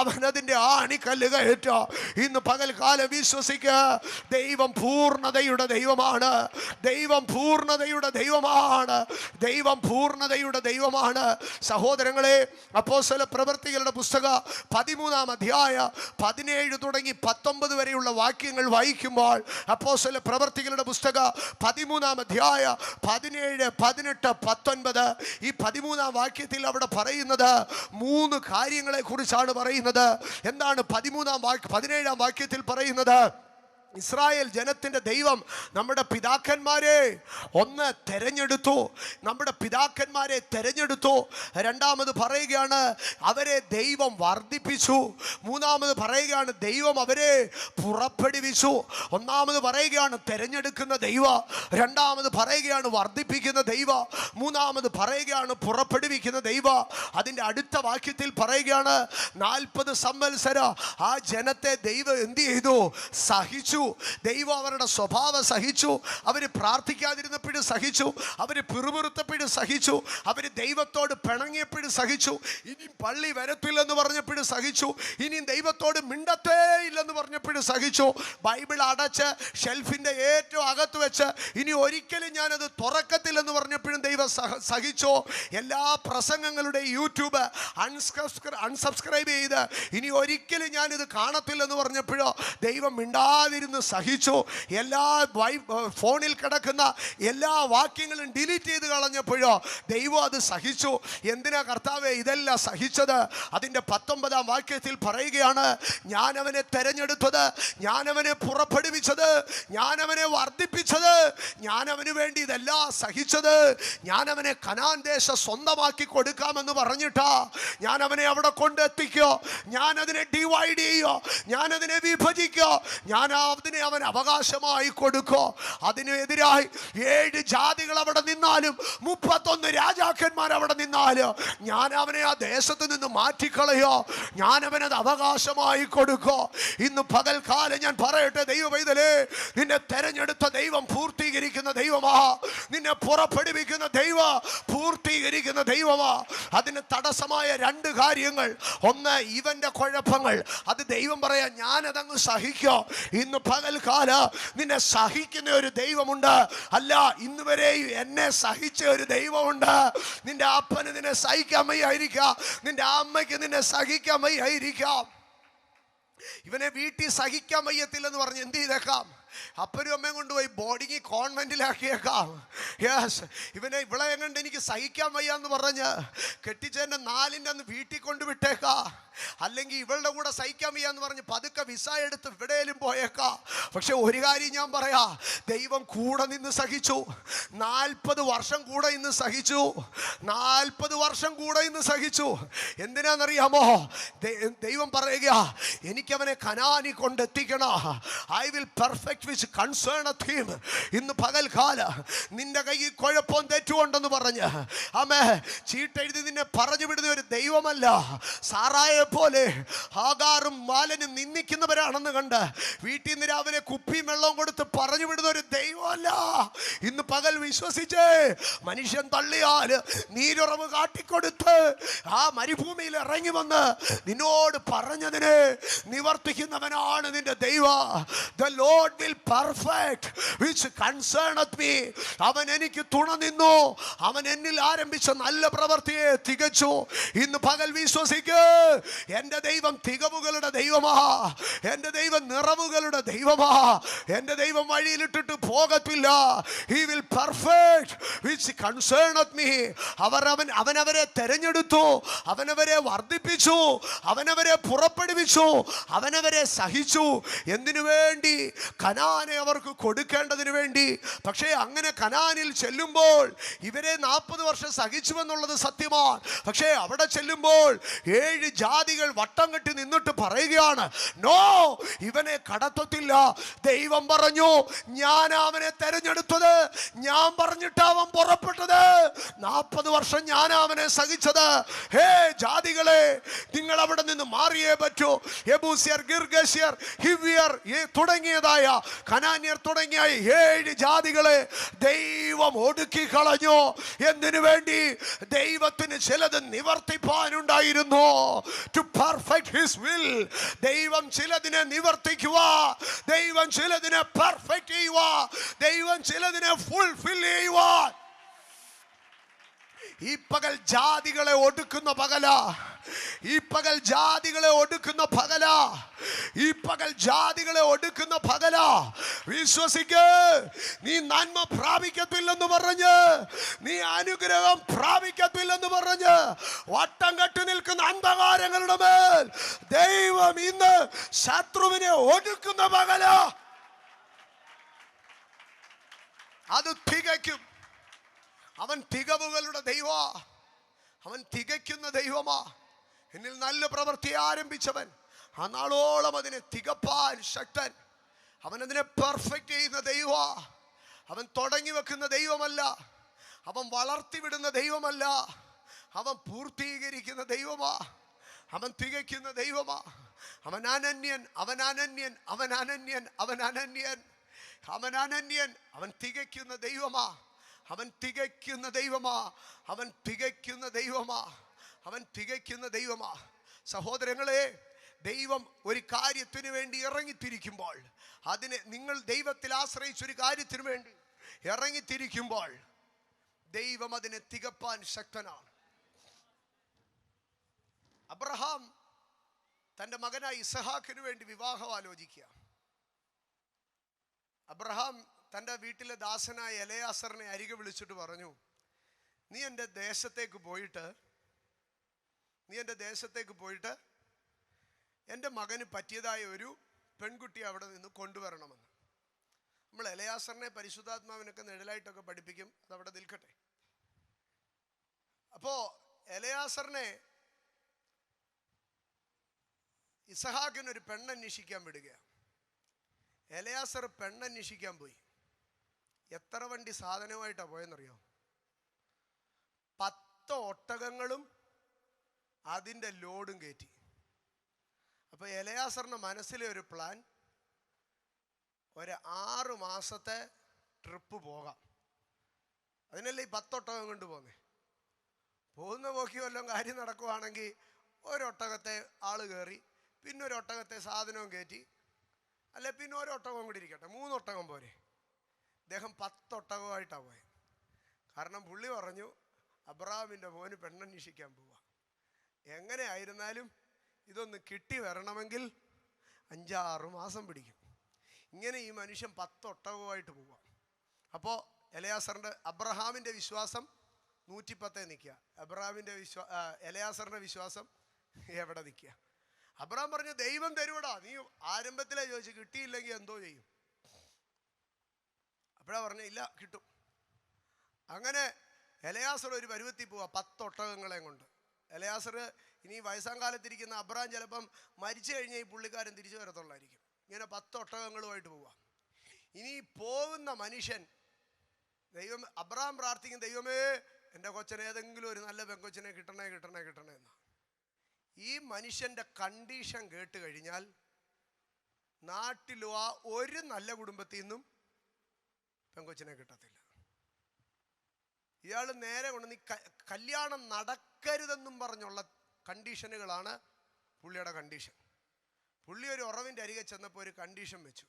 അവൻ അതിൻ്റെ ആണിക്കല്ല് കയറ്റോ. ഇന്ന് പകൽക്കാലം വിശ്വസിക്കുക, ദൈവം പൂർണ്ണതയുടെ ദൈവമാണ്. ദൈവം പൂർണ്ണതയുടെ ദൈവമാണ്. ദൈവം പൂർണ്ണതയുടെ ദൈവമാണ്. സഹോദരങ്ങളെ, അപ്പോസ്തല പ്രവൃത്തികളുടെ പുസ്തകം 13-ാം അധ്യായം 17 തുടങ്ങി 19 വരെയുള്ള വാക്യങ്ങൾ വായിക്കുമ്പോൾ, അപ്പോസ്തല പ്രവൃത്തികളുടെ പുസ്തകം 13-ാം അധ്യായം 17, 18, 19 ഈ 13-ാം വാക്യത്തിൽ അവിടെ പറയുന്നത് 3 കാര്യങ്ങളെ കുറിച്ചാണ് പറയുന്നത്. എന്താണ് 17-ാം വാക്യത്തിൽ പറയുന്നത്? ഇസ്രായേൽ ജനത്തിൻ്റെ ദൈവം നമ്മുടെ പിതാക്കന്മാരെ തെരഞ്ഞെടുത്തു. നമ്മുടെ പിതാക്കന്മാരെ തെരഞ്ഞെടുത്തു. 2ാമത് പറയുകയാണ്, അവരെ ദൈവം വർദ്ധിപ്പിച്ചു. 3ാമത് പറയുകയാണ്, ദൈവം അവരെ പുറപ്പെടുവിച്ചു. 1ാമത് പറയുകയാണ് തെരഞ്ഞെടുക്കുന്ന ദൈവം. 2ാമത് പറയുകയാണ് വർദ്ധിപ്പിക്കുന്ന ദൈവം. 3ാമത് പറയുകയാണ് പുറപ്പെടുവിക്കുന്ന ദൈവം. അതിൻ്റെ അടുത്ത വാക്യത്തിൽ പറയുകയാണ്, 40 സംവത്സരം ആ ജനത്തെ ദൈവം എന്ത് ചെയ്തു? സഹിച്ചു. ദൈവം അവരുടെ സ്വഭാവം സഹിച്ചു. അവർ പ്രാർത്ഥിക്കാതിരുന്നപ്പോഴും സഹിച്ചു. അവർ പിറുപിറുത്തപ്പോഴും സഹിച്ചു. അവർ ദൈവത്തോട് പിണങ്ങിയപ്പോഴും സഹിച്ചു. ഇനിയും പള്ളി വരത്തില്ലെന്ന് പറഞ്ഞപ്പോഴും സഹിച്ചു. ഇനിയും ദൈവത്തോട് മിണ്ടത്തേ ഇല്ലെന്ന് പറഞ്ഞപ്പോഴും സഹിച്ചു. ബൈബിൾ അടച്ച് ഷെൽഫിൻ്റെ ഏറ്റവും അകത്ത് വെച്ച് ഇനി ഒരിക്കലും ഞാനത് തുറക്കത്തില്ലെന്ന് പറഞ്ഞപ്പോഴും ദൈവം സഹിച്ചു. എല്ലാ പ്രസംഗങ്ങളുടെ യൂട്യൂബ് അൺസബ്സ്ക്രൈബ് ചെയ്ത് ഇനി ഒരിക്കലും ഞാനിത് കാണത്തില്ലെന്ന് പറഞ്ഞപ്പോഴോ ദൈവം മിണ്ടാതിരുന്നു സഹിച്ചു. എല്ലാ ഫോണിൽ കിടക്കുന്ന എല്ലാ വാക്യങ്ങളും ഡിലീറ്റ് ചെയ്ത് കളഞ്ഞപ്പോഴോ ദൈവം അത് സഹിച്ചു. എന്തിനാ കർത്താവേ ഇതെല്ലാം സഹിച്ചത്? അതിൻ്റെ 19-ാം വാക്യത്തിൽ പറയുകയാണ്, ഞാൻ അവനെ തെരഞ്ഞെടുത്തത്, ഞാൻ അവനെ പുറപ്പെടുവിച്ചത്, ഞാൻ അവനെ വർദ്ധിപ്പിച്ചത്, ഞാൻ അവന് വേണ്ടി ഇതെല്ലാം സഹിച്ചത്. ഞാൻ അവനെ കനാൻ ദേശം സ്വന്തമാക്കി കൊടുക്കാമെന്ന് പറഞ്ഞിട്ടാ ഞാൻ അവനെ അവിടെ കൊണ്ടെത്തിക്കോ. ഞാൻ അതിനെ ഡിവൈഡ് ചെയ്യോ, ഞാൻ അതിനെ വിഭജിക്കോ, ഞാൻ അതിനെ അവൻ അവകാശമായി കൊടുക്കോ. അതിനെതിരായി 7 ജാതികൾ അവിടെ നിന്നാലും 31 രാജാക്കന്മാർ അവിടെ നിന്നാലും ഞാൻ അവനെ ആ ദേശത്ത് നിന്ന് മാറ്റിക്കളയോ, ഞാൻ അവനത് അവകാശമായി കൊടുക്കോ. ഇന്ന് പകൽക്കാലം ഞാൻ പറയട്ടെ, ദൈവ പൈതലേ, നിന്നെ തെരഞ്ഞെടുത്ത ദൈവം പൂർത്തീകരിക്കുന്ന ദൈവമാ. നിന്നെ പുറപ്പെടുവിക്കുന്ന ദൈവം പൂർത്തീകരിക്കുന്ന ദൈവമാ. അതിന് തടസ്സമായ 2 കാര്യങ്ങൾ. ഒന്ന്, ഇവന്റെ കുഴപ്പങ്ങൾ. അത് ദൈവം പറയാ, ഞാനതങ്ങ് സഹിക്കോ. ഇന്ന് പകൽക്കാല നിന്നെ സഹിക്കുന്ന ഒരു ദൈവമുണ്ട്. അല്ല, ഇന്ന് വരെയും എന്നെ സഹിച്ച ഒരു ദൈവമുണ്ട്. നിന്റെ അപ്പന് നിന്നെ സഹിക്കാൻ വയ്യായിരിക്കാം, നിന്റെ അമ്മയ്ക്ക് നിന്നെ സഹിക്കാൻ വയ്യായിരിക്കാം. ഇവനെ വീട്ടിൽ സഹിക്കാൻ വയ്യത്തില്ലെന്ന് പറഞ്ഞ് എന്ത് ചെയ്തേക്കാം? അപ്പനും അമ്മയും കൊണ്ടുപോയി ബോർഡിങ് കോൺവെന്റിലാക്കിയേക്കാം. യെസ്, ഇവളെ എങ്ങണ്ട് എനിക്ക് സഹിക്കാൻ വയ്യാന്ന് പറഞ്ഞ് കെട്ടിച്ചേൻ്റെ 4ൻ്റെ അന്ന് വീട്ടിൽ കൊണ്ടുവിട്ടേക്കാം. അല്ലെങ്കിൽ ഇവളുടെ കൂടെ സഹിക്കാൻ വയ്യാന്ന് പറഞ്ഞ് പതുക്കെ വിസ എടുത്ത് എവിടെയും പോയേക്കാം. പക്ഷെ ഒരു കാര്യം ഞാൻ പറയാ, ദൈവം കൂടെ നിന്ന് സഹിച്ചു. 40 വർഷം കൂടെ ഇന്ന് സഹിച്ചു. 40 വർഷം കൂടെ ഇന്ന് സഹിച്ചു. എന്തിനാണെന്നറിയാമോ? ദൈവം പറയുക, എനിക്കവനെ കനാനി കൊണ്ടെത്തിക്കണം. I will perfect which concerneth him. ഇന്ന് പകൽക്കാല നിന്റെ കയ്യിൽ കുഴപ്പം തെറ്റുകൊണ്ടെന്ന് പറഞ്ഞ് ആമേ ചീട്ടെഴുതി നിന്നെ പറഞ്ഞു വിടുന്ന ഒരു ദൈവമല്ല. സാറായെ പോലെ ഹാഗാറും മാലനും നിന്ദിക്കുന്നവരാണെന്ന് കണ്ട് വീട്ടിൽ നിന്ന് രാവിലെ കുപ്പിയും വെള്ളവും കൊടുത്ത് പറഞ്ഞു വിടുന്ന ഒരു ദൈവമല്ല. ഇന്ന് പകൽ വിശ്വസിച്ച് മനുഷ്യൻ തള്ളിയാൽ നീരുറവ് കാട്ടിക്കൊടുത്ത് ആ മരുഭൂമിയിൽ ഇറങ്ങി വന്ന് നിന്നോട് പറഞ്ഞതിന് നിവർത്തിക്കുന്നവനാണ് നിന്റെ ദൈവം. The Lord will perfect which concerneth me. അവൻ എനിക്ക് തുണ നിന്നു. അവൻ എന്നിൽ ആരംഭിച്ച നല്ല പ്രവൃത്തിയെ തികച്ചു. ഇന്ന് പകൽ വിശ്വസിക്ക്, എൻ്റെ ദൈവം തികവുകളുടെ ദൈവമാ. എൻ്റെ ദൈവം നിറവുകളുടെ ദൈവമാ. എൻ്റെ ദൈവം വഴിയിലിട്ടിട്ട് പോകത്തില്ല. He will perfect which concerneth me. അവനവരെ തെരഞ്ഞെടുത്തു, അവനവരെ വർദ്ധിപ്പിച്ചു, അവനവരെ പുറപ്പെടുവിച്ചു, അവനവരെ സഹിച്ചു. എന്തിനു വേണ്ടി? കനാനെ അവർക്ക് കൊടുക്കേണ്ടതിന് വേണ്ടി. പക്ഷേ അങ്ങനെ കനാനിൽ ചെല്ലുമ്പോൾ ഇവരെ 40 വർഷം സഹിച്ചുവെന്നുള്ളത് സത്യമാണ്. പക്ഷേ അവിടെ ചെല്ലുമ്പോൾ 7 ജാതികൾ വട്ടം കെട്ടി നിന്നിട്ട് പറയുകയാണ്, നോ, ഇവനെ കടത്തത്തില്ല. ദൈവം പറഞ്ഞു, ഞാൻ അവനെ തെരഞ്ഞെടുത്തത്, ഞാൻ പറഞ്ഞിട്ട് അവൻ പുറപ്പെട്ടത്. 40 വർഷം ഞാൻ അവനെ സഹിച്ചത്. ഹേ ജാതികളെ, നിങ്ങൾ അവിടെ നിന്ന് മാറിയേ പറ്റൂ. യെബൂസ്യർ, ഗിർഗശ്യർ, ഹിവ്യർ തുടങ്ങിയതായ കനാന്യർ തുടങ്ങിയ 7 ജാതികളെ ദൈവം ഒടുക്കി കളഞ്ഞു. എന്തിനു വേണ്ടി? ദൈവത്തിന് ചിലത് നിവർത്തിപ്പാനുണ്ടായിരുന്നു. To perfect his will. ദൈവം ചിലതിനെ നിവർത്തിക്കുക, ദൈവം ചിലതിനെ പെർഫെക്റ്റ് ചെയ്യുക, ദൈവം ചിലതിനെ ഫുൾഫിൽ ചെയ്യുക. ഈ പകൽ ജാതികളെ ഒടുക്കുന്ന പകലാ. ഈ പകൽ ജാതികളെ ഒടുക്കുന്ന പകലാ. ഈ പകൽ ജാതികളെ ഒടുക്കുന്ന പകലാ. വിശ്വസിക്ക്, നീ നന്മ പ്രാപിക്കത്തില്ലെന്ന് പറഞ്ഞ്, നീ അനുഗ്രഹം പ്രാപിക്കത്തില്ലെന്ന് പറഞ്ഞ് വട്ടം കെട്ടി നിൽക്കുന്ന അന്ധകാരങ്ങളുടെ മേൽ ദൈവം ഇന്ന് ശത്രുവിനെ ഒടുക്കുന്ന പകലാ. അത് തികയ്ക്കും. അവൻ തികവുകളുടെ ദൈവമാ. അവൻ തികയ്ക്കുന്ന ദൈവമാ. എന്നിൽ നല്ല പ്രവൃത്തി ആരംഭിച്ചവൻ ആ നാളോളം അതിനെ തികപ്പാൻ ശക്തൻ. അവൻ അതിനെ പെർഫെക്റ്റ് ചെയ്യുന്ന ദൈവമാ. അവൻ തുടങ്ങി വെക്കുന്ന ദൈവമല്ല, അവൻ വളർത്തിവിടുന്ന ദൈവമല്ല, അവൻ പൂർത്തീകരിക്കുന്ന ദൈവമാ. അവൻ തികയ്ക്കുന്ന ദൈവമാ. അവൻ അനന്യൻ, അവൻ അനന്യൻ, അവൻ അനന്യൻ, അവൻ അനന്യൻ, അവൻ അനന്യൻ. അവൻ തികയ്ക്കുന്ന ദൈവമാ. അവൻ തികയ്ക്കുന്ന ദൈവമാ. അവൻ തികയ്ക്കുന്ന ദൈവമാ. അവൻ തികയ്ക്കുന്ന ദൈവമാ. സഹോദരങ്ങളെ, ദൈവം ഒരു കാര്യത്തിന് വേണ്ടി ഇറങ്ങിത്തിരിക്കുമ്പോൾ, അതിനെ നിങ്ങൾ ദൈവത്തിൽ ആശ്രയിച്ചൊരു കാര്യത്തിന് വേണ്ടി ഇറങ്ങിത്തിരിക്കുമ്പോൾ ദൈവം അതിനെ തികപ്പാൻ ശക്തനാണ്. അബ്രഹാം തൻ്റെ മകനായ ഇസഹാക്കിന് വേണ്ടി വിവാഹം ആലോചിക്കുക. അബ്രഹാം തൻ്റെ വീട്ടിലെ ദാസനായ എലയാസറിനെ അരികെ വിളിച്ചിട്ട് പറഞ്ഞു, നീ എൻ്റെ ദേശത്തേക്ക് പോയിട്ട് എൻ്റെ മകന് പറ്റിയതായ ഒരു പെൺകുട്ടിയെ അവിടെ നിന്ന് കൊണ്ടുവരണമെന്ന്. നമ്മൾ എലയാസറിനെ പരിശുദ്ധാത്മാവിനൊക്കെ നിഴലായിട്ടൊക്കെ പഠിപ്പിക്കും, അതവിടെ നിൽക്കട്ടെ. അപ്പോൾ എലയാസറിനെ ഇസഹാക്കിനൊരു പെണ്ണന്വേഷിക്കാൻ വിടുകയാണ്. എലയാസർ പെണ്ണന്വേഷിക്കാൻ പോയി. എത്ര വണ്ടി സാധനമായിട്ടാണ് പോയെന്നറിയോ? 10 ഒട്ടകങ്ങളും അതിൻ്റെ ലോഡും കയറ്റി. അപ്പോൾ എലയാസറിൻ്റെ മനസ്സിലെ ഒരു പ്ലാൻ, ഒരു 6 മാസത്തെ ട്രിപ്പ് പോകാം. അതിനല്ലേ ഈ 10 ഒട്ടകം കൊണ്ട് പോകുന്നേ. പോകുന്ന പോക്കി വല്ലതും കാര്യം നടക്കുവാണെങ്കിൽ ഒരൊട്ടകത്തെ ആൾ കയറി, പിന്നെ ഒരു ഒട്ടകത്തെ സാധനവും കയറ്റി, അല്ലെ പിന്നെ ഒരു ഒട്ടകവും കൂടി ഇരിക്കട്ടെ, 3 ഒട്ടകം പോരെ. അദ്ദേഹം 10 ഒട്ടകമായിട്ടാണ് പോയത്. കാരണം പുള്ളി പറഞ്ഞു, അബ്രഹാമിൻ്റെ മോന് പെണ്ണന്വേഷിക്കാൻ പോവുക. എങ്ങനെ ആയിരുന്നാലും ഇതൊന്ന് കിട്ടി വരണമെങ്കിൽ 5-6 മാസം പിടിക്കും. ഇങ്ങനെ ഈ മനുഷ്യൻ 10 ഒട്ടകമായിട്ട് പോവുക. അപ്പോൾ അബ്രഹാമിൻ്റെ വിശ്വാസം 110 നിൽക്കുക. എലയാസറിൻ്റെ വിശ്വാസം എവിടെ നിൽക്കുക? അബ്രഹാം പറഞ്ഞു, ദൈവം തരൂടാ, നീ ആരംഭത്തിലേ ചോദിച്ചു, കിട്ടിയില്ലെങ്കിൽ എന്തോ ചെയ്യും? അപ്പോഴാ പറഞ്ഞു, ഇല്ല കിട്ടും. അങ്ങനെ എലയാസർ ഒരു പരുവത്തിൽ പോവാ 10 ഒട്ടകങ്ങളെയും കൊണ്ട്. എലയാസർ ഇനി വയസ്സാം കാലത്തിരിക്കുന്ന അബ്രഹാം ചിലപ്പം മരിച്ചു കഴിഞ്ഞാൽ ഈ പുള്ളിക്കാരൻ തിരിച്ചു വരത്തുള്ളായിരിക്കും. ഇങ്ങനെ 10 ഒട്ടകങ്ങളുമായിട്ട് പോവാം. ഇനി പോകുന്ന മനുഷ്യൻ അബ്രഹാം പ്രാർത്ഥിക്കും, ദൈവമേ എൻ്റെ കൊച്ചനെ ഏതെങ്കിലും ഒരു നല്ല പെങ്കൊച്ചിനെ കിട്ടണേ കിട്ടണേ കിട്ടണേ എന്നാ. ഈ മനുഷ്യൻ്റെ കണ്ടീഷൻ കേട്ട് കഴിഞ്ഞാൽ നാട്ടിലും ഒരു നല്ല കുടുംബത്തിൽ നിന്നും പെങ്കൊച്ചിനെ കിട്ടത്തില്ല. ഇയാൾ നേരെ കൊണ്ട് നീ കല്യാണം നടക്കരുതെന്നും പറഞ്ഞുള്ള കണ്ടീഷനുകളാണ് പുള്ളിയുടെ കണ്ടീഷൻ. പുള്ളി ഒരു ഉറവിൻ്റെ അരികെ ചെന്നപ്പോൾ ഒരു കണ്ടീഷൻ വെച്ചു.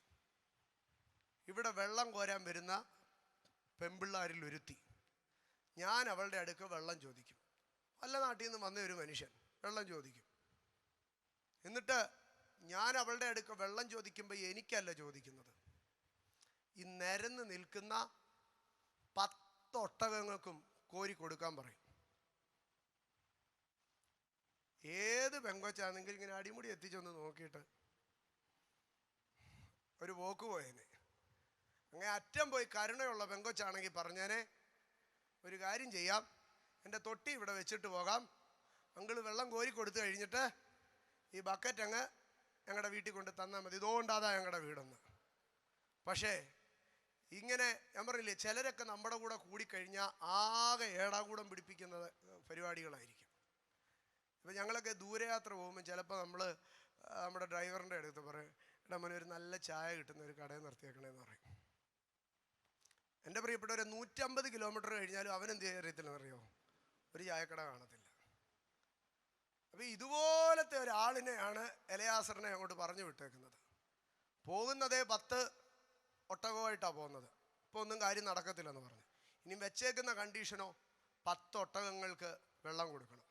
ഇവിടെ വെള്ളം കോരാൻ വരുന്ന പെമ്പിള്ളാരിൽ ഒരുത്തി, ഞാൻ അവളുടെ അടുക്ക് വെള്ളം ചോദിക്കും. വല്ല നാട്ടിൽ നിന്ന് വന്ന ഒരു മനുഷ്യൻ വെള്ളം ചോദിക്കും. എന്നിട്ട് ഞാൻ അവളുടെ അടുക്ക് വെള്ളം ചോദിക്കുമ്പോൾ എനിക്കല്ല ചോദിക്കുന്നത്, ഈ നിരന്ന് നിൽക്കുന്ന 10 ഒട്ടകങ്ങൾക്കും കോരി കൊടുക്കാൻ പറയും. ഏത് പെങ്കൊച്ചാണെങ്കിൽ ഇങ്ങനെ അടിമുടി എത്തിച്ചൊന്ന് നോക്കിയിട്ട് ഒരു പോക്ക് പോയേനെ. അങ്ങനെ അറ്റം പോയി കരുണയുള്ള പെങ്കൊച്ചാണെങ്കിൽ പറഞ്ഞേനെ, ഒരു കാര്യം ചെയ്യാം, എൻ്റെ തൊട്ടി ഇവിടെ വെച്ചിട്ട് പോകാം, അങ്കിള് വെള്ളം കോരി കൊടുത്തു കഴിഞ്ഞിട്ട് ഈ ബക്കറ്റ് അങ്ങ് ഞങ്ങളുടെ വീട്ടിൽ കൊണ്ട് തന്നാൽ മതി, ഇതുകൊണ്ടാതാ ഞങ്ങളുടെ വീടെന്ന്. പക്ഷേ ഇങ്ങനെ ഞാൻ പറഞ്ഞില്ലേ, ചിലരൊക്കെ നമ്മുടെ കൂടെ കൂടിക്കഴിഞ്ഞാൽ ആകെ ഏടാകൂടം പിടിപ്പിക്കുന്ന പരിപാടികളായിരിക്കും. ഇപ്പം ഞങ്ങളൊക്കെ ദൂരയാത്ര പോകുമ്പോൾ ചിലപ്പോൾ നമ്മുടെ ഡ്രൈവറിൻ്റെ അടുത്ത് പറയും, എടാ മോനെ ഒരു നല്ല ചായ കിട്ടുന്ന ഒരു കടയിൽ നിർത്തിയേക്കണേന്ന് പറയും. എൻ്റെ പ്രിയപ്പെട്ടവരെ 150 കിലോമീറ്റർ കഴിഞ്ഞാലും അവനെന്ത് അറിയത്തില്ലെന്നറിയോ, ഒരു ചായക്കട കാണത്തില്ല. അപ്പോൾ ഇതുപോലത്തെ ഒരാളിനെയാണ് എലയാസറിനെ അങ്ങോട്ട് പറഞ്ഞു വിട്ടേക്കുന്നത്. പോകുന്നതേ 10 ഒട്ടകമായിട്ടാണ് പോകുന്നത്. ഇപ്പോൾ ഒന്നും കാര്യം നടക്കത്തില്ലെന്ന് പറഞ്ഞു. ഇനി വെച്ചേക്കുന്ന കണ്ടീഷനോ 10 ഒട്ടകങ്ങൾക്ക് വെള്ളം കൊടുക്കണം.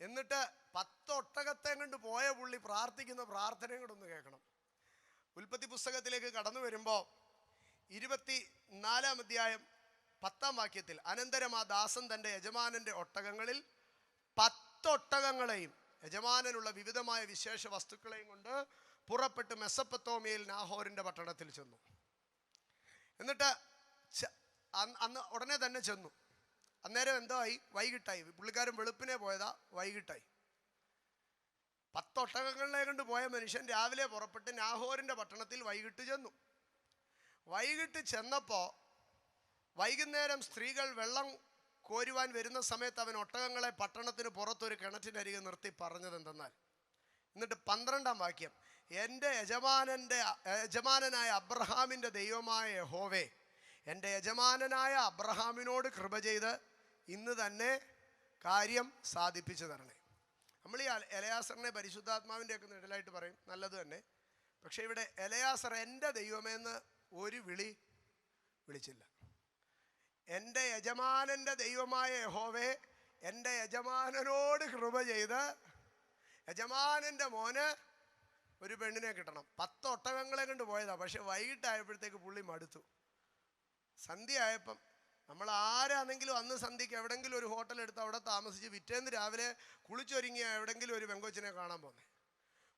എന്നിട്ട് 10 ഒട്ടകത്തെ കൊണ്ട് പോയ പുള്ളി പ്രാർത്ഥിക്കുന്ന പ്രാർത്ഥനയും കൂടെ ഒന്ന് കേൾക്കണം. ഉൽപ്പത്തി പുസ്തകത്തിലേക്ക് കടന്നു വരുമ്പോൾ 24-ാം അധ്യായം 10-ാം വാക്യത്തിൽ, അനന്തരം ആ ദാസൻ തൻ്റെ യജമാനൻ്റെ ഒട്ടകങ്ങളിൽ 10 ഒട്ടകങ്ങളെയും യജമാനനുള്ള വിവിധമായ വിശേഷ വസ്തുക്കളെയും കൊണ്ട് പുറപ്പെട്ട് മെസ്സപ്പൊത്തോമിയയിൽ നാഹോറിൻ്റെ പട്ടണത്തിൽ ചെന്നു. എന്നിട്ട് അന്ന് ഉടനെ തന്നെ ചെന്നു. അന്നേരം എന്തോ ആയി, വൈകിട്ടായി. പുള്ളിക്കാരൻ വെളുപ്പിനെ പോയതാ, വൈകിട്ടായി. 10 ഒട്ടകങ്ങളെ കൊണ്ട് പോയ മനുഷ്യൻ രാവിലെ പുറപ്പെട്ട് നാഹോറിൻ്റെ പട്ടണത്തിൽ വൈകിട്ട് ചെന്നു. വൈകിട്ട് ചെന്നപ്പോൾ വൈകുന്നേരം സ്ത്രീകൾ വെള്ളം കോരുവാൻ വരുന്ന സമയത്ത് അവൻ ഒട്ടകങ്ങളെ പട്ടണത്തിന് പുറത്തൊരു കിണറ്റിനരികെ നിർത്തി പറഞ്ഞത് എന്തെന്നാൽ, എന്നിട്ട് 12-ാം വാക്യം, എൻ്റെ യജമാനനായ അബ്രഹാമിൻ്റെ ദൈവമായ യഹോവേ, എൻ്റെ യജമാനനായ അബ്രഹാമിനോട് കൃപ ചെയ്ത് ഇന്ന് തന്നെ കാര്യം സാധിപ്പിച്ചു തരണേ. നമ്മൾ ഈ എലയാസറിനെ പരിശുദ്ധാത്മാവിൻ്റെ ഒക്കെ നിഴലായിട്ട് പറയും, നല്ലത് തന്നെ. പക്ഷേ ഇവിടെ എലയാസർ എൻ്റെ ദൈവമേന്ന് ഒരു വിളിച്ചില്ല. എൻ്റെ യജമാനൻ്റെ ദൈവമായ യഹോവേ, എൻ്റെ യജമാനനോട് കൃപ ചെയ്ത് യജമാനൻ്റെ മോന് ഒരു പെണ്ണിനെ കിട്ടണം. 10 ഒട്ടകങ്ങളെ കൊണ്ട് പോയതാ. പക്ഷെ വൈകിട്ടായപ്പോഴത്തേക്ക് പുള്ളി മടുത്തു. സന്ധ്യ ആയപ്പം നമ്മൾ ആരാണെങ്കിലും അന്ന് സന്ധ്യയ്ക്ക് എവിടെങ്കിലും ഒരു ഹോട്ടൽ എടുത്ത് അവിടെ താമസിച്ച് പിറ്റേന്ന് രാവിലെ കുളിച്ചൊരുങ്ങിയ എവിടെങ്കിലും ഒരു പെങ്കൊച്ചിനെ കാണാൻ പോന്നേ.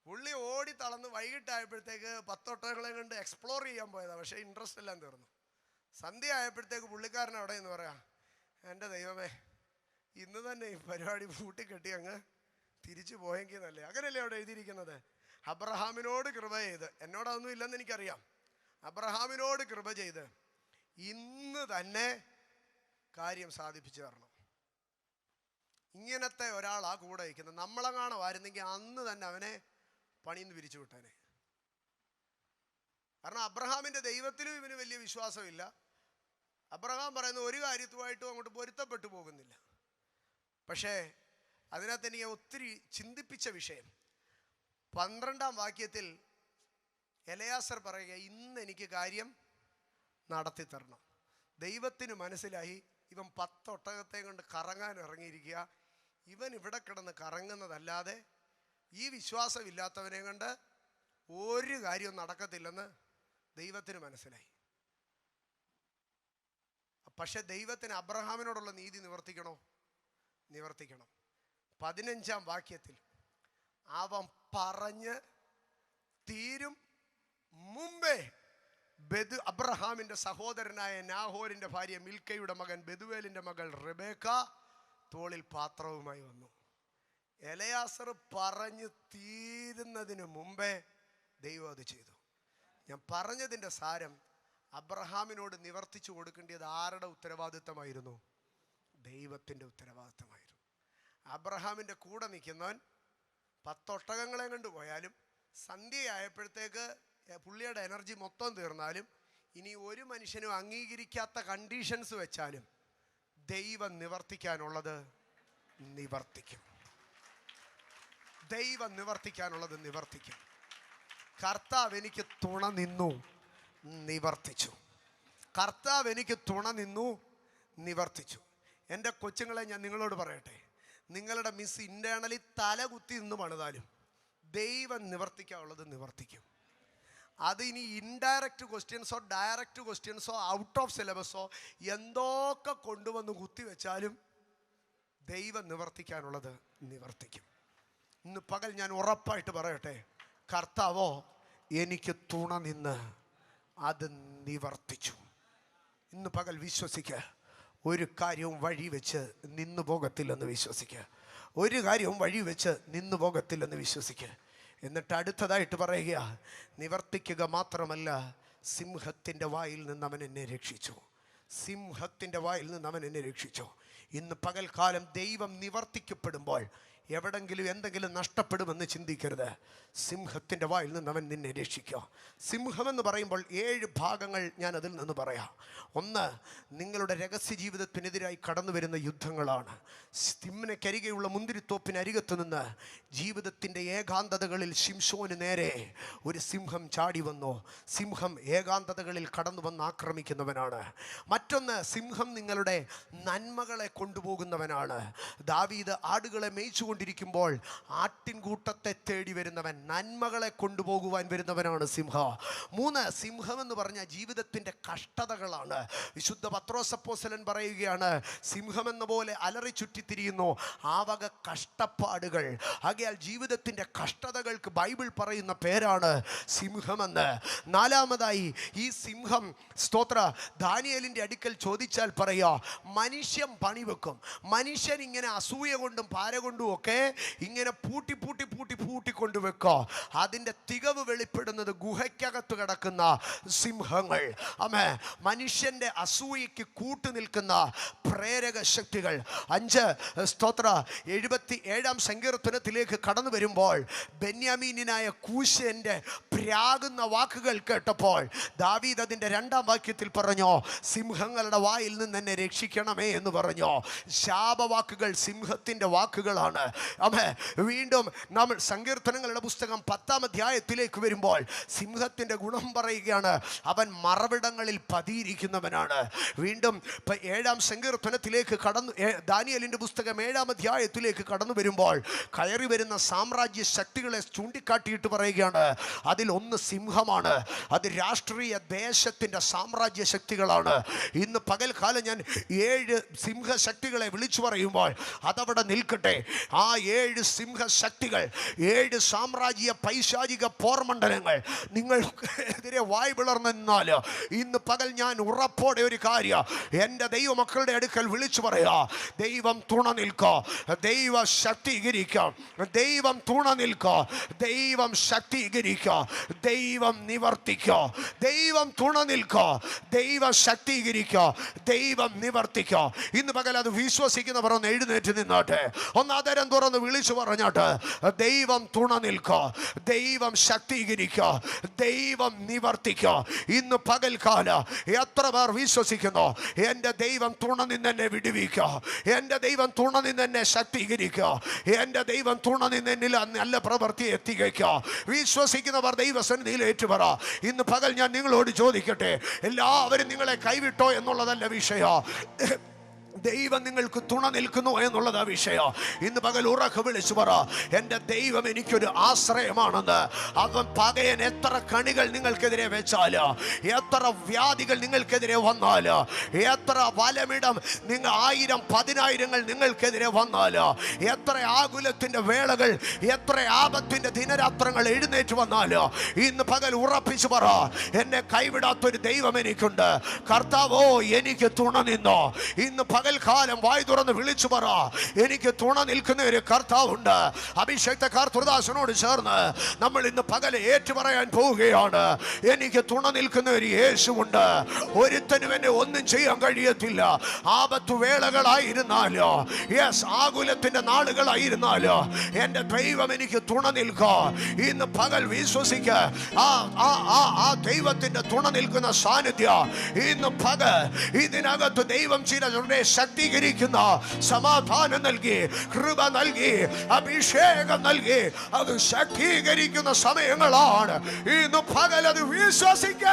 പുള്ളി ഓടി തളർന്ന് വൈകിട്ടായപ്പോഴത്തേക്ക് 10 ഒട്ടകങ്ങളെ കൊണ്ട് എക്സ്പ്ലോർ ചെയ്യാൻ പോയതാണ്. പക്ഷേ ഇൻട്രസ്റ്റ് എല്ലാം തീർന്നു. സന്ധ്യ ആയപ്പോഴത്തേക്ക് പുള്ളിക്കാരൻ അവിടെ എന്ന് പറയാം, എൻ്റെ ദൈവമേ ഇന്ന് തന്നെ ഈ പരിപാടി പൂട്ടിക്കെട്ടി അങ്ങ് തിരിച്ചു പോയെങ്കിൽ നല്ലേ. അങ്ങനെയല്ലേ അവിടെ എഴുതിയിരിക്കുന്നത്? അബ്രഹാമിനോട് കൃപ ചെയ്ത്, എന്നോടൊന്നും ഇല്ലെന്ന് എനിക്കറിയാം, അബ്രഹാമിനോട് കൃപ ചെയ്ത് ഇന്ന് തന്നെ കാര്യം സാധിപ്പിച്ചു തരണം. ഇങ്ങനത്തെ ഒരാളാ കൂടെ വയ്ക്കുന്നത്. നമ്മളെങ്ങാണമായിരുന്നെങ്കിൽ അന്ന് തന്നെ അവനെ പണിന്ന് പിരിച്ചു വിട്ടേനെ. കാരണം അബ്രഹാമിൻ്റെ ദൈവത്തിലും ഇവന് വലിയ വിശ്വാസമില്ല. അബ്രഹാം പറയുന്ന ഒരു കാര്യത്തുമായിട്ടും അങ്ങോട്ട് പൊരുത്തപ്പെട്ടു പോകുന്നില്ല. പക്ഷേ അതിനകത്ത് എനിക്ക് ഒത്തിരി ചിന്തിപ്പിച്ച വിഷയം 12-ാം വാക്യത്തിൽ എലയാസർ പറയുക, ഇന്ന് എനിക്ക് കാര്യം നടത്തി തരണം. ദൈവത്തിന് മനസ്സിലായി ഇവൻ 10 ഒട്ടകത്തെ കൊണ്ട് കറങ്ങാൻ ഇറങ്ങിയിരിക്കുക, ഇവൻ ഇവിടെ കിടന്ന് കറങ്ങുന്നതല്ലാതെ ഈ വിശ്വാസമില്ലാത്തവനെ കൊണ്ട് ഒരു കാര്യവും നടക്കത്തില്ലെന്ന് ദൈവത്തിന് മനസ്സിലായി. പക്ഷെ ദൈവത്തിന് അബ്രഹാമിനോടുള്ള നീതി നിവർത്തിക്കണം. 15-ാം വാക്യത്തിൽ അവൻ പറഞ്ഞ് തീരും മുമ്പേ അബ്രഹാമിന്റെ സഹോദരനായ നാഹോരിന്റെ ഭാര്യ മിൽക്കയുടെ മകൻ ബെതുവേലിന്റെ മകൾ റെബേക്ക തോളിൽ പാത്രവുമായി വന്നു. എലയാസർ പറഞ്ഞു തീരുന്നതിന് മുമ്പേ ദൈവം അത് ചെയ്തു. ഞാൻ പറഞ്ഞതിൻ്റെ സാരം, അബ്രഹാമിനോട് നിവർത്തിച്ചു കൊടുക്കേണ്ടത് ആരുടെ ഉത്തരവാദിത്തമായിരുന്നു? ദൈവത്തിൻ്റെ ഉത്തരവാദിത്തമായിരുന്നു. അബ്രഹാമിൻ്റെ കൂടെ നിൽക്കുന്നവൻ 10 ഒട്ടകങ്ങളെ കൊണ്ടുപോയാലും സന്ധ്യയായപ്പോഴത്തേക്ക് പുള്ളിയുടെ എനർജി മൊത്തം തീർന്നാലും ഇനി ഒരു മനുഷ്യനും അംഗീകരിക്കാത്ത കണ്ടീഷൻസ് വെച്ചാലും ദൈവം നിവർത്തിക്കാനുള്ളത് നിവർത്തിക്കും. ദൈവം നിവർത്തിക്കാനുള്ളത് നിവർത്തിക്കും. കർത്താവ് എനിക്ക് തുണ നിന്നു, നിവർത്തിച്ചു. കർത്താവ് എനിക്ക് തുണ നിന്നു, നിവർത്തിച്ചു. എൻ്റെ കൊച്ചുങ്ങളെ ഞാൻ നിങ്ങളോട് പറയട്ടെ, നിങ്ങളുടെ മിസ് ഇൻറ്റേർണലി തല കുത്തി നിന്ന് പണിതാലും ദൈവം നിവർത്തിക്കാനുള്ളത് നിവർത്തിക്കും. അതിനി ഇൻഡയറക്റ്റ് ക്വസ്റ്റ്യൻസോ ഡയറക്റ്റ് ക്വസ്റ്റ്യൻസോ ഔട്ട് ഓഫ് സിലബസോ എന്തൊക്കെ കൊണ്ടുവന്ന് കുത്തിവെച്ചാലും ദൈവം നിവർത്തിക്കാനുള്ളത് നിവർത്തിക്കും. ഇന്ന് പകൽ ഞാൻ ഉറപ്പായിട്ട് പറയട്ടെ, കർത്താവോ എനിക്ക് തുണ നിന്ന് അത് നിവർത്തിച്ചു. ഇന്ന് പകൽ വിശ്വസിക്കുക, ഒരു കാര്യവും വഴി വെച്ച് നിന്നു പോകത്തില്ലെന്ന് വിശ്വസിക്കുക. ഒരു കാര്യവും വഴി വെച്ച് നിന്നു പോകത്തില്ലെന്ന് വിശ്വസിക്കുക. എന്നിട്ട് അടുത്തതായിട്ട് പറയുക, നിവർത്തിക്കുക മാത്രമല്ല, സിംഹത്തിൻ്റെ വായിൽ നിന്ന് അവൻ എന്നെ രക്ഷിച്ചു. സിംഹത്തിൻ്റെ വായിൽ നിന്ന് അവൻ എന്നെ രക്ഷിച്ചു. ഇന്ന് പകൽക്കാലം ദൈവം നിവർത്തിക്കപ്പെടുമ്പോൾ എവിടെങ്കിലും എന്തെങ്കിലും നഷ്ടപ്പെടുമെന്ന് ചിന്തിക്കരുത്. സിംഹത്തിൻ്റെ വായിൽ നിന്ന് അവൻ നിന്നെ രക്ഷിക്കുക. സിംഹമെന്ന് പറയുമ്പോൾ 7 ഭാഗങ്ങൾ ഞാൻ അതിൽ നിന്ന് പറയാം. ഒന്ന്, നിങ്ങളുടെ രഹസ്യ ജീവിതത്തിനെതിരായി കടന്നു വരുന്ന യുദ്ധങ്ങളാണ്. തിമ്നക്കരികെയുള്ള മുന്തിരിത്തോപ്പിനരികത്ത് നിന്ന് ജീവിതത്തിൻ്റെ ഏകാന്തതകളിൽ ശിംശോന് നേരെ ഒരു സിംഹം ചാടി വന്നു. സിംഹം ഏകാന്തതകളിൽ കടന്നു വന്ന് ആക്രമിക്കുന്നവനാണ്. മറ്റൊന്ന്, സിംഹം നിങ്ങളുടെ നന്മകളെ കൊണ്ടുപോകുന്നവനാണ്. ദാവീദ് ആടുകളെ മേയിച്ചുകൊണ്ടിരിക്കുമ്പോൾ ആട്ടിൻകൂട്ടത്തെ തേടി വരുന്നവൻ, നന്മകളെ കൊണ്ടുപോകുവാൻ വരുന്നവനാണ് സിംഹം. 3, സിംഹം എന്ന് പറഞ്ഞാൽ ജീവിതത്തിൻ്റെ കഷ്ടതകളാണ്. വിശുദ്ധ പത്രോസ് അപ്പോസ്തലൻ പറയുകയാണ്, സിംഹമെന്ന പോലെ അലറി ചുറ്റിത്തിരിയുന്നു ആ വക കഷ്ടപ്പാടുകൾ. ആകയാൽ ജീവിതത്തിൻ്റെ കഷ്ടതകൾക്ക് ബൈബിൾ പറയുന്ന പേരാണ് സിംഹമെന്ന്. 4-മതായി, ഈ സിംഹം സ്തോത്ര ദാനിയേലിൻ്റെ അടുക്കൽ ചോദിച്ചാൽ പറയാ, മനുഷ്യൻ പണിവെക്കും. മനുഷ്യൻ ഇങ്ങനെ അസൂയ കൊണ്ടും പാര കൊണ്ടും ഒക്കെ ഇങ്ങനെ പൂട്ടിക്കൊണ്ടുവെക്കുക. അതിൻ്റെ തികവ് വെളിപ്പെടുന്നത് ഗുഹയ്ക്കകത്ത് കിടക്കുന്ന സിംഹങ്ങൾ. ആമേ, മനുഷ്യൻ്റെ അസൂയയ്ക്ക് കൂട്ടുനിൽക്കുന്ന പ്രേരക ശക്തികൾ. 5 സ്തോത്ര 77 സങ്കീർത്തനത്തിലേക്ക് കടന്നു വരുമ്പോൾ ബെന്യാമീനായ കൂശന്റെ പ്രാകുന്ന വാക്കുകൾ കേട്ടപ്പോൾ ദാവീദ് അതിൻ്റെ 2-ാം വാക്യത്തിൽ പറഞ്ഞു, സിംഹങ്ങളുടെ വായിൽ നിന്ന് എന്നെ രക്ഷിക്കണമേ എന്ന് പറഞ്ഞു. ശാപവാക്കുകൾ സിംഹത്തിൻ്റെ വാക്കുകളാണ്. ആമേ, വീണ്ടും നമ്മൾ സങ്കീർത്തനങ്ങളുടെ പുസ്തകം 10-ാം അധ്യായത്തിലേക്ക് വരുമ്പോൾ സിംഹത്തിൻ്റെ ഗുണം പറയുകയാണ്, അവൻ മറവിടങ്ങളിൽ പതിയിരിക്കുന്നവനാണ്. വീണ്ടും 7-ാം സങ്കീർത്തനത്തിലേക്ക് കടന്നു, ദാനിയേലിൻ്റെ പുസ്തകം 7-ാം അധ്യായത്തിലേക്ക് കടന്നു വരുമ്പോൾ കയറി വരുന്ന സാമ്രാജ്യ ശക്തികളെ ചൂണ്ടിക്കാട്ടിയിട്ട് പറയുകയാണ്, അതിലൊന്ന് സിംഹമാണ്. അത് രാഷ്ട്രീയ ദേശത്തിൻ്റെ സാമ്രാജ്യ ശക്തികളാണ്. ഇന്ന് പകൽക്കാലം ഞാൻ 7 സിംഹശക്തികളെ വിളിച്ചു പറയുമ്പോൾ അതവിടെ നിൽക്കട്ടെ. ആ 7 സിംഹശക്തികൾ, 7 സാമ്രാജ്യ പൈശാചിക പോർമണ്ഡലങ്ങൾ നിങ്ങൾക്കെതിരെ വായ് പിളർന്നു നിന്നാൽ ഇന്ന് പകൽ ഞാൻ ഉറപ്പോടെ ഒരു കാര്യം എൻ്റെ ദൈവമക്കളുടെ അടുക്കൽ വിളിച്ചു പറയാ, ദൈവം തുണ നിൽക്കുക, ദൈവം ശക്തീകരിക്കാം, ദൈവം തുണ നിൽക്കുക, ദൈവം ശക്തീകരിക്കുക, ദൈവം നിവർത്തിക്കുക, ദൈവം തുണ നിൽക്കുക, ദൈവം ശക്തീകരിക്കുക, ദൈവം നിവർത്തിക്കുക. ഇന്ന് പകൽ അത് വിശ്വസിക്കുന്നവർ ഒന്ന് എഴുന്നേറ്റ് നിന്നാട്ടെ, ഒന്നാതരം തുറന്ന് വിളിച്ചു പറഞ്ഞാട്ട്, ദൈവം തുണ നിൽക്കുക, ദൈവം ശക്തീകരിക്കുക, ദൈവം നിവർത്തിക്കുക. ഇന്ന് പകൽക്കാല എത്ര പേർ വിശ്വസിക്കുന്നു, എൻ്റെ ദൈവം തുണ നിന്നെന്നെ വിടുവിക്കുക, എൻ്റെ ദൈവം തുണ നിന്നെന്നെ ശക്തീകരിക്കുക, എൻ്റെ ദൈവം തുണ നിന്നിൽ നല്ല പ്രവൃത്തി എത്തിക്കുക. വിശ്വസിക്കുന്നവർ ദൈവസന്നിധിയിൽ ഏറ്റുപറ. ഇന്ന് പകൽ ഞാൻ നിങ്ങളോട് ചോദിക്കട്ടെ, എല്ലാവരും നിങ്ങളെ കൈവിട്ടോ എന്നുള്ളതല്ല വിഷയം. ദൈവം നിങ്ങൾക്ക് തുണ നിൽക്കുന്നു എന്നുള്ളതാ വിഷയം. ഇന്ന് പകൽ ഉറക്കെ വിളിച്ചു പറ, എൻ്റെ ദൈവം എനിക്കൊരു ആശ്രയമാണെന്ന്. അവൻ പകയൻ എത്ര കണികൾ നിങ്ങൾക്കെതിരെ വെച്ചാലോ, എത്ര വ്യാധികൾ നിങ്ങൾക്കെതിരെ വന്നാലോ, എത്ര വലമിടം നിങ്ങൾ 1000-10,000 നിങ്ങൾക്കെതിരെ വന്നാലോ, എത്ര ആകുലത്തിന്റെ വേളകൾ, എത്ര ആപത്തിന്റെ ദിനരാത്രങ്ങൾ എഴുന്നേറ്റ് വന്നാലോ, ഇന്ന് പകൽ ഉറപ്പിച്ചു പറ, എന്നെ കൈവിടാത്തൊരു ദൈവം എനിക്കുണ്ട്. കർത്താവോ എനിക്ക് തുണ നിന്നോ. ഇന്ന് പകൽക്കാലം വായി തുറന്ന് വിളിച്ചു പറ, എനിക്ക് തുണ നിൽക്കുന്ന ഒരു കർത്താവുണ്ട്. അഭിഷേകത്തെ കർത്തൃദാസനോട് ചേർന്ന് നമ്മൾ ഇന്ന് പകൽ ഏറ്റുപറയാൻ പോവുകയാണ്. എനിക്ക് തുണ നിൽക്കുന്ന ഒരു യേശുവുണ്ട്. ഒരുത്തനും എന്നെ ഒന്നും ചെയ്യാൻ കഴിയത്തില്ല. ആപത്തു വേളകളായിരുന്നാലോ, യെസ്, ആകുലത്തിന്റെ നാളുകളായിരുന്നാലോ, എൻ്റെ ദൈവം എനിക്ക് തുണ നിൽക്കോ. ഇന്ന് പകൽ വിശ്വസിക്ക, ആ ദൈവത്തിന്റെ തുണ നിൽക്കുന്ന സാന്നിധ്യം ഇന്ന് പകൽ ഇതിനകത്ത് ദൈവം ചിലരുടെ ശക്തീകരിക്കുന്ന, സമാധാനം നൽകി, കൃപ നൽകി, അഭിഷേകം നൽകി, അത് ശക്തീകരിക്കുന്ന സമയങ്ങളാണ്. ഇന്ന് പകൽ അത് വിശ്വസിക്ക.